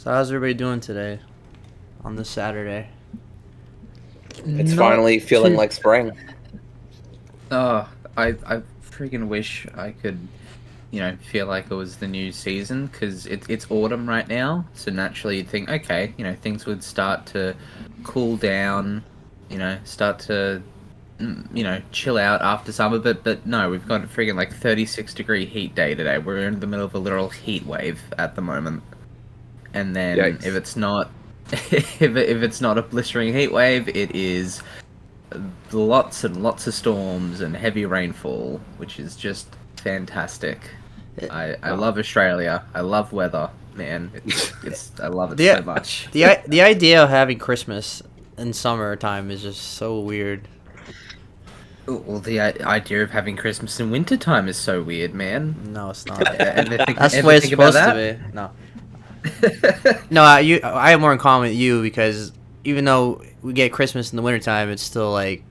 So how's everybody doing today on this Saturday? It's Not finally feeling too. like spring. I freaking wish I could, feel like it was the new season because it's autumn right now. So naturally you'd think, okay, things would start to cool down, start to, chill out after summer. But no, we've got a freaking like 36-degree heat day today. We're in the middle of a literal heat wave at the moment. And then if Yikes. it's not, if it's not a blistering heat wave, it is lots and lots of storms and heavy rainfall, which is just fantastic. It- I love Australia. I love weather, man. It's I love it The so much. the idea of having Christmas in summertime is just so weird. Well, the idea of having Christmas in wintertime is so weird, man. No, it's not. Ever think, That's the ever way it's think about supposed to that? be. No, no. I have more in common with you because even though we get Christmas in the wintertime, it's still like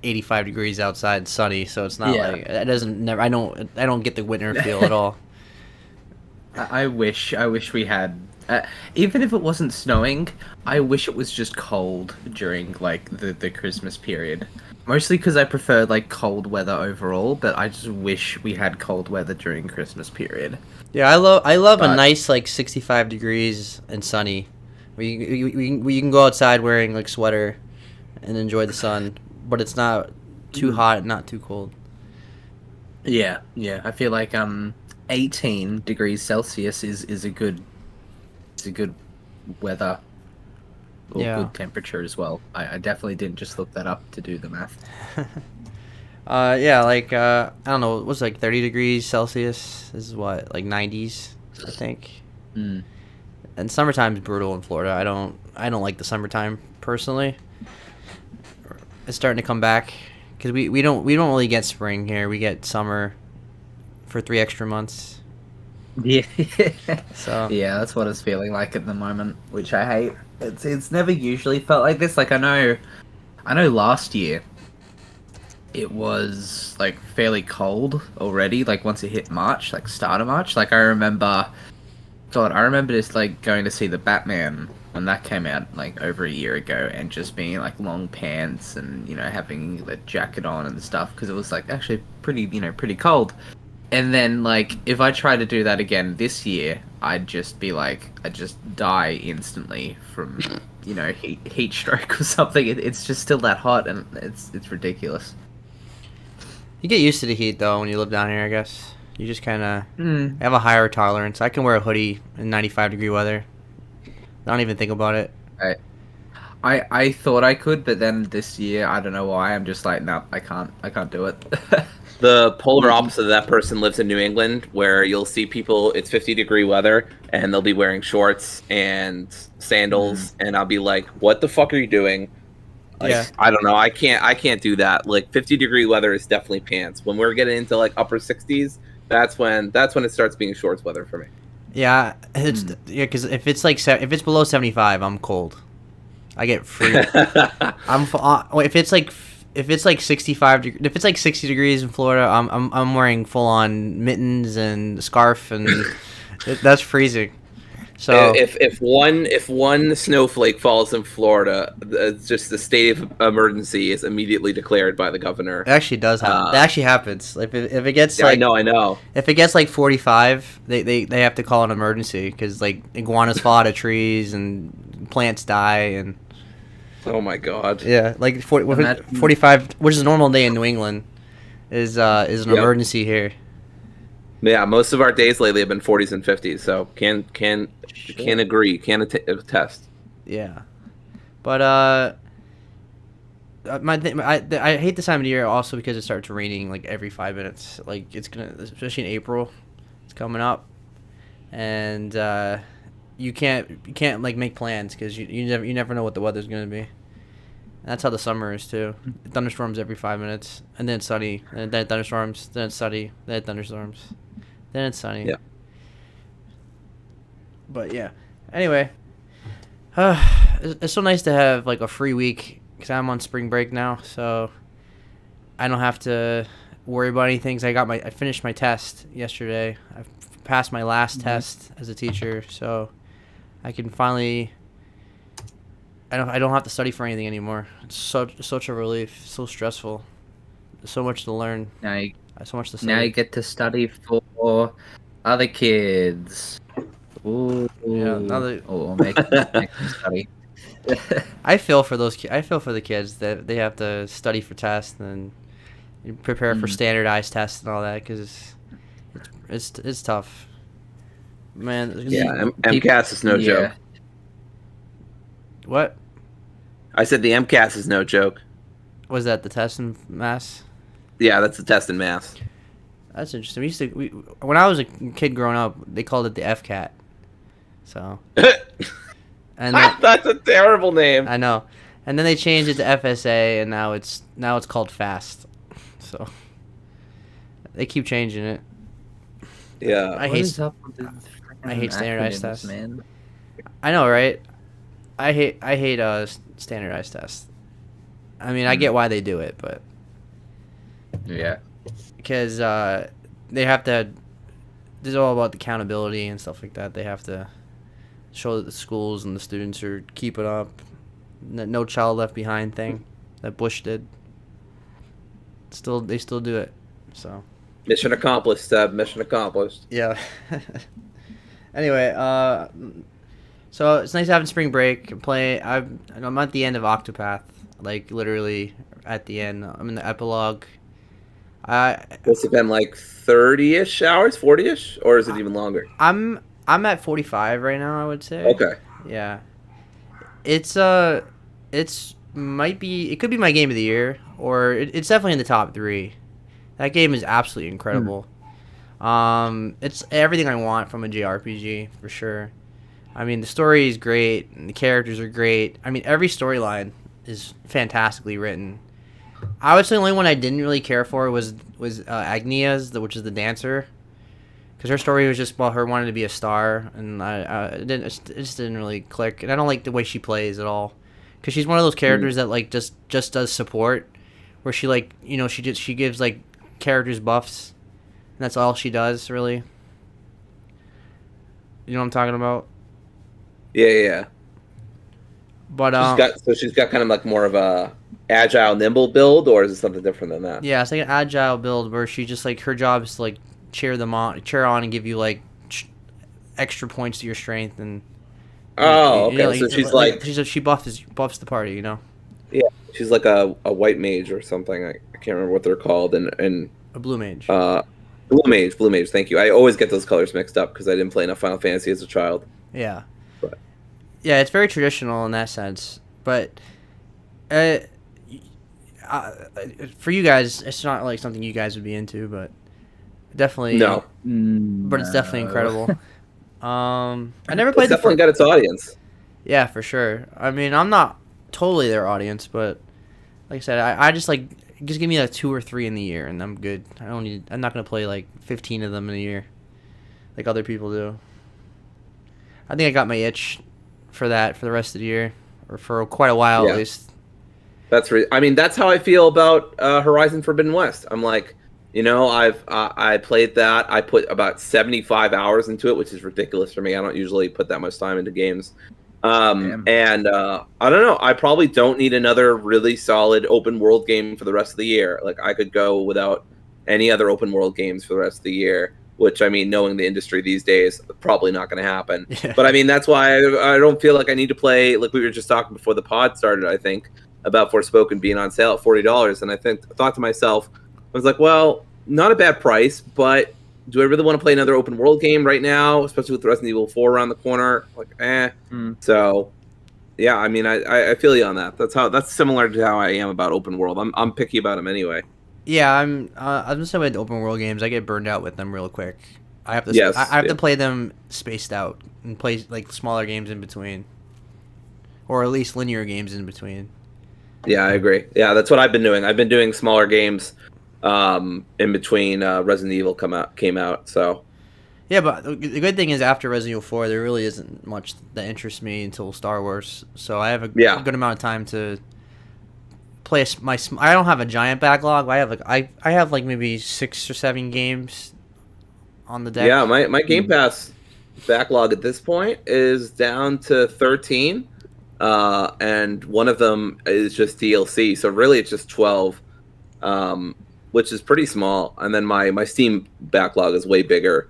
85 degrees outside, sunny. So it's not Yeah. like it doesn't never. I don't get the winter feel at all. I wish we had. Even if it wasn't snowing, I wish it was just cold during like the Christmas period. Mostly because I prefer like cold weather overall, but I just wish we had cold weather during Christmas period. Yeah, I love a But nice like 65 degrees and sunny. We can go outside wearing like sweater and enjoy the sun, but it's not too hot, not too cold. yeah, I feel like 18 degrees Celsius is a good weather or Yeah. good temperature as well. I definitely didn't just look that up to do the math. Yeah, like I don't know, what's like 30 degrees Celsius is what, like 90s, I think. Mm. And summertime's brutal in Florida. I don't like the summertime personally. It's starting to come back because we don't really get spring here. We get summer for 3 extra months. Yeah. So Yeah, that's what it's feeling like at the moment, which I hate. It's never usually felt like this. Like I know last year it was like fairly cold already, like once it hit March, like start of March. Like I remember just like going to see the Batman when that came out like over a year ago and just being like long pants and having the jacket on and stuff because it was like actually pretty cold. And then, like, if I try to do that again this year, I'd just die instantly from, heat stroke or something. It's just still that hot, and it's ridiculous. you get used to the heat though when you live down here, I guess. You just kind of Mm. have a higher tolerance. I can wear a hoodie in 95-degree weather. I don't even think about it. I thought I could, but then this year, I don't know why, I'm just like, no, I can't do it. The polar opposite of that person lives in New England, where you'll see people, it's 50-degree weather, and they'll be wearing shorts and sandals, and I'll be like, what the fuck are you doing? Like, Yeah. I don't know. I can't do that. Like 50-degree weather is definitely pants. When we're getting into like upper 60s, that's when it starts being shorts weather for me. Yeah, yeah, because if it's like if it's below 75, I'm cold. I get free. If it's like 65 if it's like 60 degrees in Florida, I'm wearing full on mittens and scarf and that's freezing. So if one snowflake falls in Florida, it's just the state of emergency is immediately declared by the governor. it actually does happen. It actually happens. Like if it gets Yeah, like I know. if it gets like 45, they have to call an emergency because like iguanas fall out of trees and plants die and Oh my god. yeah, like 40, Imagine- 45, which is a normal day in New England, is an Yep. emergency here. Yeah, most of our days lately have been 40s and 50s, so can agree, can attest. Yeah, but I hate this time of the year also because it starts raining like every 5 minutes. Like it's gonna, especially in April, it's coming up, and you can't like make plans because you never know what the weather's gonna be. And that's how the summer is too. Thunderstorms every 5 minutes, and then it's sunny, and then thunderstorms, then it's sunny, then thunderstorms, then it's sunny. Yeah. But yeah. Anyway, it's so nice to have like a free week because I'm on spring break now, so I don't have to worry about anything. 'Cause I finished my test yesterday. I passed my last test as a teacher, so I can finally. I don't have to study for anything anymore. It's such a relief. So stressful. There's so much to learn. So much to study. Now you get to study for other kids. Ooh. Yeah, Make them study. I feel for those kids. I feel for the kids that they have to study for tests and prepare for standardized tests and all that because it's tough. Man, yeah, MCAS is no joke. What? I said the MCAS is no joke. Was that the test in mass? Yeah, that's the test in mass. That's interesting. When I was a kid growing up, they called it the FCAT. So. And that's a terrible name. I know. And then they changed it to FSA, and now it's called FAST. So. They keep changing it. Yeah. I hate standardized tests, man. I know, right? I hate standardized tests. I mean, I get why they do it, but yeah, because they have to. This is all about the accountability and stuff like that. They have to show that the schools and the students are keeping up. No child left behind thing that Bush did. They still do it. So. Mission accomplished, Seb. Mission accomplished. Yeah. Anyway, so it's nice having spring break. I'm at the end of Octopath, like literally at the end. I'm in the epilogue. What's it been like 30-ish hours, 40-ish, or is it even longer? I'm at 45 right now. I would say. Okay. Yeah. It could be my game of the year, or it's definitely in the top 3. That game is absolutely incredible. It's everything I want from a JRPG for sure. I mean, the story is great, and the characters are great. I mean, every storyline is fantastically written. I would say the only one I didn't really care for was Agnia's, which is the dancer, because her story was just about her wanting to be a star, and it just didn't really click. And I don't like the way she plays at all, because she's one of those characters that like just does support, where she like she gives like characters buffs, and that's all she does really. You know what I'm talking about? Yeah. But she's got kind of like more of a agile, nimble build, or is it something different than that? Yeah, it's like an agile build where she just like her job is to like cheer on and give you like extra points to your strength and. Okay. So she's like she buffs the party, you know. Yeah, she's like a white mage or something. I can't remember what they're called. And a blue mage. Blue mage. Thank you. I always get those colors mixed up because I didn't play enough Final Fantasy as a child. Yeah. But. Yeah, it's very traditional in that sense, but for you guys, it's not like something you guys would be into, but definitely no. But it's definitely incredible. I never played. It's definitely got its audience. Yeah, for sure. I mean, I'm not totally their audience, but like I said, I just like just give me like 2 or 3 in the year, and I'm good. I'm not gonna play like 15 of them in a year, like other people do. I think I got my itch for that for the rest of the year, or for quite a while at least. I mean, that's how I feel about Horizon Forbidden West. I'm like, I played that. I put about 75 hours into it, which is ridiculous for me. I don't usually put that much time into games. And I don't know. I probably don't need another really solid open world game for the rest of the year. Like, I could go without any other open world games for the rest of the year, which, I mean, knowing the industry these days, probably not going to happen. Yeah. But I mean, that's why I don't feel like I need to play, like we were just talking before the pod started, I think, about Forspoken being on sale at $40. And I thought to myself, I was like, well, not a bad price, but do I really want to play another open world game right now, especially with Resident Evil 4 around the corner? Like, So, yeah, I mean, I feel you on that. That's similar to how I am about open world. I'm picky about them anyway. Yeah, I'm just with open world games. I get burned out with them real quick. I have to play them spaced out and play like smaller games in between, or at least linear games in between. Yeah, I agree. Yeah, that's what I've been doing. I've been doing smaller games in between Resident Evil came out. So yeah, but the good thing is after Resident Evil 4, there really isn't much that interests me until Star Wars. So I have a good amount of time to play I don't have a giant backlog. I have like maybe 6 or 7 games on the deck. Yeah, my Game Pass backlog at this point is down to 13, and one of them is just DLC. So really, it's just 12, which is pretty small. And then my Steam backlog is way bigger,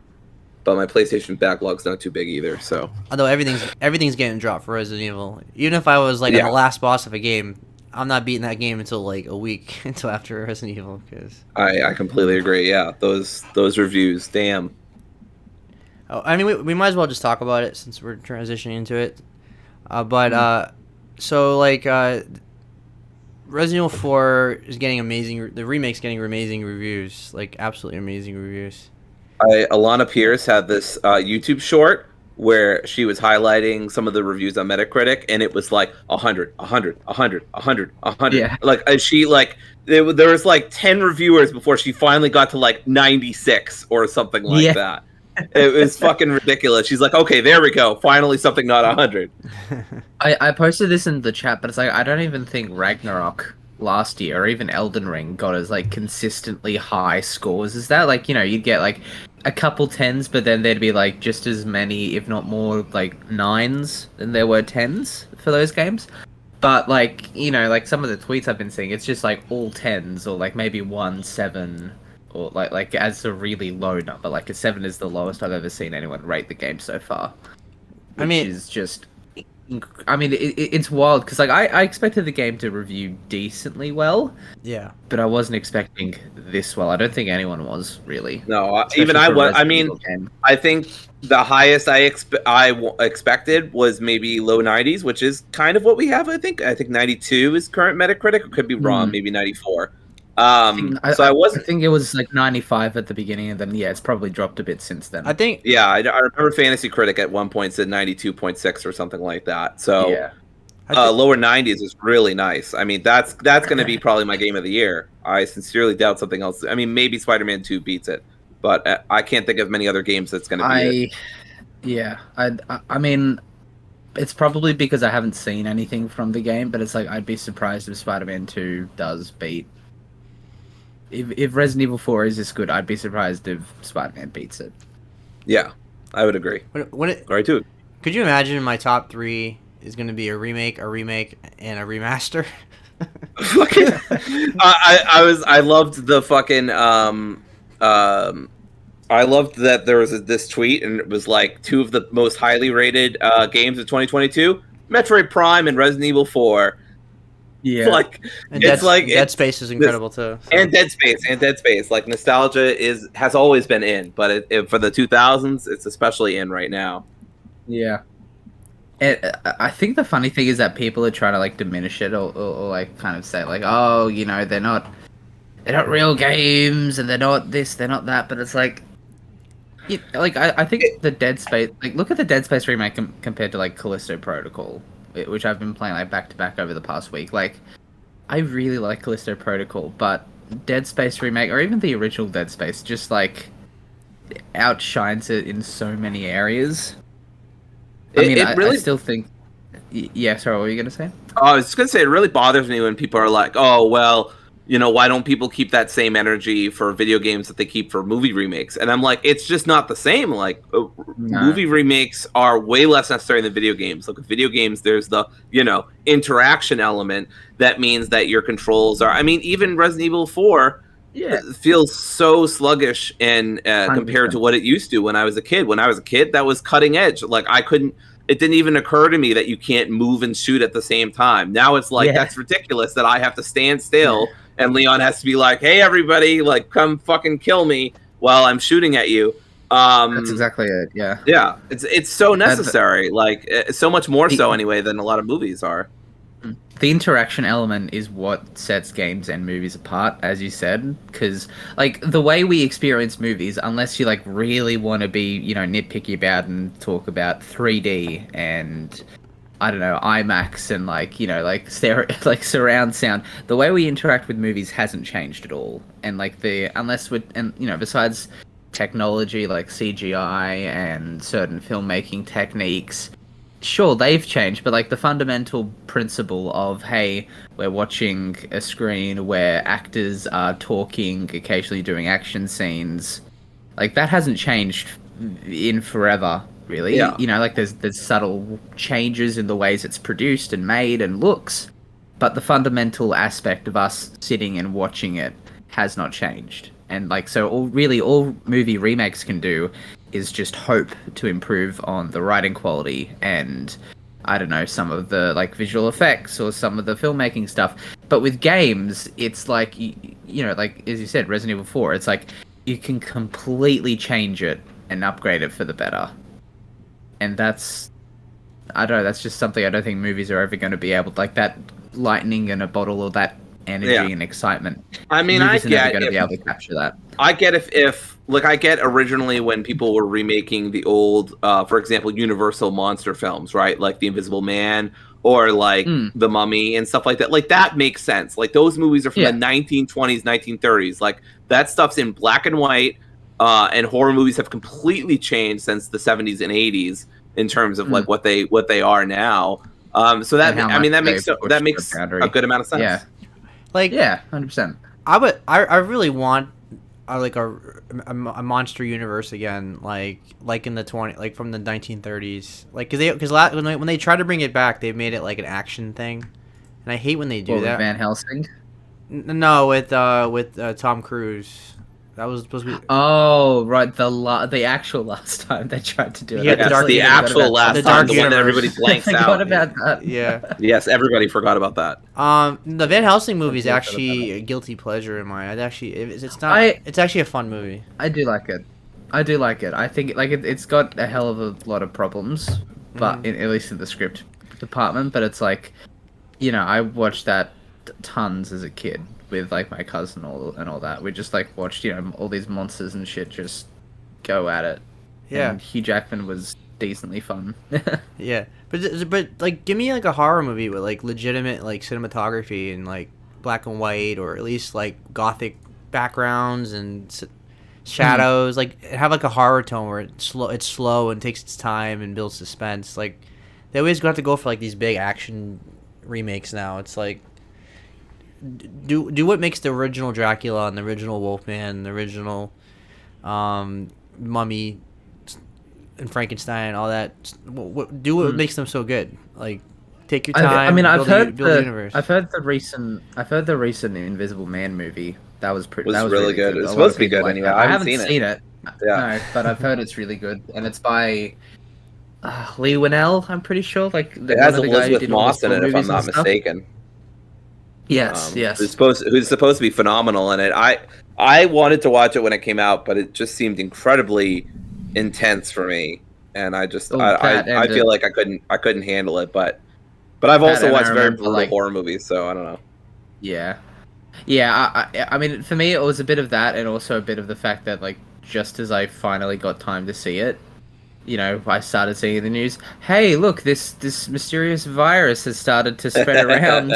but my PlayStation backlog's not too big either. So Although everything's getting dropped for Resident Evil. Even if I was like on the last boss of a game, I'm not beating that game until like a week until after Resident Evil. Because I completely agree. Yeah, those reviews, damn. oh, I mean, we might as well just talk about it since we're transitioning into it. So like Resident Evil 4 is getting amazing. The remake's getting amazing reviews, like absolutely amazing reviews. Alana Pierce had this YouTube short where she was highlighting some of the reviews on Metacritic, and it was like 100, 100, 100, 100, 100. Yeah. Like there was like 10 reviewers before she finally got to like 96 or something like that. It was fucking ridiculous. She's like, okay, there we go. Finally something not 100. I posted this in the chat, but it's like I don't even think Ragnarok last year or even Elden Ring got as like consistently high scores as that. Like, you know, you'd get like a couple 10s, but then there'd be like just as many, if not more, like 9s than there were 10s for those games. But like, you know, like some of the tweets I've been seeing, it's just like all 10s or like maybe 1 7 or like as a really low number. Like a 7 is the lowest I've ever seen anyone rate the game so far. Which is just, I mean, it's wild because like I expected the game to review decently well. Yeah. But I wasn't expecting this well. I don't think anyone was really. No, even I was. I mean, I think the highest I expected was maybe low 90s, which is kind of what we have. I think 92 is current Metacritic. I could be wrong. Maybe 94. I think it was like 95 at the beginning, and then it's probably dropped a bit since then. I think. Yeah, I remember Fantasy Critic at one point said 92.6 or something like that. So yeah. Lower 90s is really nice. I mean, that's going to be probably my game of the year. I sincerely doubt something else. I mean, maybe Spider-Man 2 beats it, but I can't think of many other games that's going to be it. Yeah, I mean, it's probably because I haven't seen anything from the game, but it's like I'd be surprised if Spider-Man 2 does beat. If Resident Evil 4 is this good, I'd be surprised if Spider-Man beats it. Yeah, I would agree. Right, too. Could you imagine my top 3 is going to be a remake, and a remaster? I loved the fucking I loved that there was this tweet, and it was like 2 of the most highly rated games of 2022: Metroid Prime and Resident Evil 4. Yeah, like and it's like Dead Space is incredible too. So. And Dead Space. Like nostalgia has always been in, but for the 2000s, it's especially in right now. Yeah. I think the funny thing is that people are trying to like diminish it or like kind of say like, oh, you know, they're not real games and they're not this, they're not that, but it's like, like I think the Dead Space, like look at the Dead Space remake compared to like Callisto Protocol, which I've been playing like back to back over the past week. Like, I really like Callisto Protocol, but Dead Space remake or even the original Dead Space just like outshines it in so many areas. I still think. Yeah, sorry, what were you gonna say? I was just gonna say it really bothers me when people are like, "Oh, well, you know, why don't people keep that same energy for video games that they keep for movie remakes?" And I'm like, it's just not the same. Like, movie remakes are way less necessary than video games. Like, with video games, there's the interaction element that means that your controls are. I mean, even Resident Evil 4. Yeah, it feels so sluggish and compared to what it used to when I was a kid. When I was a kid, that was cutting edge. Like it didn't even occur to me that you can't move and shoot at the same time. Now it's like, that's ridiculous that I have to stand still and Leon has to be like, hey, everybody, like, come fucking kill me while I'm shooting at you. That's exactly it, yeah. Yeah, it's so necessary. Like, so much more so anyway than a lot of movies are. The interaction element is what sets games and movies apart, as you said, because like the way we experience movies, unless you like really want to be, nitpicky about and talk about 3D and I don't know, IMAX and like surround sound, the way we interact with movies hasn't changed at all. And like besides technology like CGI and certain filmmaking techniques, sure, they've changed, but like the fundamental principle of, hey, we're watching a screen where actors are talking, occasionally doing action scenes, like that hasn't changed in forever. really. Yeah. You know, like there's subtle changes in the ways it's produced and made and looks, but the fundamental aspect of us sitting and watching it has not changed. And like, so all movie remakes can do is just hope to improve on the writing quality and, I don't know, some of the like visual effects or some of the filmmaking stuff. But with games, it's like, you know, like as you said, Resident Evil 4, it's like you can completely change it and upgrade it for the better. And that's, I don't know, that's just something I don't think movies are ever going to be able to, like that lightning in a bottle or that energy and excitement. I mean, movies I are never get going to if, be able to capture that. I get if like I get originally when people were remaking the old, for example, Universal monster films, right? Like The Invisible Man or like The Mummy and stuff like that. Like that makes sense. Like those movies are from the 1920s, 1930s. Like that stuff's in black and white. And horror movies have completely changed since the 70s and 80s in terms of like what they are now. So that that makes a good amount of sense. Yeah. Like 100%. I really want like a monster universe again, like in the from the 1930s, like because when they try to bring it back, they've made it like an action thing, and I hate when they do that. Van Helsing? No, with Tom Cruise. That was supposed to be. Oh, right. The actual last time they tried to do it. Yeah, the actual last time, the one that everybody blanks out. Forgot about that. Yeah. Yes, everybody forgot about that. The Van Helsing movie is actually a guilty pleasure in mine. It's not. It's actually a fun movie. I do like it. I think like it's got a hell of a lot of problems, but at least in the script department. But it's like, you know, I watched that tons as a kid with like my cousin and all that. We just like watched, you know, all these monsters and shit just go at it. Yeah. And Hugh Jackman was decently fun. Yeah, but like give me like a horror movie with like legitimate like cinematography and like black and white, or at least like gothic backgrounds and shadows. Like have like a horror tone where it's slow and takes its time and builds suspense. Like they always have to go for like these big action remakes now. It's like do what makes the original Dracula and the original Wolfman and the original Mummy and Frankenstein, all that. Do what makes them so good. Like take your time. I mean, I've heard the recent Invisible Man movie. That was really good. It's supposed to be good anyway. I haven't seen it. No, but I've heard it's really good, and it's by Lee Winnell. I'm pretty sure. Like it has Elizabeth Moss in it, if I'm not mistaken. Yes. Who's supposed to be phenomenal in it. I wanted to watch it when it came out, but it just seemed incredibly intense for me, and I just I feel like I couldn't handle it. But I've also watched very brutal horror movies, so I don't know. Yeah. I mean, for me, it was a bit of that, and also a bit of the fact that like just as I finally got time to see it, you know, I started seeing in the news, hey, look, this mysterious virus has started to spread around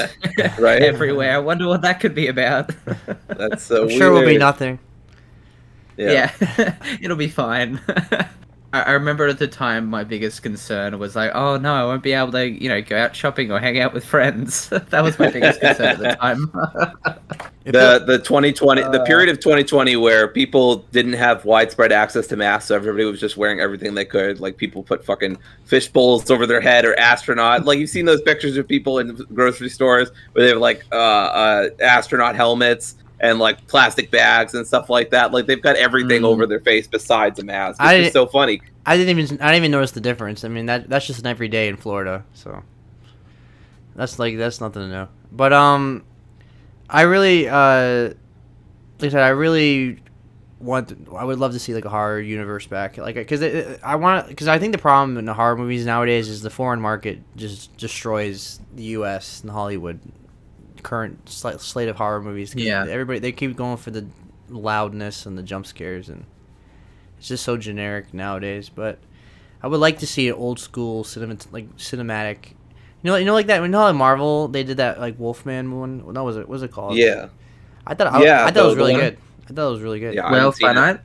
right? everywhere. I wonder what that could be about. That's so weird. Sure will be nothing. Yeah. It'll be fine. I remember at the time my biggest concern was like, oh no, I won't be able to, you know, go out shopping or hang out with friends. That was my biggest concern at the time. The 2020, the period of 2020 where people didn't have widespread access to masks, so everybody was just wearing everything they could. Like people put fucking fish bowls over their head or astronaut. Like you've seen those pictures of people in grocery stores where they have like astronaut helmets and like plastic bags and stuff like that. Like they've got everything over their face besides a mask. It's just so funny. I didn't even notice the difference. I mean that's just an everyday in Florida, so that's nothing to know. But I really like I said, I would love to see like a horror universe back, like because I think the problem in the horror movies nowadays is the foreign market just destroys the U.S. and Hollywood current slate of horror movies. Yeah, everybody, they keep going for the loudness and the jump scares, and it's just so generic nowadays. But I would like to see an old school cinematic. You know, like that. You know, like Marvel, they did that like Wolfman one. What was it called? Yeah, I thought it was really good. I thought it was really good. Yeah, Werewolf by Night.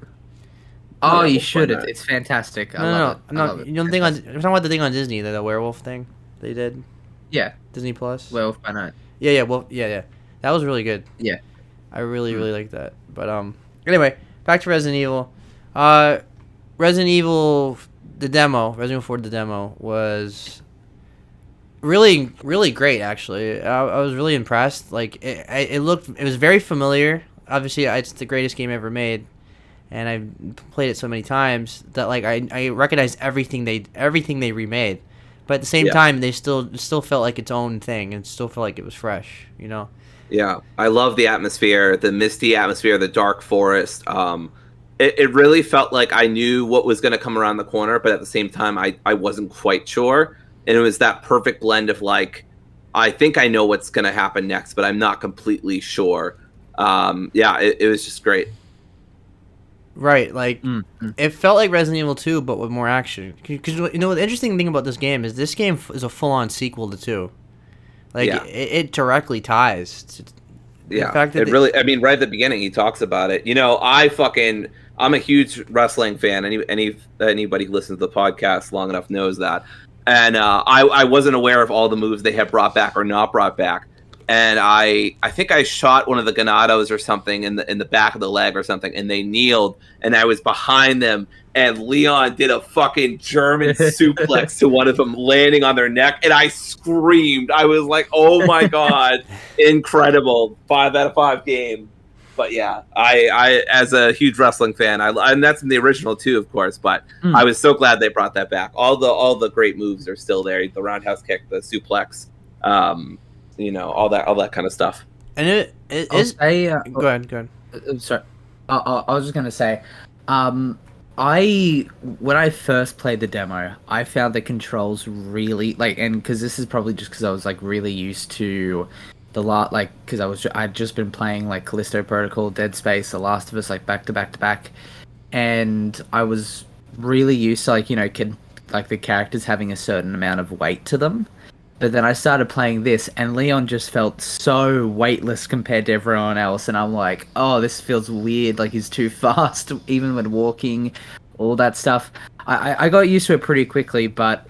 Oh, you should. It's fantastic. I love it. You know the thing I'm talking about the thing on Disney, the werewolf thing they did. Yeah, Disney Plus. Werewolf by Night. Yeah. Well, yeah. That was really good. Yeah, I really liked that. But anyway, back to Resident Evil. Resident Evil the demo, Resident Evil 4, the demo was really, really great. Actually, I was really impressed. Like it was very familiar. Obviously, it's the greatest game ever made, and I've played it so many times that like I recognize everything they remade. But at the same time, they still felt like its own thing, and still felt like it was fresh. You know. Yeah, I love the atmosphere, the misty atmosphere, the dark forest. It really felt like I knew what was going to come around the corner, but at the same time, I wasn't quite sure. And it was that perfect blend of like, I think I know what's going to happen next, but I'm not completely sure. It was just great. Right, like it felt like Resident Evil 2, but with more action. Because the interesting thing about this game is a full-on sequel to 2. Like it directly ties. The fact that I mean, right at the beginning, he talks about it. I'm a huge wrestling fan. Anybody who listens to the podcast long enough knows that. And I wasn't aware of all the moves they had brought back or not brought back. And I think I shot one of the Ganados or something in the back of the leg or something, and they kneeled, and I was behind them, and Leon did a fucking German suplex to one of them, landing on their neck, and I screamed. I was like, "Oh my god, incredible! 5 out of 5 game." But yeah, I as a huge wrestling fan, and that's in the original too, of course. But I was so glad they brought that back. All the great moves are still there. The roundhouse kick, the suplex. All that kind of stuff. And it is. Go ahead. Sorry, I was just gonna say, when I first played the demo, I found the controls really and because this is probably just because I was like really used to the because I'd just been playing like Callisto Protocol, Dead Space, The Last of Us like back to back, and I was really used to the characters having a certain amount of weight to them. But then I started playing this, and Leon just felt so weightless compared to everyone else, and I'm like, oh, this feels weird, like he's too fast, even when walking, all that stuff. I got used to it pretty quickly, but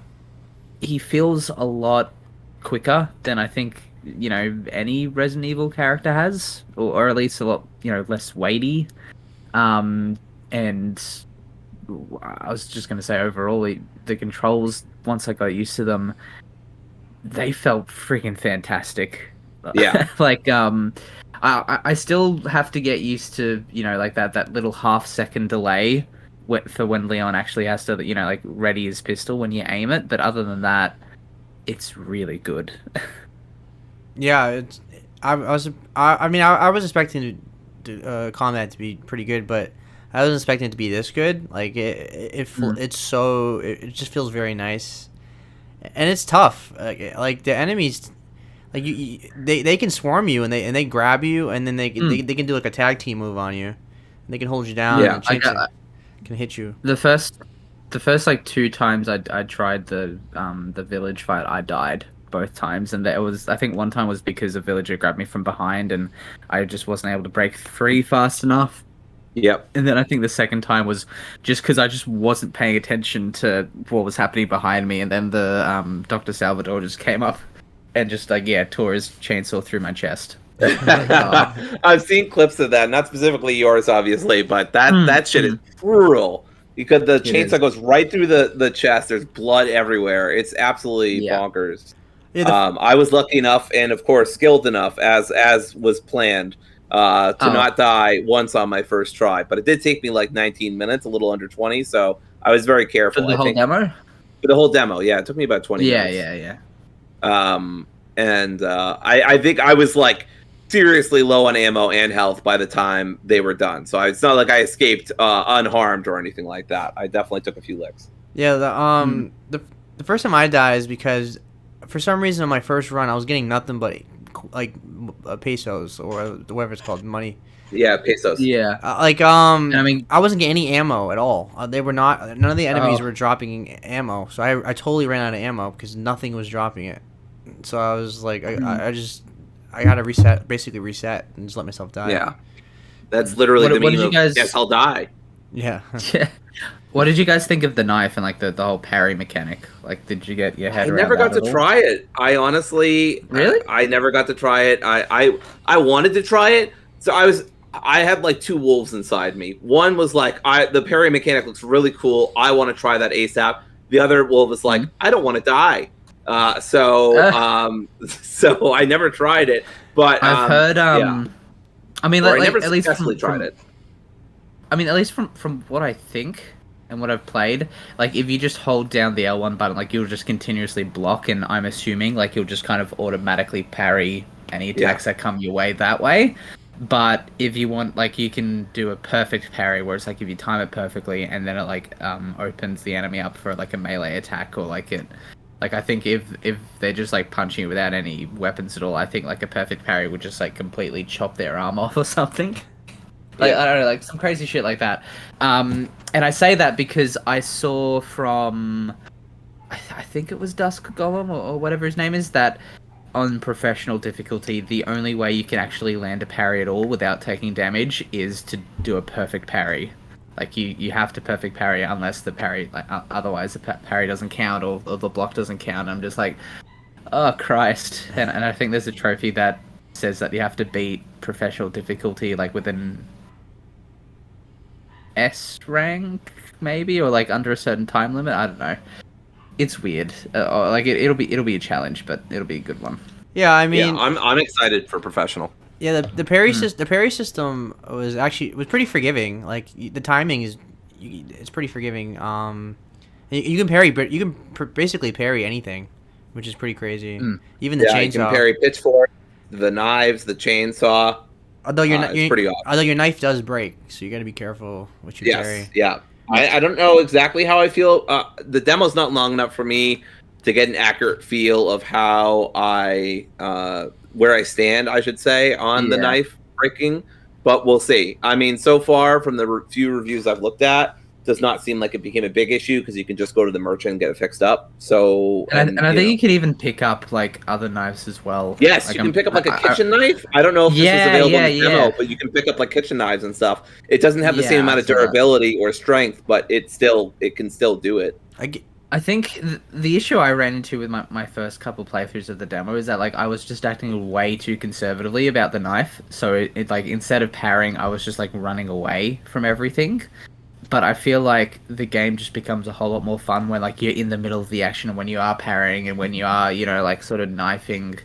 he feels a lot quicker than I think, any Resident Evil character has, or at least a lot, less weighty. And I was just going to say, overall, the controls, once I got used to them, they felt freaking fantastic. Yeah. I still have to get used to, that little half-second delay for when Leon actually has to, ready his pistol when you aim it. But other than that, it's really good. Yeah, I was expecting combat to be pretty good, but I wasn't expecting it to be this good. Like it just feels very nice. And it's tough. Like the enemies, like they can swarm you and they grab you, and then they can do like a tag team move on you. And they can hold you down. Yeah, and can hit you. The first like 2 times I tried the village fight, I died both times, and I think one time was because a villager grabbed me from behind, and I just wasn't able to break free fast enough. Yep. And then I think the second time was just because I just wasn't paying attention to what was happening behind me, and then the Dr. Salvador just came up and just tore his chainsaw through my chest. I've seen clips of that, not specifically yours, obviously, but that shit is brutal because the chainsaw goes right through the chest. There's blood everywhere. It's absolutely bonkers. Yeah, I was lucky enough, and of course skilled enough, as was planned, to not die once on my first try, but it did take me like 19 minutes, a little under 20, so I was very careful. For the whole demo? For the whole demo, yeah. It took me about 20 minutes. Yeah. I think I was like seriously low on ammo and health by the time they were done, so it's not like I escaped unharmed or anything like that. I definitely took a few licks. Yeah, the first time I died is because for some reason on my first run I was getting nothing but pesos or whatever it's called, money. Yeah, pesos. Yeah. I wasn't getting any ammo at all. They were not. None of the enemies were dropping ammo, so I totally ran out of ammo because nothing was dropping it. So I was like, I had to basically reset and just let myself die. Yeah, that's literally the meaning of guess I'll die. Yeah. What did you guys think of the knife and like the whole parry mechanic? Like, did you get your head around that? I never got to try it. I honestly, really, I never got to try it. I wanted to try it, so I had like two wolves inside me. One was like, the parry mechanic looks really cool. I want to try that ASAP. The other wolf was like, I don't want to die. So I never tried it. But I've heard. Yeah. I mean, I like, never at least successfully tried it. I mean, at least from what I think and what I've played, like if you just hold down the L1 button, like you'll just continuously block, and I'm assuming like you'll just kind of automatically parry any attacks that come your way that way. But if you want, like, you can do a perfect parry where it's like if you time it perfectly and then it like opens the enemy up for like a melee attack, or like it. Like, I think if they're just, like, punching you without any weapons at all, I think, like, a perfect parry would just, like, completely chop their arm off or something. Like, I don't know, like, some crazy shit like that. And I say that because I saw from... I think it was Dusk Golem, or whatever his name is, that on professional difficulty, the only way you can actually land a parry at all without taking damage is to do a perfect parry. Like, you have to perfect parry unless the parry, like, otherwise the parry doesn't count, or the block doesn't count. I'm just like, oh, Christ. And I think there's a trophy that says that you have to beat professional difficulty, like, with an S rank, maybe, or, like, under a certain time limit. I don't know. It's weird. Like, it'll be a challenge, but it'll be a good one. Yeah, I mean... Yeah, I'm excited for professional. Yeah, the parry system was pretty forgiving. Like the timing it's pretty forgiving. You can parry, but you can basically parry anything, which is pretty crazy. Even the chainsaw. You can parry pitchfork, the knives, the chainsaw. Although it's pretty awesome. Although your knife does break, so you got to be careful what you parry. Yeah. I don't know exactly how I feel. The demo's not long enough for me to get an accurate feel of how where I stand, I should say, on the knife breaking, but we'll see. I mean, so far from the few reviews I've looked at, does not seem like it became a big issue because you can just go to the merchant and get it fixed up. So, and I think you can even pick up like other knives as well. Yes, like, you can pick up like a kitchen knife. I don't know if this is available in the demo, but you can pick up like kitchen knives and stuff. It doesn't have the same amount of durability or strength, but it can still do it. I think the issue I ran into with my first couple playthroughs of the demo is that like I was just acting way too conservatively about the knife. So it like instead of parrying, I was just like running away from everything. But I feel like the game just becomes a whole lot more fun when like you're in the middle of the action and when you are parrying and when you are, you know, like sort of knifing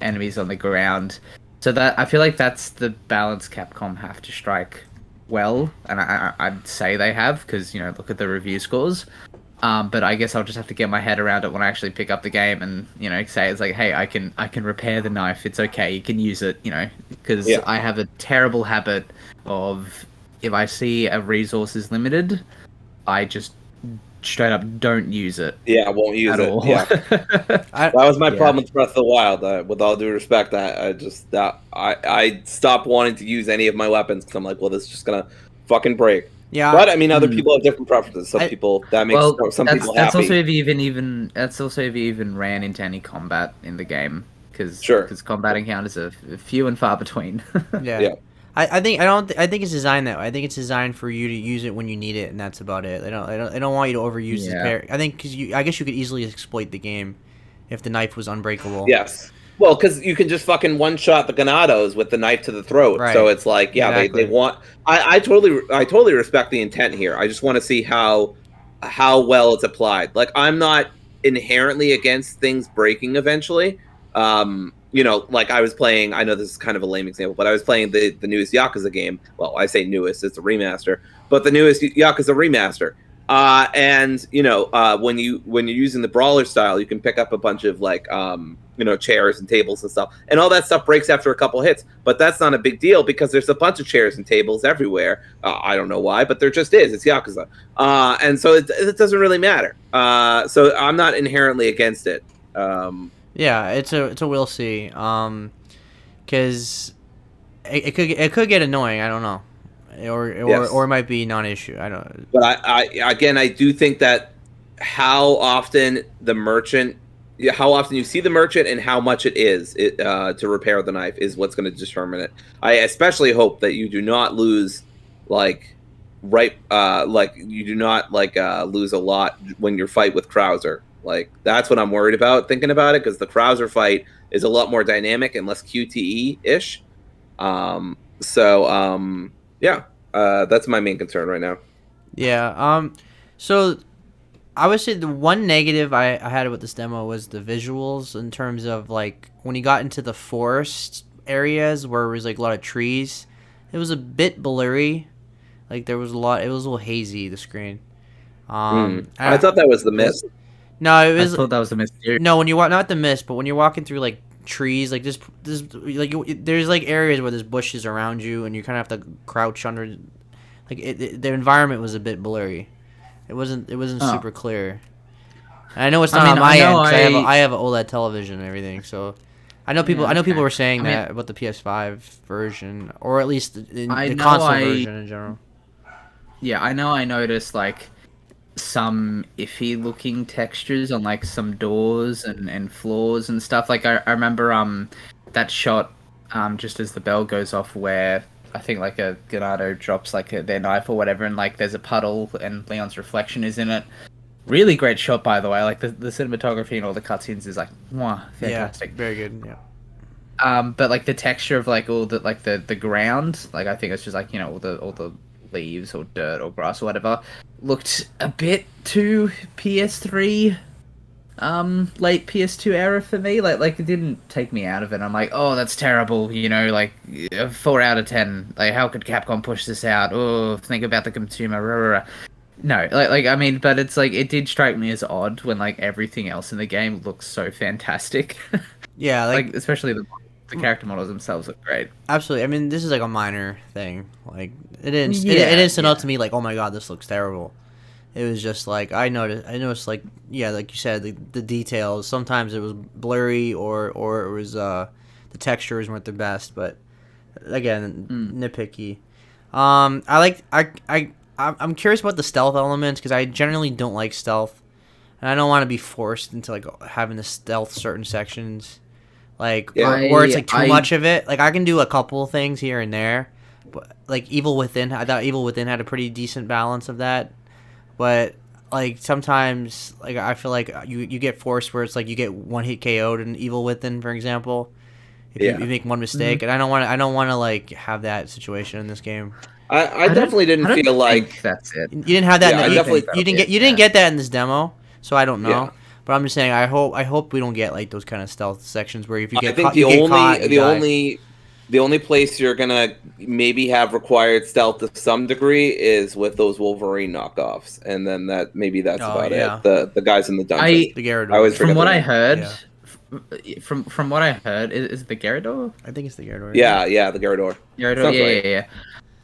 enemies on the ground. So that I feel like that's the balance Capcom have to strike well, and I'd say they have because, you know, look at the review scores. But I guess I'll just have to get my head around it when I actually pick up the game and, you know, say it's like, hey, I can repair the knife. It's okay. You can use it, you know, because I have a terrible habit of if I see a resource is limited, I just straight up don't use it. Yeah, I won't use it. All. Yeah. That was my problem with Breath of the Wild. With all due respect, I stopped wanting to use any of my weapons because I'm like, well, this is just gonna fucking break. Yeah, but I mean, other people have different preferences. Some people that makes some people happy. That's also if you even ran into any combat in the game, because combat encounters are few and far between. Yeah. I think it's designed that way. I think it's designed for you to use it when you need it, and that's about it. They don't want you to overuse the parry. I think I guess you could easily exploit the game if the knife was unbreakable. Yes. Well, because you can just fucking one-shot the Ganados with the knife to the throat. Right. So it's like, they want... I totally respect the intent here. I just want to see how well it's applied. Like, I'm not inherently against things breaking eventually. You know, like I was playing... I know this is kind of a lame example, but I was playing the newest Yakuza game. Well, I say newest, it's a remaster. But the newest Yakuza remaster. And, you know, when you're using the brawler style, you can pick up a bunch of, like... you know, chairs and tables and stuff, and all that stuff breaks after a couple hits. But that's not a big deal because there's a bunch of chairs and tables everywhere. I don't know why, but there just is. It's Yakuza, and so it doesn't really matter. So I'm not inherently against it. Yeah, it's a we'll see. Because it could get annoying. I don't know, or it might be non-issue. I don't. But I do think that how often you see the merchant and how much it is to repair the knife is what's going to determine it. I especially hope that you do not lose lose a lot when you fight with Krauser. Like, that's what I'm worried about thinking about it, because the Krauser fight is a lot more dynamic and less QTE-ish. So yeah, that's my main concern right now. Yeah. So I would say the one negative I had with this demo was the visuals in terms of like when you got into the forest areas where there was like a lot of trees, it was a bit blurry. Like there was a lot. It was a little hazy. The screen. I thought that was the mist. No, it I was. thought that was a mystery. No, when you walk, not the mist, but when you're walking through like trees, like this, like there's like areas where there's bushes around you, and you kind of have to crouch under. Like the environment was a bit blurry. It wasn't super clear. And I know it's not on my end 'cause I have an OLED television and everything, so I know people. Yeah, I know people okay. were saying I mean- that about the PS5 version, or at least the I know console I- version in general. Yeah, I know I noticed like some iffy looking textures on like some doors and floors and stuff. Like I remember that shot just as the bell goes off where I think like a Ganado drops like their knife or whatever, and like there's a puddle and Leon's reflection is in it. Really great shot, by the way. Like the cinematography and all the cutscenes is like, mwah, fantastic. Yeah, very good. Yeah. But like the texture of like all the like the ground, like I think it's just like, you know, all the leaves or dirt or grass or whatever, looked a bit too PS3, late PS2 era for me. Like it didn't take me out of it. I'm like, oh, that's terrible. You know, like 4 out of 10. Like how could Capcom push this out? Oh, think about the consumer. Rah, rah, rah. No, like I mean, but it's like it did strike me as odd when like everything else in the game looks so fantastic. Yeah, like especially the character models themselves look great. Absolutely. I mean, this is like a minor thing. Like it didn't it Yeah, didn't stand out yeah. to me like, oh my god, this looks terrible. It was just like I noticed like, yeah, like you said, the details. Sometimes it was blurry or it was the textures weren't the best, but again, nitpicky. I'm curious about the stealth elements because I generally don't like stealth, and I don't want to be forced into like having to stealth certain sections, like or it's like too much of it. Like I can do a couple things here and there, but like Evil Within, I thought Evil Within had a pretty decent balance of that, but like sometimes like I feel like you get forced where it's like you get one hit KO'd in Evil Within, for example, if you make one mistake, and I don't want to like have that situation in this game. I definitely didn't feel like that's it. You didn't have that. Yeah, you didn't get that in this demo, so I don't know. Yeah. But I'm just saying, I hope we don't get like those kind of stealth sections where if you get I think caught, the only place you're gonna maybe have required stealth to some degree is with those Wolverine knockoffs, and then that's about yeah. it. The guys in the dungeon. the Gyarados. I always From forget what the I name. heard, Yeah. from what I heard, is it the Gyarados? I think it's the Gyarados. Yeah, the Gyarados. Gyarados, Sounds yeah, right. yeah.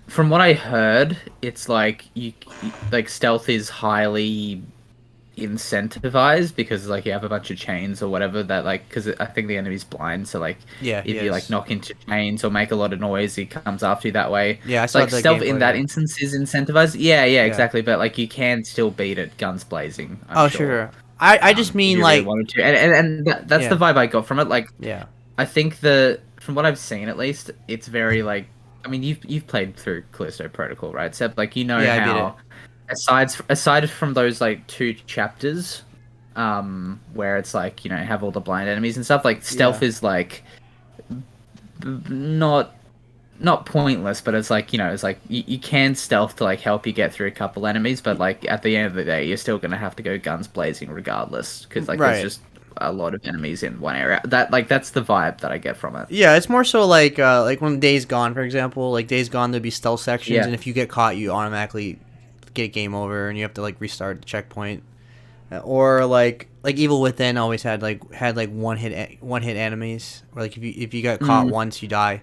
From what I heard, it's like you like stealth is highly incentivized because like you have a bunch of chains or whatever that like because I think the enemy's blind, so like Yeah, if you like knock into chains or make a lot of noise, he comes after you that way. Yeah, I saw like the stealth gameplay in that there. instance is incentivized. Yeah, exactly. But like you can still beat it guns blazing. I'm Sure. I just mean if you like really wanted to, and that's the vibe I got from it. Like yeah. I think from what I've seen at least, it's very like. I mean, you've played through Callisto Protocol, right? Seb? Like you know Yeah, I beat how, aside from those like 2 chapters, where it's like you know have all the blind enemies and stuff. Like stealth is like not pointless, but it's like you know it's like you can stealth to like help you get through a couple enemies, but like at the end of the day, you're still gonna have to go guns blazing regardless because like there's just a lot of enemies in one area. That's the vibe that I get from it. Yeah, it's more so like when Days Gone, for example, like Days Gone, there'd be stealth sections, and if you get caught, you automatically get game over, and you have to like restart the checkpoint. Or like Evil Within always had one hit enemies, or like if you got caught once, you die,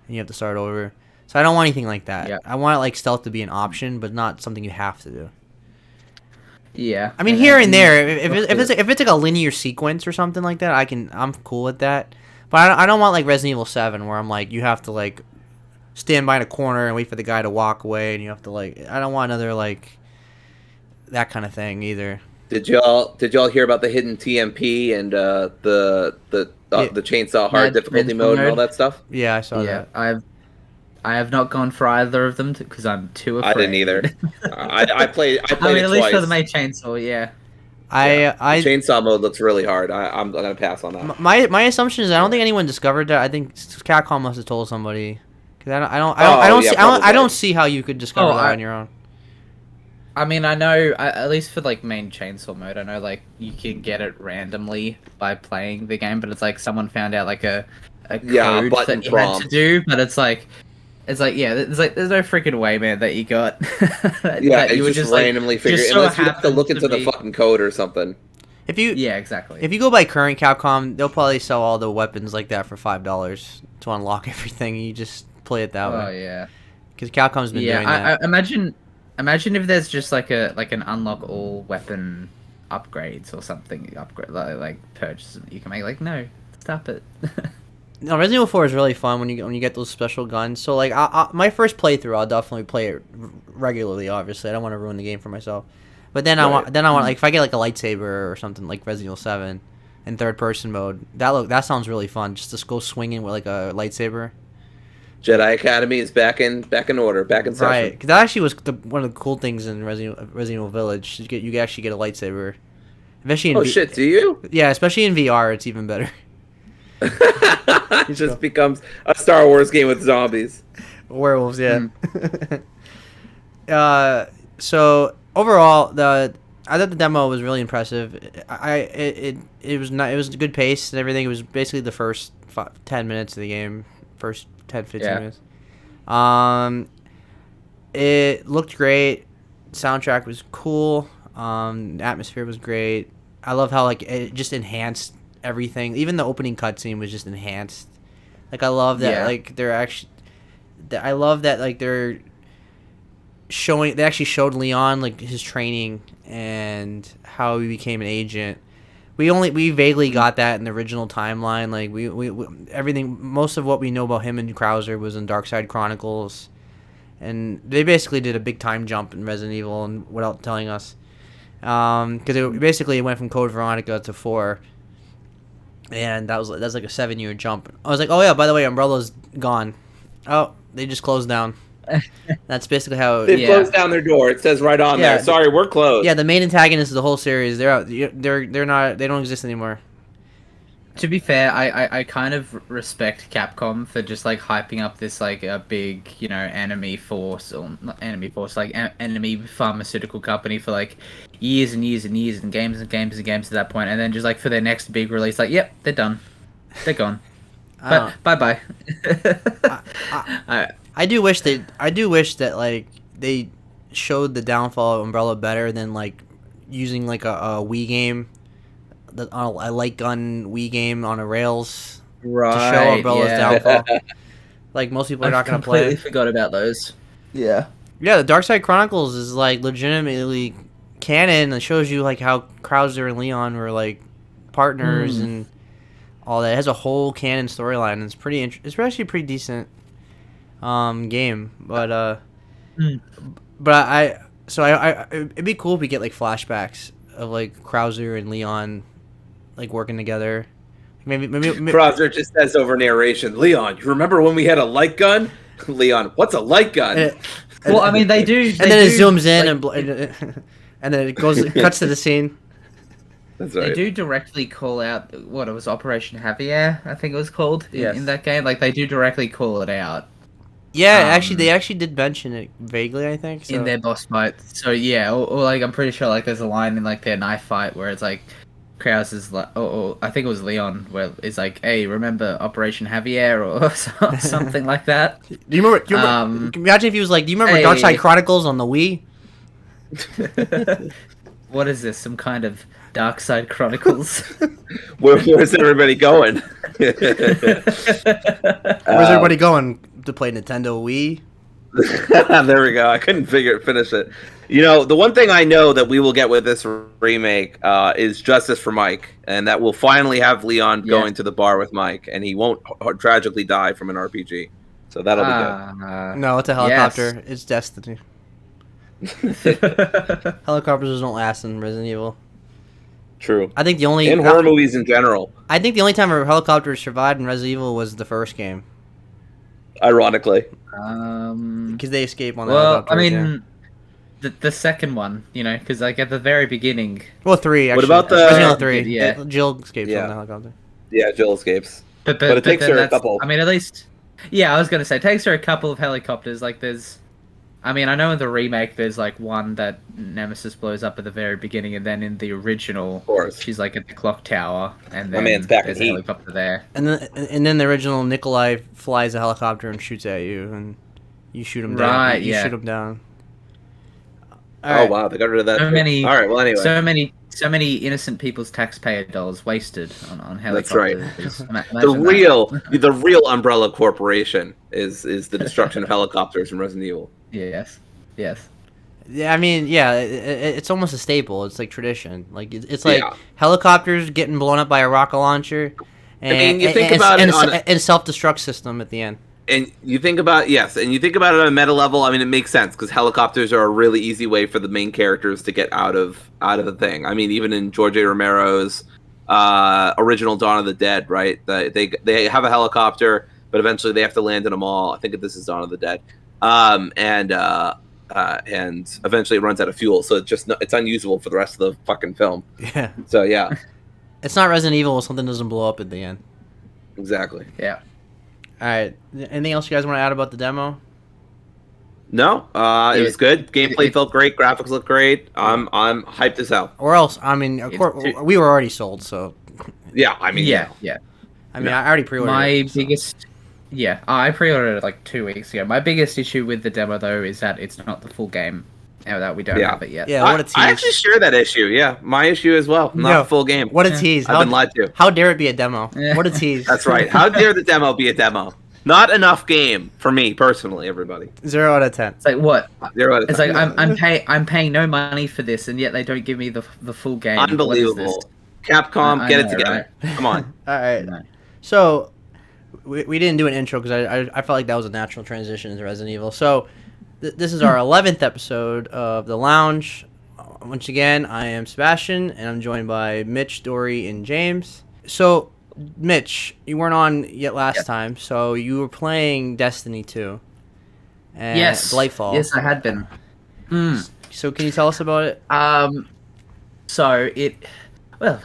and you have to start over. So I don't want anything like that. Yeah. I want like stealth to be an option, but not something you have to do. Yeah, I mean, here and there, if it's like a linear sequence or something like that, I'm cool with that. But I don't want like Resident Evil 7 where I'm like you have to like stand by in a corner and wait for the guy to walk away, and you have to like I don't want another like that kind of thing either. Did y'all hear about the hidden TMP and the chainsaw hard difficulty mode and all that stuff? Yeah, I saw that. I have not gone for either of them because I'm too afraid. I didn't either. I played I mean, it at least twice. for the main chainsaw, yeah. I chainsaw mode looks really hard. I'm gonna pass on that. my assumption is I don't think anyone discovered that. I think Capcom must have told somebody Because I don't yeah, see I probably. don't see how you could discover Oh, that on your own. I mean, I know, at least for like main chainsaw mode, I know like you can get it randomly by playing the game, but it's like someone found out like a code button that you had to prompt. do, but it's like yeah, there's no freaking way, man, that you got. Yeah, that you you would just randomly figure just unless you have to happens look into the be- fucking code or something. If you Yeah, exactly. If you go by current Capcom, they'll probably sell all the weapons like that for $5 to unlock everything. You just play it that Oh way. yeah. Because Capcom's been doing that. I imagine if there's just like an unlock all weapon upgrades or something, like purchases that you can make. Like, no, stop it. No, Resident Evil 4 is really fun when you get those special guns. So like, my first playthrough, I'll definitely play it regularly. Obviously, I don't want to ruin the game for myself. But then I want like if I get like a lightsaber or something like Resident Evil 7 in third person mode, that sounds really fun. Just to go swinging with like a lightsaber. Jedi Academy is back in order, back in session. Right, because that actually was one of the cool things in Resident Evil Village. You can actually get a lightsaber. Especially in Shit, do you? Yeah, especially in VR, it's even better. It just becomes a Star Wars game with zombies. Werewolves, yeah. So overall, I thought the demo was really impressive. It was a good pace and everything. It was basically the first 10 minutes of the game, first 10, 15 minutes. It looked great. Soundtrack was cool. The atmosphere was great. I love how like it just enhanced everything. Even the opening cutscene was just enhanced. Like I love that like they're actually. I love that like they're showing. They actually showed Leon like his training and how he became an agent. We vaguely got that in the original timeline. Like we everything, most of what we know about him and Krauser was in Dark Side Chronicles, and they basically did a big time jump in Resident Evil and without telling us, because it went from Code Veronica to 4, and that's like a 7-year jump. I was like, oh yeah, by the way, Umbrella's gone. Oh, they just closed down. That's basically how They've closed down their door. It says right on there. Sorry, we're closed. Yeah, the main antagonists of the whole series, they're out. They're not. They don't exist anymore. To be fair, I kind of respect Capcom for just like hyping up this like a big, you know, enemy force, or not enemy force, like enemy pharmaceutical company for like years and years and years and games and games and games to that point, and then just like for their next big release, like, yep, they're done, they're gone. But bye. I do wish that like they showed the downfall of Umbrella better than like using like a Wii game, a light gun Wii game on a rails to show Umbrella's downfall. Like most people are not going to play. I completely forgot about those. Yeah. Yeah, the Dark Side Chronicles is like legitimately canon. It shows you like how Krauser and Leon were like partners and all that. It has a whole canon storyline. And it's pretty it's actually a pretty decent game, but it'd be cool if we get like flashbacks of like Krauser and Leon like working together. Maybe Krauser just says over narration, Leon, you remember when we had a light gun? Leon, what's a light gun? Well, I mean, they do. And then it zooms in and then it cuts to the scene. That's right. They do directly call out what it was, Operation Javier, I think it was called in that game. Like they do directly call it out. Yeah, they actually did mention it vaguely, I think. So. In their boss fight. So yeah, or like I'm pretty sure like there's a line in like their knife fight where it's like Kraus is like, or I think it was Leon, where it's like, hey, remember Operation Javier or something like that. Do you remember? Imagine if he was like, do you remember Dark Side Chronicles on the Wii? What is this? Some kind of Dark Side Chronicles? Where's everybody going? Where's everybody going to play Nintendo Wii? There we go. I couldn't finish it. You know, the one thing I know that we will get with this remake is justice for Mike, and that we'll finally have Leon going to the bar with Mike, and he won't tragically die from an RPG. So that'll be good. No, it's a helicopter. Yes. It's destiny. Helicopters don't last in Resident Evil. True. I think the only in horror movies in general. I think the only time a helicopter survived in Resident Evil was the first game. Ironically, because they escape on the helicopter. Well, I mean, the second one, you know, because like at the very beginning. Well, 3. Actually. What about the Resident Evil 3? Yeah, Jill escapes on the helicopter. Yeah, Jill escapes. But it takes her a couple. I mean, at least Yeah, I was gonna say takes her a couple of helicopters. Like there's, I mean, I know in the remake there's like one that Nemesis blows up at the very beginning, and then in the original, Of course. she's like at the clock tower, and My then man's back in there's a heat. helicopter there. And then the original Nikolai flies a helicopter and shoots at you, and you shoot him down. Right, You yeah. shoot him down. Oh wow, they got rid of that. So too. many. All right, well anyway, So many innocent people's taxpayer dollars wasted on That's right. helicopters. The real Umbrella Corporation is the destruction of helicopters in Resident Evil. Yes. Yeah, I mean, yeah, it's almost a staple. It's like tradition. Like it's like Yeah. helicopters getting blown up by a rocket launcher, and, mean, you think about it on and self-destruct system at the end. And you think about it on a meta level. I mean, it makes sense because helicopters are a really easy way for the main characters to get out of the thing. I mean, even in George A. Romero's original Dawn of the Dead, right? They have a helicopter, but eventually they have to land in a mall. I think this is Dawn of the Dead, and eventually it runs out of fuel, so it's unusable for the rest of the fucking film. Yeah, So yeah, it's not Resident Evil if something doesn't blow up at the end. exactly. Yeah. All right, anything else you guys want to add about the demo? No, it was good. Gameplay felt great. Graphics looked great. I'm hyped as hell. Or else, I mean, of course, we were already sold, so. Yeah, I mean, Yeah. I mean, I already pre-ordered. I pre-ordered it like 2 weeks ago. My biggest issue with the demo though is that it's not the full game. Now that we don't have it yet. Yeah, what a tease. I actually share that issue. Yeah, my issue as well. Not a full game. What a tease. I've been lied to. How dare it be a demo? Yeah. What a tease. That's right. How dare the demo be a demo? Not enough game for me personally. Everybody. 0 out of 10. It's like what? 0 out of 10. It's like I'm paying no money for this, and yet they don't give me the full game. Unbelievable. Capcom, get it together. Right? Come on. All right. No. So, we didn't do an intro because I felt like that was a natural transition into Resident Evil. So, this is our 11th episode of The Lounge. Once again, I am Sebastian, and I'm joined by Mitch, Dory, and James. So, Mitch, you weren't on yet last time, so you were playing Destiny 2. And Yes. Lightfall. Yes, I had been. So, can you tell us about it? So it, well,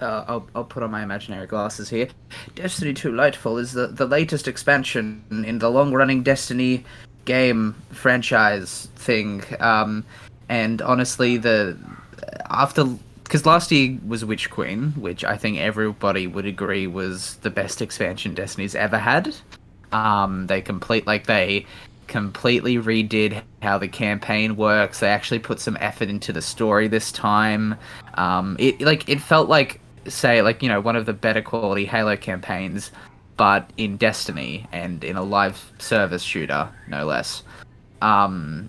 I'll put on my imaginary glasses here. Destiny 2 Lightfall is the latest expansion in the long-running Destiny game franchise thing. And honestly, because last year was Witch Queen, which I think everybody would agree was the best expansion Destiny's ever had. They completely redid how the campaign works. They actually put some effort into the story this time. It felt like, say, like, you know, one of the better quality Halo campaigns, but in Destiny and in a live service shooter, no less. And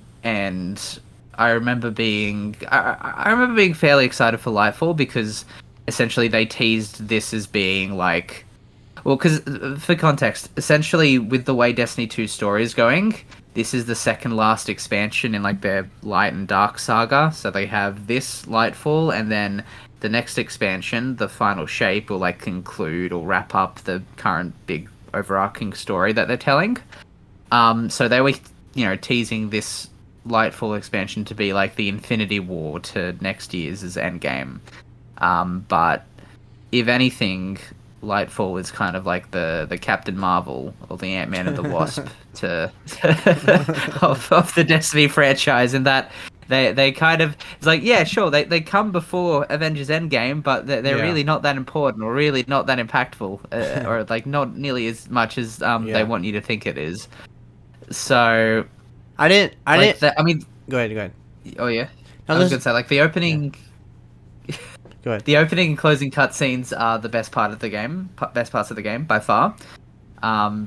I remember being fairly excited for Lightfall because essentially they teased this as being like, well, because for context, essentially with the way Destiny 2 story is going, this is the second last expansion in like their Light and Dark saga. So they have this Lightfall, and then the next expansion, the Final Shape, will like conclude or wrap up the current big overarching story that they're telling. So they were, you know, teasing this Lightfall expansion to be like the Infinity War to next year's Endgame. But if anything, Lightfall is kind of like the Captain Marvel or the Ant-Man and the Wasp of the Destiny franchise, in that they kind of, it's like, yeah, sure, they come before Avengers Endgame, but they're really not that important or really not that impactful, or like not nearly as much as they want you to think it is. So I didn't. I mean, Go ahead. oh yeah, No, I was gonna say, like, the opening. Yeah. Go ahead. The opening and closing cutscenes are the best parts of the game by far,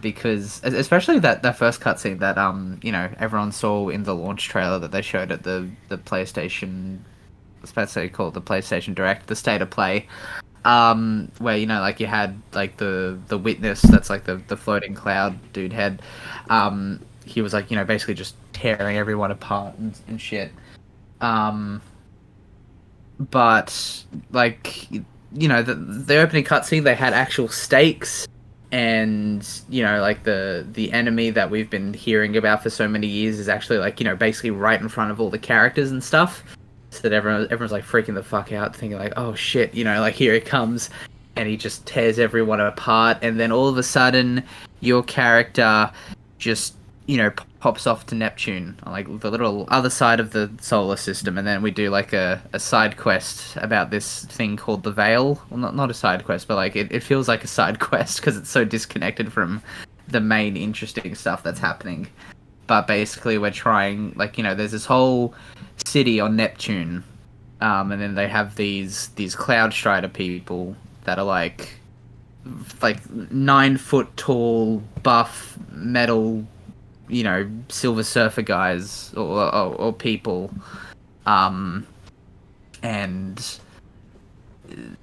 because especially that first cutscene that you know, everyone saw in the launch trailer that they showed at the PlayStation, especially called the PlayStation Direct, the State of Play, where, you know, like, you had like the witness that's like the floating cloud dude head, he was like, you know, basically just tearing everyone apart and shit. But, like, you know, the opening cutscene, they had actual stakes, and, you know, like, the enemy that we've been hearing about for so many years is actually, like, you know, basically right in front of all the characters and stuff, so that everyone's like freaking the fuck out, thinking like, oh shit, you know, like, here it comes, and he just tears everyone apart, and then all of a sudden your character just, pops off to Neptune, on, like, the little other side of the solar system, and then we do, like, a side quest about this thing called the Veil. Well, not a side quest, but, like, it feels like a side quest because it's so disconnected from the main interesting stuff that's happening. But basically we're trying, like, there's this whole city on Neptune, and then they have these Cloud Strider people that are, like 9-foot tall, buff, metal, Silver Surfer guys or people, and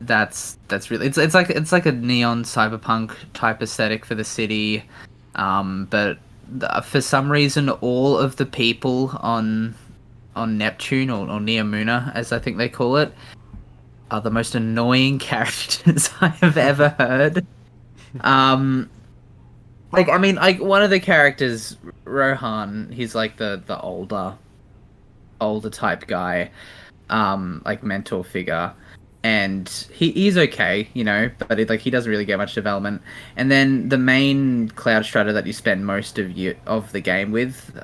that's really it's like a neon cyberpunk type aesthetic for the city, but for some reason all of the people on Neptune or Neomuna, as I think they call it, are the most annoying characters I have ever heard. One of the characters, Rohan, he's like the older type guy, like mentor figure, and he's okay, but he doesn't really get much development. And then the main Cloud Strider that you spend most of the game with,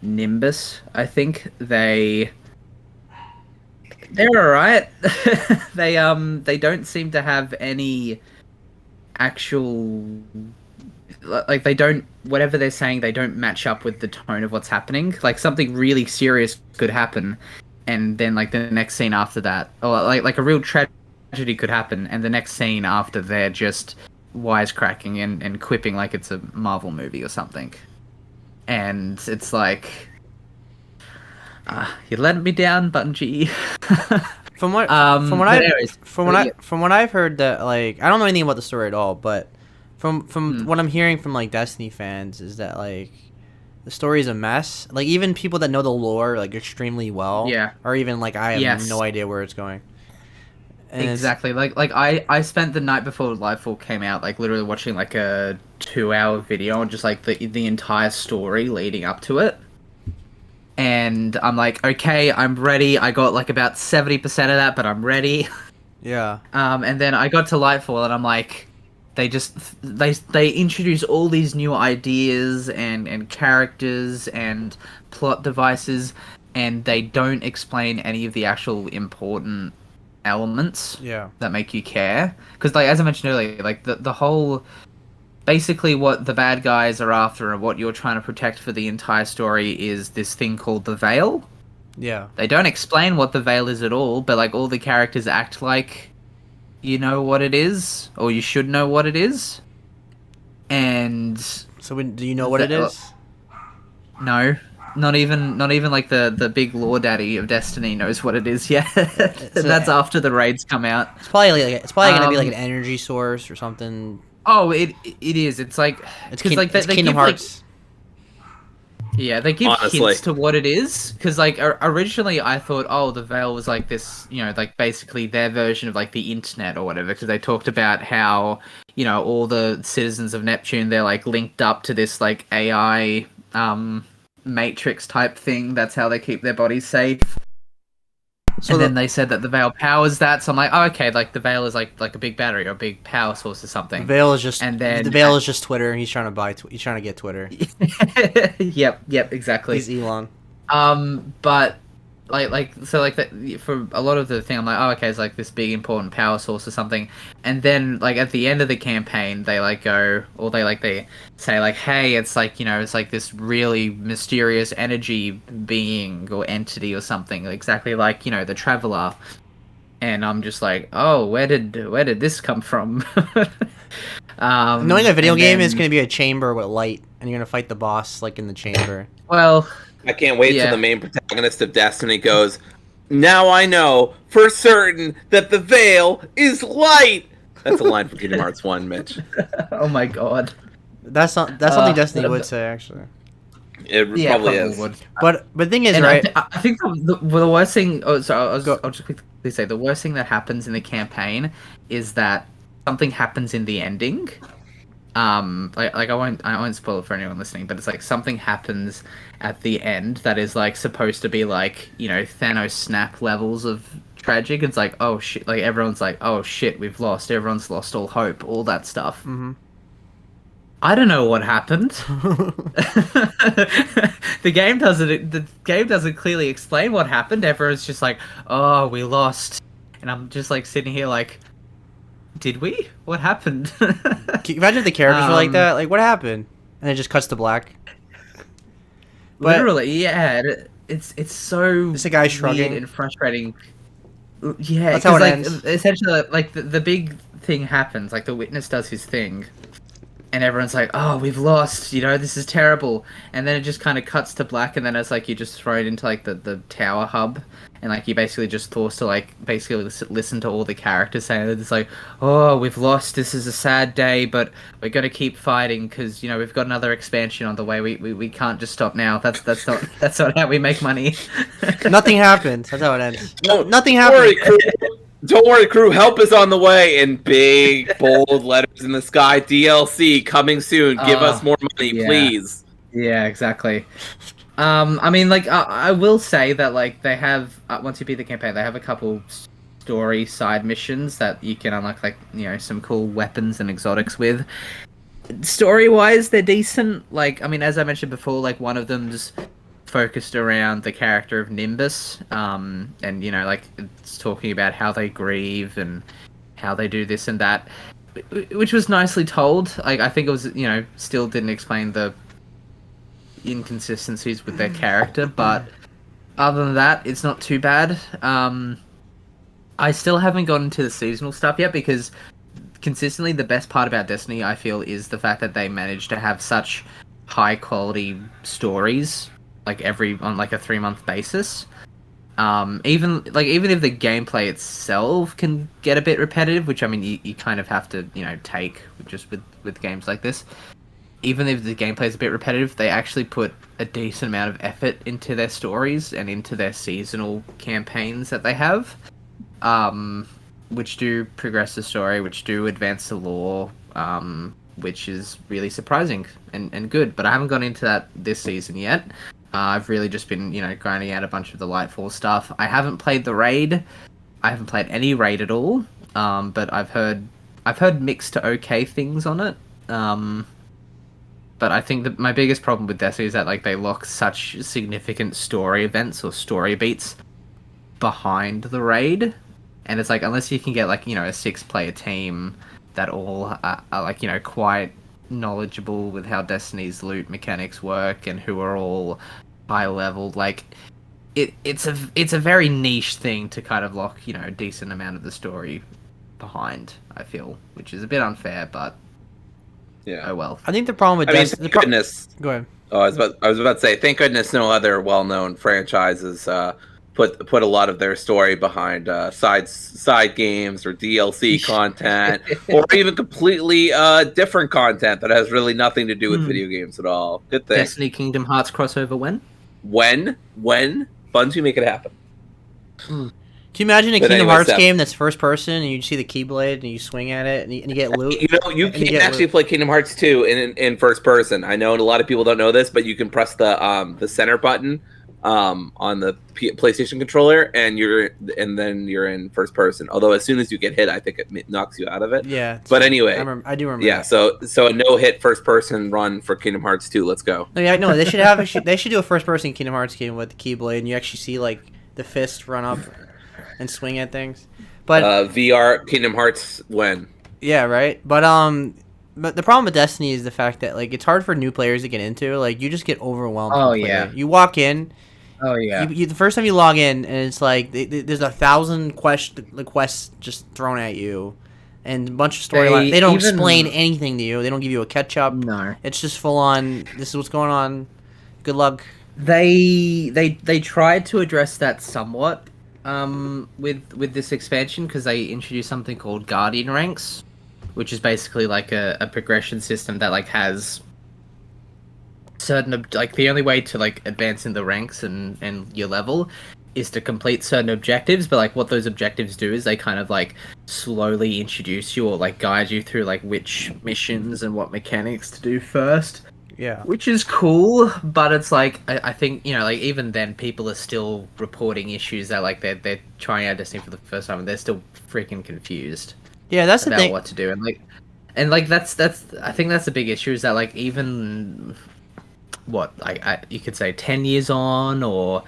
Nimbus, I think they're alright. They don't seem to have any actual, like, they don't, whatever they're saying, they don't match up with the tone of what's happening. Like, something really serious could happen, and then, like, the next scene after that, or like a real tragedy could happen, and the next scene after they're just wisecracking and quipping like it's a Marvel movie or something. And it's like, you let me down, Bungie. From what I've heard, that, like, I don't know anything about the story at all, but from what I'm hearing from, like, Destiny fans is that, like, the story is a mess. Like, even people that know the lore, like, extremely well, or even, like, I have no idea where it's going. And exactly. Like I spent the night before Lightfall came out, like, literally watching, like, a 2-hour video on just, like, the entire story leading up to it. And I'm like, okay, I'm ready. I got, like, about 70% of that, but I'm ready. Yeah. And then I got to Lightfall, and I'm like, they introduce all these new ideas and characters and plot devices, and they don't explain any of the actual important elements that make you care. Because, like, as I mentioned earlier, like, the whole, basically what the bad guys are after and what you're trying to protect for the entire story is this thing called the Veil. Yeah. They don't explain what the Veil is at all, but, like, all the characters act like you know what it is, or you should know what it is. And so, do you know what it is? No, not even like the big lore daddy of Destiny knows what it is yet. That's after the raids come out. It's probably gonna be like an energy source or something. Oh, it is. It's like it's Kingdom Hearts. Like, yeah, they give hints to what it is, because, like, originally I thought, oh, the Veil was like this, like, basically their version of, like, the internet or whatever, because they talked about how, all the citizens of Neptune, they're, like, linked up to this, like, AI matrix type thing. That's how they keep their bodies safe. So then they said that the Veil powers that, so I'm like, oh, okay, like, the Veil is like a big battery or a big power source or something. The Veil is just Twitter, and he's trying to get Twitter. Yep, exactly. He's Elon. But for a lot of the thing, I'm like, oh, okay, it's like this big important power source or something. And then, like, at the end of the campaign, they, like, go, or they say, like, hey, it's like, it's like this really mysterious energy being or entity or something, exactly like, the Traveler. And I'm just like, oh, where did this come from? Knowing a video game is going to be a chamber with light, and you're going to fight the boss, like, in the chamber. Well, I can't wait till the main protagonist of Destiny goes, now I know for certain that the Veil is light! That's a line from Kingdom Hearts 1, Mitch. Oh my god. That's something Destiny would say, actually. It probably is. Would. But the thing is, right? I think the worst thing... Oh, sorry, I'll just quickly say, the worst thing that happens in the campaign is that something happens in the ending. I won't spoil it for anyone listening, but it's like something happens at the end that is, like, supposed to be, like, Thanos snap levels of tragic. It's like, oh shit, like, everyone's like, oh shit, we've lost, everyone's lost all hope, all that stuff. Mm-hmm. I don't know what happened. The game doesn't clearly explain what happened. Everyone's just like, "Oh, we lost," and I'm just like sitting here like, "Did we? What happened?" Can you imagine if the characters were like that? Like, what happened? And it just cuts to black. But Literally, yeah. It's so it's a guy weird shrugging. and frustrating. Yeah, That's how it like ends. essentially, like the big thing happens. Like the witness does his thing, and everyone's like, "Oh, we've lost. You know, this is terrible." And then it just kind of cuts to black, and then it's like you just throw it into like the tower hub, and like you basically just forced to like basically listen to all the characters saying it's like, "Oh, we've lost. This is a sad day, but we're gonna keep fighting because you know we've got another expansion on the way. We can't just stop now. That's not how we make money." Nothing happened. That's how it ends. Nothing Don't happened. worry, crew. Don't worry, crew. Help is on the way in big, bold letters in the sky. DLC coming soon. Give us more money, yeah. please. Yeah, exactly. I mean, like, I will say that, like, they have, once you beat the campaign, they have a couple story side missions that you can unlock, like, you know, some cool weapons and exotics with. Story-wise, they're decent. Like, I mean, as I mentioned before, like, one of them's focused around the character of Nimbus, and, you know, like, it's talking about how they grieve and how they do this and that, which was nicely told. Like, I think it was, you know, still didn't explain the inconsistencies with their character, but other than that, it's not too bad. I still haven't gotten into the seasonal stuff yet because consistently the best part about Destiny, I feel, is the fact that they managed to have such high quality stories like on like a 3-month basis. Even if the gameplay itself can get a bit repetitive, which I mean you kind of have to, you know, take just with games like this. Even if the gameplay is a bit repetitive, they actually put a decent amount of effort into their stories and into their seasonal campaigns that they have, which do progress the story, which do advance the lore, which is really surprising and good. But I haven't gone into that this season yet. I've really just been, you know, grinding out a bunch of the Lightfall stuff. I haven't played the raid. I haven't played any raid at all. But I've heard mixed to okay things on it. But I think that my biggest problem with Destiny is that like they lock such significant story events or story beats behind the raid, and it's like unless you can get like, you know, a 6-player team that all are like, you know, quite knowledgeable with how Destiny's loot mechanics work and who are all high level, like it's a very niche thing to kind of lock, you know, a decent amount of the story behind, I feel, which is a bit unfair, but yeah. Oh well. I think the problem with Thank goodness. Go ahead. Oh, I was about to say, thank goodness no other well-known franchises put a lot of their story behind side games or DLC content, or even completely different content that has really nothing to do with video games at all. Good thing. Destiny Kingdom Hearts crossover when? When? Bungie, make it happen. Can you imagine a But Kingdom anyway, Hearts Seth. game that's first person and you see the Keyblade and you swing at it and you get loot? You know, you And you can get actually loot. play Kingdom Hearts 2 in first person. I know a lot of people don't know this, but you can press the center button on the PlayStation controller, and then you're in first person. Although as soon as you get hit, I think it knocks you out of it. Yeah. But anyway, I do remember. yeah. that. So a no hit first person run for Kingdom Hearts 2. Let's go. No, yeah, no, they should do a first person Kingdom Hearts game with the Keyblade and you actually see like the fist run up and swing at things. But VR Kingdom Hearts when? yeah, right. But the problem with Destiny is the fact that like it's hard for new players to get into. Like you just get overwhelmed. Oh, with yeah. players. You walk in. Oh yeah. You the first time you log in and it's like there's 1,000 quests just thrown at you, and a bunch of storyline. They don't explain anything to you. They don't give you a catch up. No. It's just full on. This is what's going on. Good luck. They tried to address that somewhat with this expansion because they introduced something called Guardian ranks, which is basically like a progression system that like has certain like the only way to like advance in the ranks and your level is to complete certain objectives, but like what those objectives do is they kind of like slowly introduce you or like guide you through like which missions and what mechanics to do first. Yeah. Which is cool, but it's like I think, you know, like even then people are still reporting issues that like they're trying out Destiny for the first time and they're still freaking confused Yeah, that's the about thing. what to do. And like And like that's I think that's the big issue is that like even what you could say 10 years on or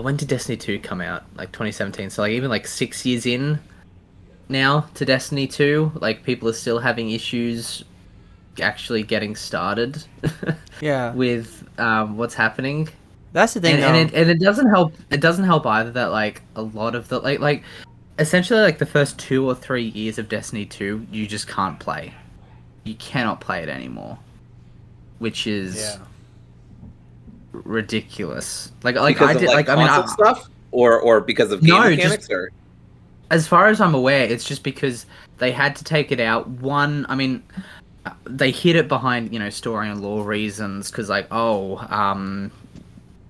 when did Destiny 2 come out? Like 2017. So like even like 6 years in now to Destiny 2, like people are still having issues actually getting started Yeah. with what's happening. That's the thing, And it doesn't help. It doesn't help either that like a lot of the like essentially like the first 2 or 3 years of Destiny 2, you just can't play. You cannot play it anymore, which is ridiculous. Like because I of, did like I mean stuff or because of game mechanics or as far as I'm aware, it's just because they had to take it out. One, I mean, they hid it behind story and lore reasons because like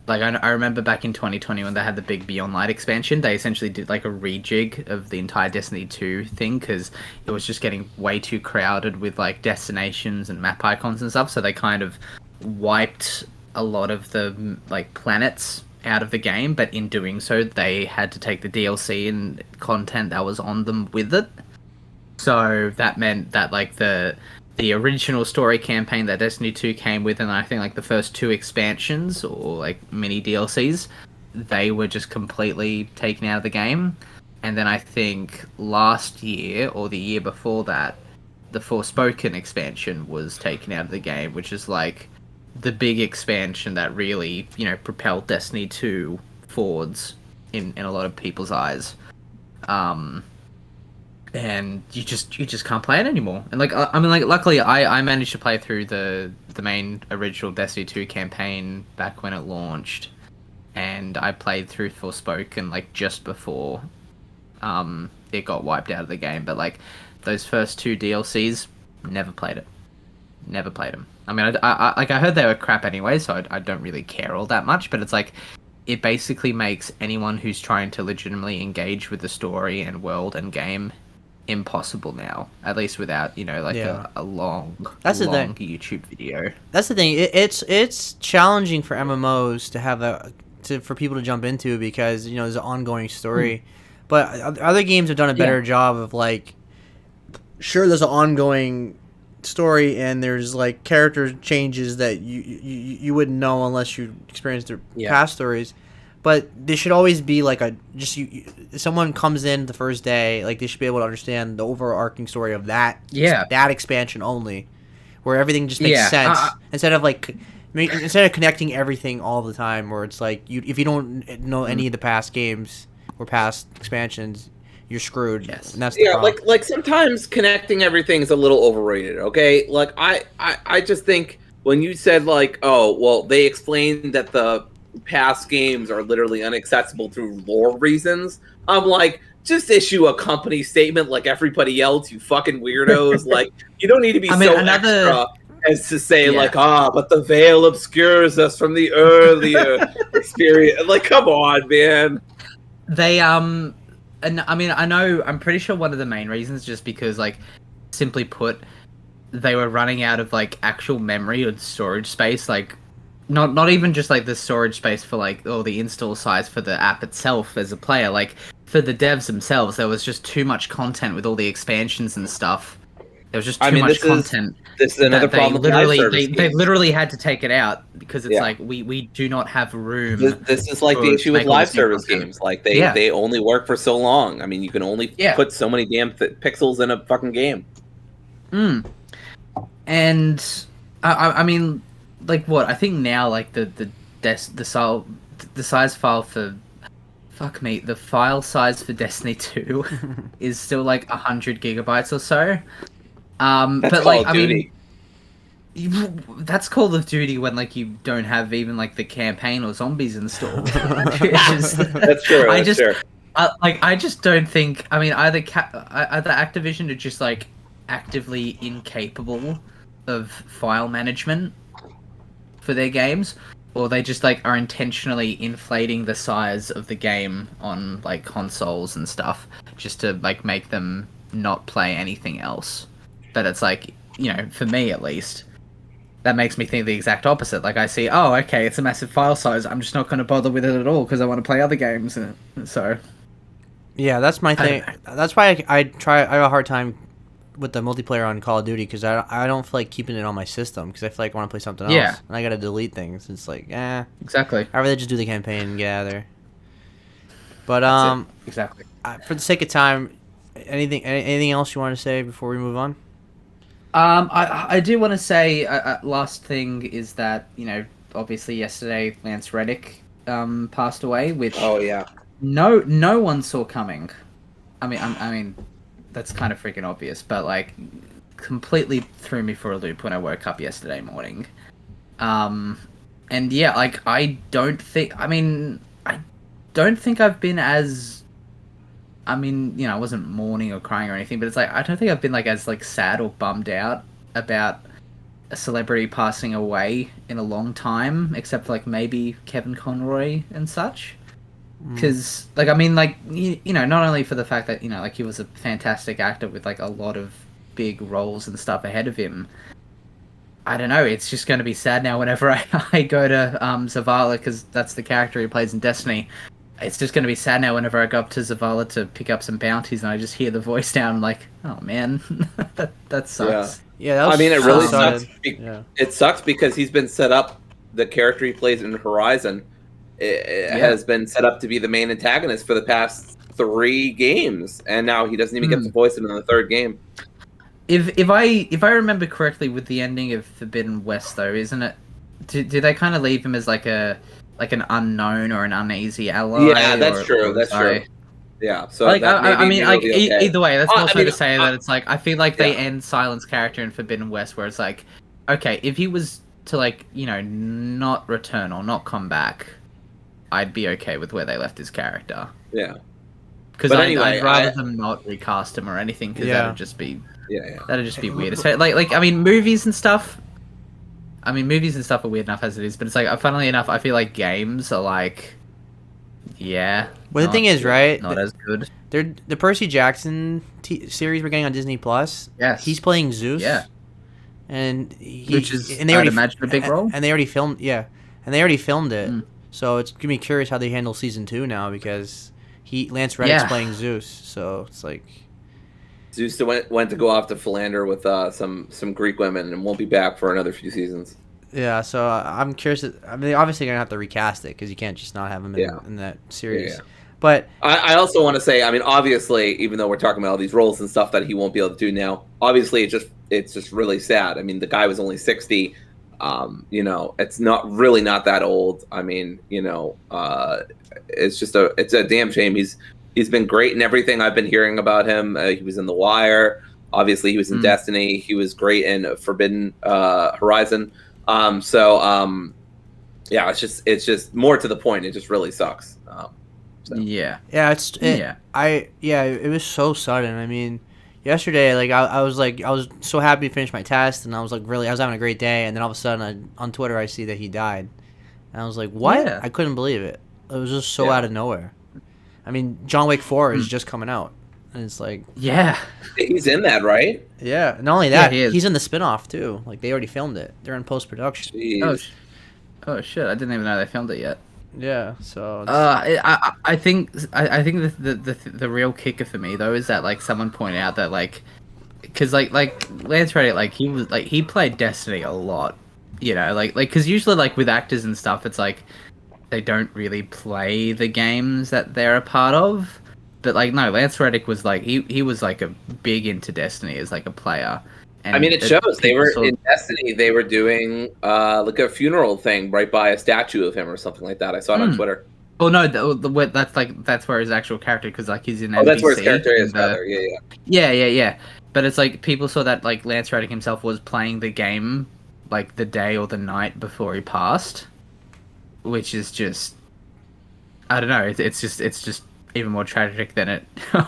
like I remember back in 2020 when they had the big Beyond Light expansion, they essentially did like a rejig of the entire Destiny 2 thing because it was just getting way too crowded with like destinations and map icons and stuff. So they kind of wiped a lot of the like planets out of the game, but in doing so, they had to take the DLC and content that was on them with it. So that meant that like the original story campaign that Destiny 2 came with, and I think like the first 2 expansions or like mini DLCs, they were just completely taken out of the game. And then I think last year or the year before that, the Forspoken expansion was taken out of the game, which is like the big expansion that really, propelled Destiny 2 forwards in a lot of people's eyes. And you just can't play it anymore. And like I mean, like luckily I managed to play through the main original Destiny 2 campaign back when it launched, and I played through Forspoken like just before it got wiped out of the game. But like those first 2 DLCs, never played it. Never played them. I mean, I heard they were crap anyway, so I don't really care all that much. But it's like, it basically makes anyone who's trying to legitimately engage with the story and world and game impossible now. At least without a long YouTube video. That's the thing. It's challenging for MMOs to have for people to jump into because there's an ongoing story. But other games have done a better job of like, sure, there's an ongoing story and there's like character changes that you wouldn't know unless you experienced their past stories, but they should always be like if someone comes in the first day, like they should be able to understand the overarching story of that expansion only, where everything just makes sense instead of connecting everything all the time, where it's like if you don't know any of the past games or past expansions, you're screwed. Yes. And that's the problem. like sometimes connecting everything is a little overrated. Okay, like I just think when you said like, oh well, they explained that the past games are literally inaccessible through lore reasons. I'm like, just issue a company statement like everybody else, you fucking weirdos. Like you don't need to be extra as to say but the veil obscures us from the earlier experience. Like, come on, man. They and I mean, I'm pretty sure one of the main reasons just because, like, simply put, they were running out of, like, actual memory or storage space, like, not even just, like, the storage space for, like, or the install size for the app itself as a player, like, for the devs themselves, there was just too much content with all the expansions and stuff. There was just too much content. This is another problem. They literally had to take it out because it's like we do not have room. This is like the issue with live service games. Like they only work for so long. I mean, you can only put so many damn pixels in a fucking game. And I mean, like what I think now, like the size file for. Fuck me, the file size for Destiny 2 is still like 100 gigabytes or so. But like, I mean, that's Call of Duty when like you don't have even like the campaign or zombies installed. That's true. I just don't think. I mean, either Activision are just like actively incapable of file management for their games, or they just like are intentionally inflating the size of the game on like consoles and stuff just to like make them not play anything else. But it's like, for me at least, that makes me think the exact opposite. Like I see, oh, okay, it's a massive file size. I'm just not going to bother with it at all because I want to play other games. So, yeah, that's my thing. That's why I have a hard time with the multiplayer on Call of Duty because I don't feel like keeping it on my system because I feel like I want to play something Yeah. else and I gotta delete things. It's like Exactly. I'd rather just do the campaign and get out of there. But That's it. Exactly. For the sake of time, anything else you want to say before we move on? I do want to say last thing is that obviously yesterday Lance Reddick passed away, which Oh yeah. no one saw coming. I mean that's kind of freaking obvious, but like completely threw me for a loop when I woke up yesterday morning. And yeah, like I don't think I've been as I wasn't mourning or crying or anything, but it's like I don't think I've been like as like sad or bummed out about a celebrity passing away in a long time, except for like maybe Kevin Conroy and such. Because not only for the fact that like he was a fantastic actor with like a lot of big roles and stuff ahead of him. I don't know. It's just going to be sad now whenever I go to Zavala, because that's the character he plays in Destiny. It's just going to be sad now whenever I go up to Zavala to pick up some bounties and I just hear the voice down. I'm like, oh man, that sucks. Yeah, that was I mean, it really sad. sucks. It sucks because he's been set up. The character he plays in Horizon has been set up to be the main antagonist for the past 3 games, and now he doesn't even get to voice him in the 3rd game. If I remember correctly, with the ending of Forbidden West, though, isn't it? Do they kind of leave him as like an unknown or an uneasy ally? Yeah, that's true. That's true. Yeah. So like, okay. Either way, that's also to say that it's like I feel like they end Silent's character in Forbidden West, where it's like, okay, if he was to like not return or not come back, I'd be okay with where they left his character. Yeah. Because I'd rather them not recast him or anything, because that'd just be that'd just be weird. So, movies and stuff. Movies and stuff are weird enough as it is, but it's like, funnily enough, I feel like games are like, Well, the thing is, right? Not as good. The Percy Jackson series we're getting on Disney Plus. Yes. He's playing Zeus. Yeah. And they already imagine a big role. And they already filmed. Yeah. And they already filmed it. So it's gonna be curious how they handle season 2 now, because Lance Reddick's playing Zeus. So it's like Zeus went to go off to philander with some Greek women and won't be back for another few seasons. Yeah, so I'm curious. They're obviously gonna have to recast it because you can't just not have him in that series. Yeah. But I also want to say, obviously, even though we're talking about all these roles and stuff that he won't be able to do now, obviously it's just really sad. The guy was only 60. It's not that old. It's a damn shame. He's been great in everything I've been hearing about him. He was in The Wire. Obviously, he was in Destiny. He was great in Forbidden Horizon. It's just more to the point. It just really sucks. It was so sudden. Yesterday, I was so happy to finish my test, and I was having a great day, and then all of a sudden on Twitter I see that he died, and I was like, what? I couldn't believe it. It was just so out of nowhere. John Wick 4 is just coming out, and it's like, he's in that, right? Yeah, not only that, he's in the spinoff too. They already filmed it. They're in post-production. Oh shit! I didn't even know they filmed it yet. Yeah, so I think the real kicker for me though is that someone pointed out that because Lance Reddick he played Destiny a lot, because usually with actors and stuff it's they don't really play the games that they're a part of, but no, Lance Reddick was he was a big into Destiny as a player. And it shows. They were in Destiny. They were doing a funeral thing right by a statue of him or something like that. I saw it on Twitter. Oh no, that's where his actual character, because he's in. Oh, that's where his character is. Rather, yeah. But it's people saw that Lance Reddick himself was playing the game the day or the night before he passed, which is just, I don't know. It's just even more tragic than it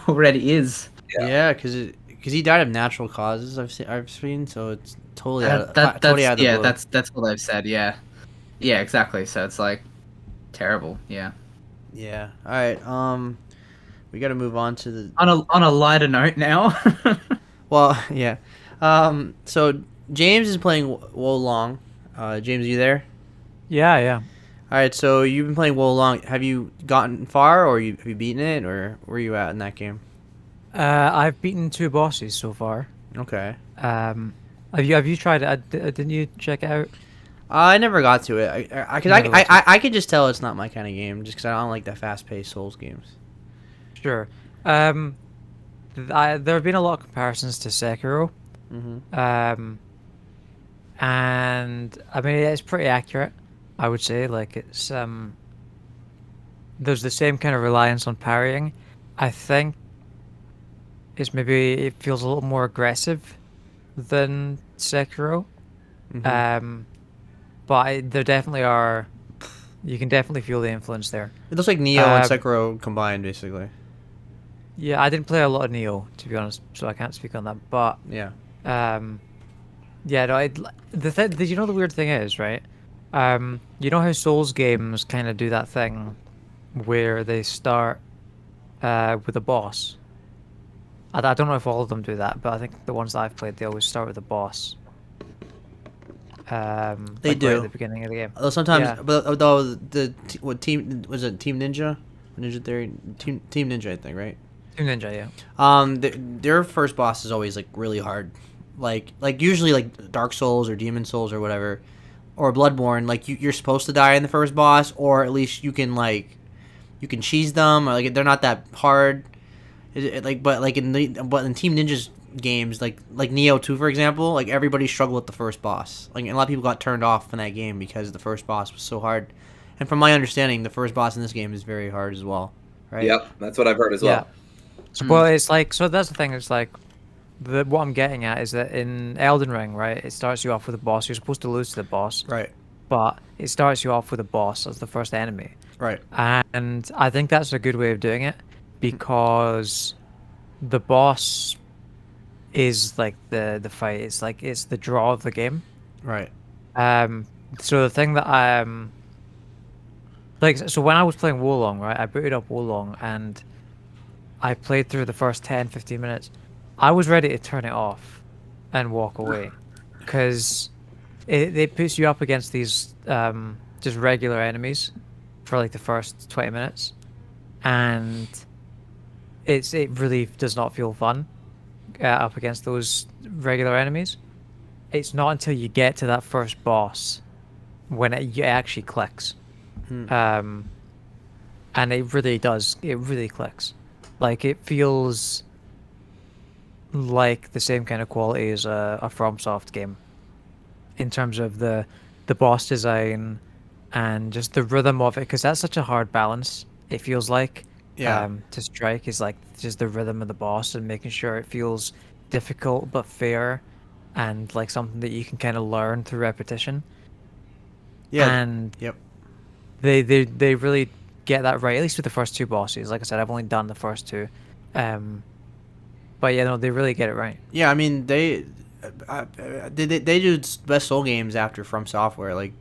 already is. Yeah, because he died of natural causes. I've seen, so it's totally out of the blue. That's what they've said. Yeah, exactly. So it's terrible. Yeah. Yeah. All right. We got to move on to the on a lighter note now. Well, yeah. So James is playing Wo Long. James, are you there? Yeah. All right. So you've been playing Wo Long. Have you gotten far, or have you beaten it, or where are you at in that game? I've beaten 2 bosses so far. Okay. Have you tried it? Didn't you check it out? I never got to it. You never got to I could just tell it's not my kind of game, just because I don't like the fast-paced Souls games. Sure. There have been a lot of comparisons to Sekiro. Mm-hmm. And I mean it's pretty accurate, I would say. Like it's there's the same kind of reliance on parrying. I think it feels a little more aggressive than Sekiro. Mm-hmm. There definitely are. You can definitely feel the influence there. It looks like Neo and Um, Sekiro combined, basically. Yeah, I didn't play a lot of Neo, to be honest, so I can't speak on that. But Yeah. yeah, no, you know the weird thing is, right? You know how Souls games kind of do that thing where they start with a boss. I don't know if all of them do that, but I think the ones that I've played, they always start with a boss. They like do. right at the beginning of the game. Although sometimes, Yeah. but though what team was it? Team Ninja, Ninja Theory, Team Ninja, I think, right? Team Ninja, yeah. Their first boss is always like really hard, like usually like Dark Souls or Demon Souls or whatever, or Bloodborne. Like you're supposed to die in the first boss, or at least you can cheese them, or like they're not that hard. But in Team Ninja's games, like Neo 2 for example, like everybody struggled with the first boss. Like a lot of people got turned off in that game because the first boss was so hard. And from my understanding, the first boss in this game is very hard as well, right? Yep, that's what I've heard as Yeah. well. So, well, it's like so. That's the thing. It's like what I'm getting at is that in Elden Ring, right? It starts you off with a boss. You're supposed to lose to the boss, Right. but it starts you off with a boss as the first enemy. Right. And I think that's a good way of doing it because the boss is like the fight. It's the draw of the game. Right. So the thing that so when I was playing Wolong, right? I booted up Wolong and I played through the first 10, 15 minutes. I was ready to turn it off and walk away because it puts you up against these just regular enemies for like the first 20 minutes, and it really does not feel fun up against those regular enemies. It's not until you get to that first boss when it actually clicks. And it really does. It really clicks. Like it feels like the same kind of quality as a FromSoft game in terms of the boss design and just the rhythm of it, because that's such a hard balance. It feels like to strike is like just the rhythm of the boss and making sure it feels difficult but fair and like something that you can kind of learn through repetition. Yeah. And Yep. they really get that right, at least with the first two bosses. Like I said, I've only done the first two. But yeah, no, they really get it right. Yeah, I mean they do best Soul games after From Software. Like